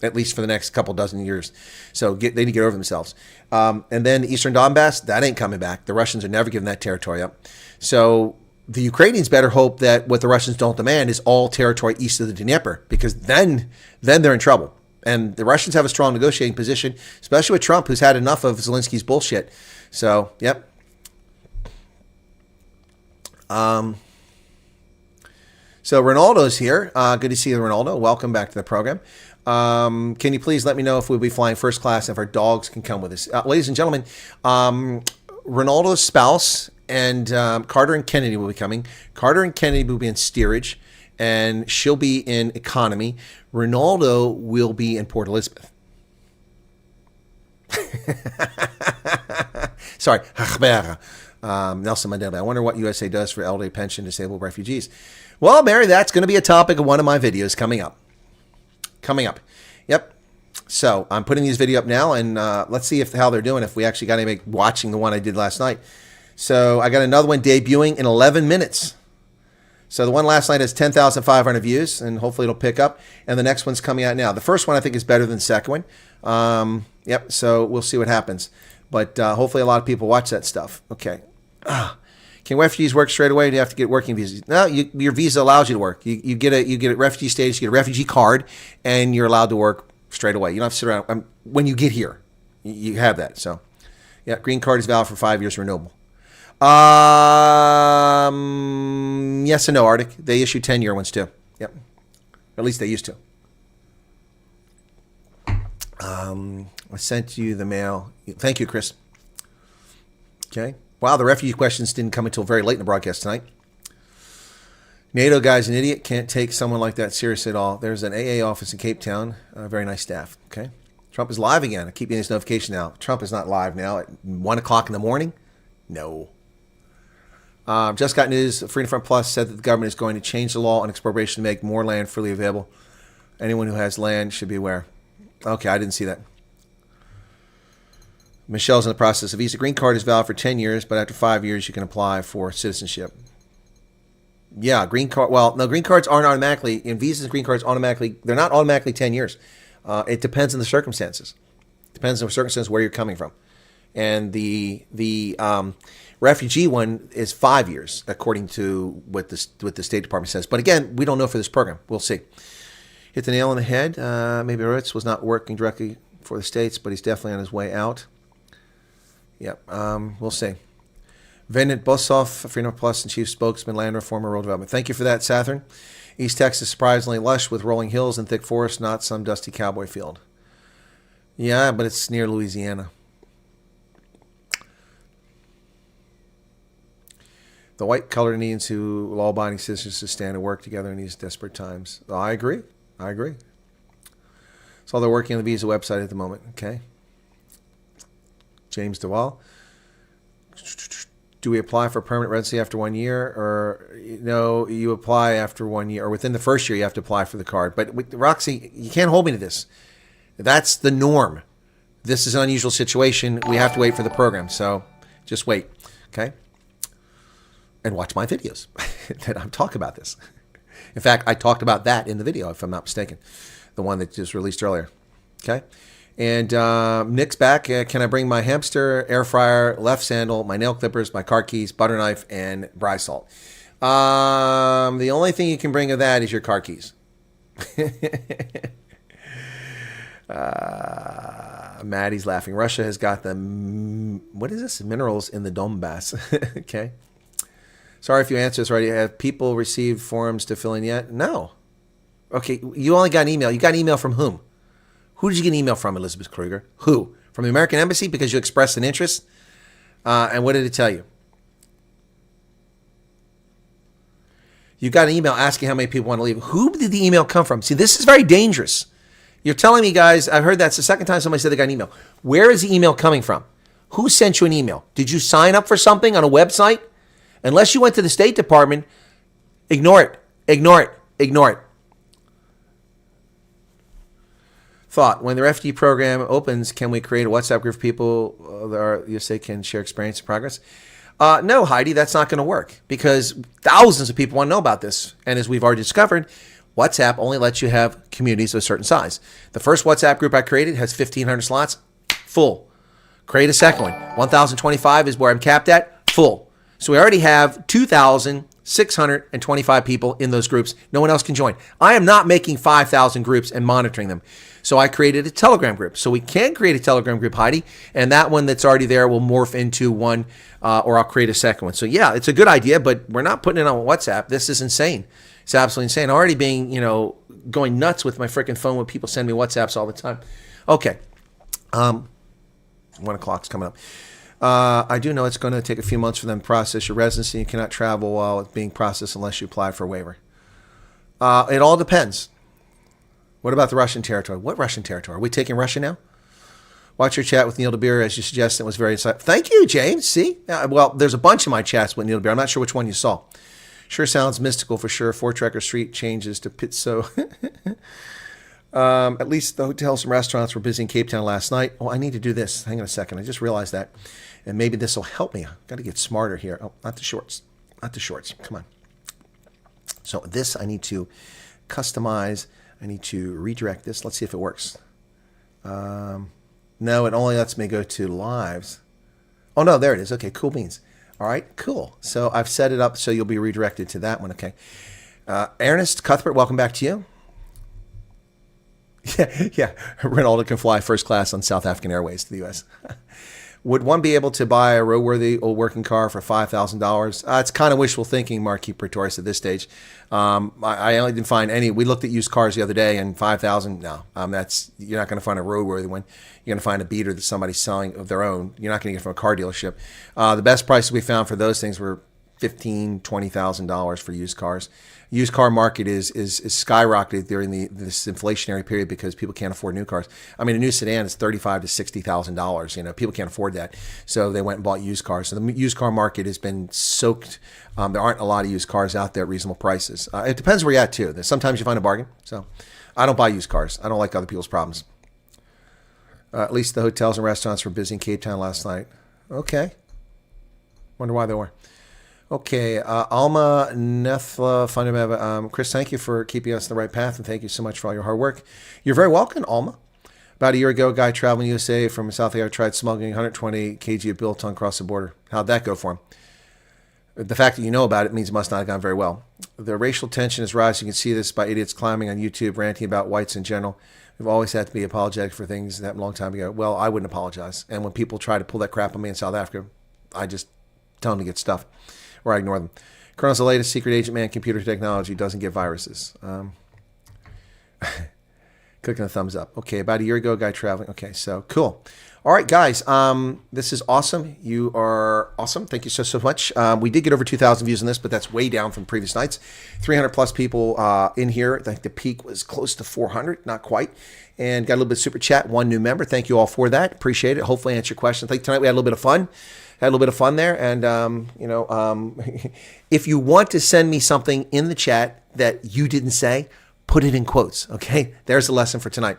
at least for the next couple dozen years. So they need to get over themselves. And then Eastern Donbass, that ain't coming back. The Russians are never giving that territory up. So the Ukrainians better hope that what the Russians don't demand is all territory east of the Dnieper, because then they're in trouble. And the Russians have a strong negotiating position, especially with Trump, who's had enough of Zelensky's bullshit. So, yep. So Ronaldo's here. Good to see you, Ronaldo. Welcome back to the program. Can you please let me know if we'll be flying first class and if our dogs can come with us? Ladies and gentlemen, Ronaldo's spouse and Carter and Kennedy will be coming. Carter and Kennedy will be in steerage, and she'll be in economy. Ronaldo will be in Port Elizabeth. Sorry. Nelson Mandela. I wonder what USA does for elderly pension disabled refugees. Well, Mary, that's going to be a topic of one of my videos coming up. Yep. So I'm putting these videos up now, and let's see how they're doing, if we actually got anybody watching the one I did last night. So I got another one debuting in 11 minutes. So the one last night has 10,500 views, and hopefully it'll pick up. And the next one's coming out now. The first one I think is better than the second one. Yep. So we'll see what happens. But hopefully a lot of people watch that stuff. Okay. Can refugees work straight away? Or do you have to get working visas? No, your visa allows you to work. You get a refugee status, you get a refugee card, and you're allowed to work straight away. You don't have to sit around. When you get here, you have that. So, yeah, green card is valid for 5 years, renewable. Yes and no, Arctic. They issue 10-year ones too. Yep. At least they used to. I sent you the mail. Thank you, Chris. Okay. Wow, the refugee questions didn't come until very late in the broadcast tonight. NATO guy's an idiot. Can't take someone like that seriously at all. There's an AA office in Cape Town. Very nice staff. Okay. Trump is live again. I keep getting this notification now. Trump is not live now at 1 o'clock in the morning. No. Just got news. Freedom Front Plus said that the government is going to change the law on expropriation to make more land freely available. Anyone who has land should be aware. Okay, I didn't see that. Michelle's in the process. A visa green card is valid for 10 years, but after 5 years, you can apply for citizenship. Yeah, green card. Well, no, green cards aren't automatically, in visas and green cards automatically, they're not automatically 10 years. It depends on the circumstances. Depends on the circumstances where you're coming from. And the refugee one is 5 years, according to what the State Department says. But again, we don't know for this program. We'll see. Hit the nail on the head. Maybe Ritz was not working directly for the states, but he's definitely on his way out. Yep, we'll see. Venant Bossoff, Freedom Plus and Chief Spokesman, Land Reform and Rural Development. Thank you for that, Sathern. East Texas surprisingly lush with rolling hills and thick forests, not some dusty cowboy field. Yeah, but it's near Louisiana. The white collar needs who law-abiding citizens to stand and work together in these desperate times. Oh, I agree. So they're working on the visa website at the moment. Okay. James DeWall. Do we apply for permanent residency after 1 year? Or no, you apply after 1 year, or within the first year you have to apply for the card. But with Roxy, you can't hold me to this. That's the norm. This is an unusual situation. We have to wait for the program. So just wait. Okay. And watch my videos that I'm talking about this. In fact, I talked about that in the video, if I'm not mistaken. The one that just released earlier. Okay. And Nick's back. Can I bring my hamster, air fryer, left sandal, my nail clippers, my car keys, butter knife, and brine salt? The only thing you can bring of that is your car keys. Maddie's laughing. Russia has got the, what is this? Minerals in the Donbass. Okay. Sorry if you answered this already. Have people received forms to fill in yet? No. Okay, you only got an email. You got an email from whom? Who did you get an email from, Elizabeth Kruger? Who? From the American Embassy because you expressed an interest? And what did it tell you? You got an email asking how many people want to leave. Who did the email come from? See, this is very dangerous. You're telling me, guys, I've heard that's the second time somebody said they got an email. Where is the email coming from? Who sent you an email? Did you sign up for something on a website? Unless you went to the State Department, ignore it. Ignore it. Ignore it. Thought, when the refugee program opens, can we create a WhatsApp group for people that are, you say, can share experience and progress? No, Heidi, that's not going to work because thousands of people want to know about this. And as we've already discovered, WhatsApp only lets you have communities of a certain size. The first WhatsApp group I created has 1,500 slots, full. Create a second one. 1,025 is where I'm capped at, full. So we already have 2,625 people in those groups. No one else can join. I am not making 5,000 groups and monitoring them. So I created a Telegram group. So we can create a Telegram group, Heidi, and that one that's already there will morph into one, or I'll create a second one. So yeah, it's a good idea, but we're not putting it on WhatsApp. This is insane. It's absolutely insane. I'm already being, going nuts with my freaking phone when people send me WhatsApps all the time. Okay. 1 o'clock's coming up. I do know it's going to take a few months for them to process your residency. You cannot travel while it's being processed unless you apply for a waiver. It all depends. What about the Russian territory? What Russian territory? Are we taking Russia now? Watch your chat with Neil DeBeer as you suggested. It was very insightful. Thank you, James. See? Well, there's a bunch of my chats with Neil DeBeer. I'm not sure which one you saw. Sure sounds mystical for sure. Fort Trekker Street changes to Pizzo. At least the hotels and restaurants were busy in Cape Town last night. Oh, I need to do this. Hang on a second. I just realized that. And maybe this will help me. I've got to get smarter here. Oh, not the shorts. Not the shorts. Come on. So this I need to customize. I need to redirect this. Let's see if it works. No, it only lets me go to lives. Oh, no, there it is. Okay, cool beans. All right, cool. So I've set it up so you'll be redirected to that one. Okay. Ernest Cuthbert, welcome back to you. Yeah. Ronaldo can fly first class on South African Airways to the U.S. Would one be able to buy a roadworthy old working car for $5,000? It's kind of wishful thinking, Marquis Pretorius, at this stage. I only didn't find any. We looked at used cars the other day, and $5,000. No, you're not going to find a roadworthy one. You're going to find a beater that somebody's selling of their own. You're not going to get from a car dealership. The best prices we found for those things were $15,000, $20,000 for used cars. Used car market is skyrocketed during this inflationary period because people can't afford new cars. I mean, a new sedan is $35,000 to $60,000. People can't afford that, so they went and bought used cars. So the used car market has been soaked. There aren't a lot of used cars out there at reasonable prices. It depends where you're at too. Sometimes you find a bargain. So I don't buy used cars. I don't like other people's problems. At least the hotels and restaurants were busy in Cape Town last night. Okay. Wonder why they were. Okay, Alma Nethla Fundamental. Chris, thank you for keeping us on the right path, and thank you so much for all your hard work. You're very welcome, Alma. About a year ago, a guy traveling USA from South Africa tried smuggling 120 kg of biltong across the border. How'd that go for him? The fact that you know about it means it must not have gone very well. The racial tension is rising. You can see this by idiots climbing on YouTube, ranting about whites in general. We've always had to be apologetic for things that happened a long time ago. Well, I wouldn't apologize. And when people try to pull that crap on me in South Africa, I just tell them to get stuffed. Or I ignore them. Colonel's the latest secret agent man. Computer technology doesn't get viruses. Clicking the thumbs up. Okay, about a year ago, a guy traveling. Okay, so cool. All right, guys. This is awesome. You are awesome. Thank you so much. We did get over 2,000 views on this, but that's way down from previous nights. 300 plus people in here. I think the peak was close to 400, not quite. And got a little bit of super chat. One new member. Thank you all for that. Appreciate it. Hopefully answer your questions. I think tonight we had a little bit of fun. Had a little bit of fun there. And, if you want to send me something in the chat that you didn't say, put it in quotes. Okay. There's a lesson for tonight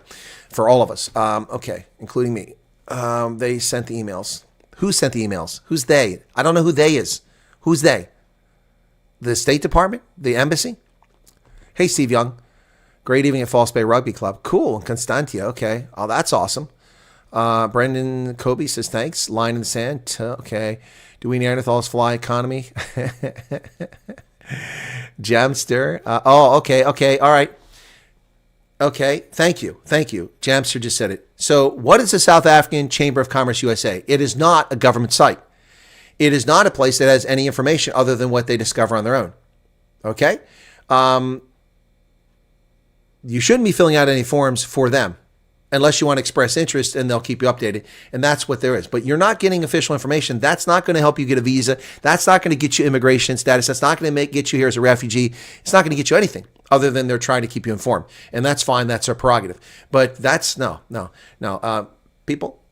for all of us. Okay. Including me. They sent the emails. Who sent the emails? Who's they? I don't know who they is. Who's they? The State Department? The embassy? Hey, Steve Young. Great evening at False Bay Rugby Club. Cool. Constantia. Okay. Oh, that's awesome. Brendan Kobe says, thanks. Line in the sand. Okay. Do we Neanderthals fly economy? Jamster. Okay. All right. Okay. Thank you. Jamster just said it. So what is the South African Chamber of Commerce USA? It is not a government site. It is not a place that has any information other than what they discover on their own. Okay? You shouldn't be filling out any forms for them unless you want to express interest, and they'll keep you updated. And that's what there is. But you're not getting official information. That's not going to help you get a visa. That's not going to get you immigration status. That's not going to get you here as a refugee. It's not going to get you anything other than they're trying to keep you informed. And that's fine. That's their prerogative. But that's no. People,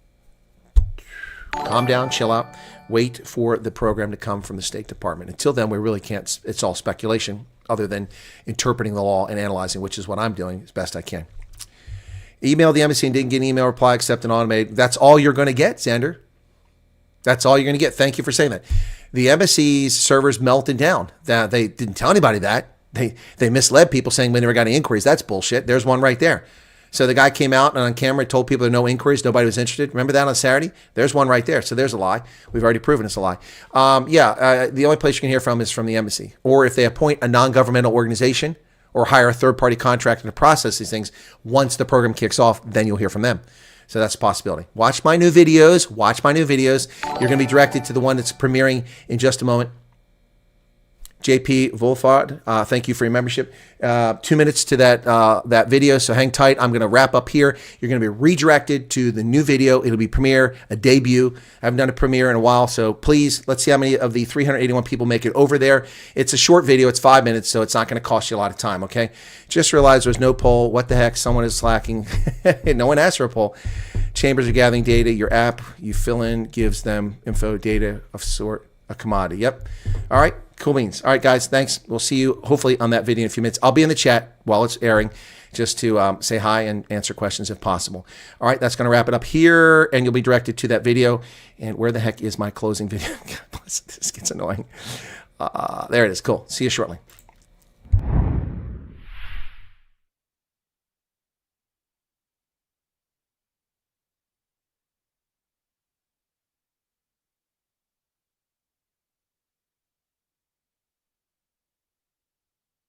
calm down, chill out. Wait for the program to come from the State Department. Until then, we really can't. It's all speculation other than interpreting the law and analyzing, which is what I'm doing as best I can. Email the embassy and didn't get an email reply except an automated. That's all you're going to get, Xander. That's all you're going to get. Thank you for saying that. The embassy's servers melted down. They didn't tell anybody that. They misled people saying we never got any inquiries. That's bullshit. There's one right there. So the guy came out and on camera told people there were no inquiries. Nobody was interested. Remember that on Saturday? There's one right there. So there's a lie. We've already proven it's a lie. The only place you can hear from is from the embassy. Or if they appoint a non-governmental organization or hire a third-party contractor to process these things, once the program kicks off, then you'll hear from them. So that's a possibility. Watch my new videos. You're going to be directed to the one that's premiering in just a moment. JP Wolfard, thank you for your membership. 2 minutes to that video, so hang tight. I'm going to wrap up here. You're going to be redirected to the new video. It'll be premiere, a debut. I haven't done a premiere in a while, so please, let's see how many of the 381 people make it over there. It's a short video. It's 5 minutes, so it's not going to cost you a lot of time, okay? Just realize there's no poll. What the heck? Someone is slacking. No one asked for a poll. Chambers are gathering data. Your app you fill in gives them info, data of sort, a commodity. Yep. All right. Cool beans. All right, guys. Thanks. We'll see you hopefully on that video in a few minutes. I'll be in the chat while it's airing just to say hi and answer questions if possible. All right. That's going to wrap it up here, and you'll be directed to that video. And where the heck is my closing video? God bless it. This gets annoying. There it is. Cool. See you shortly.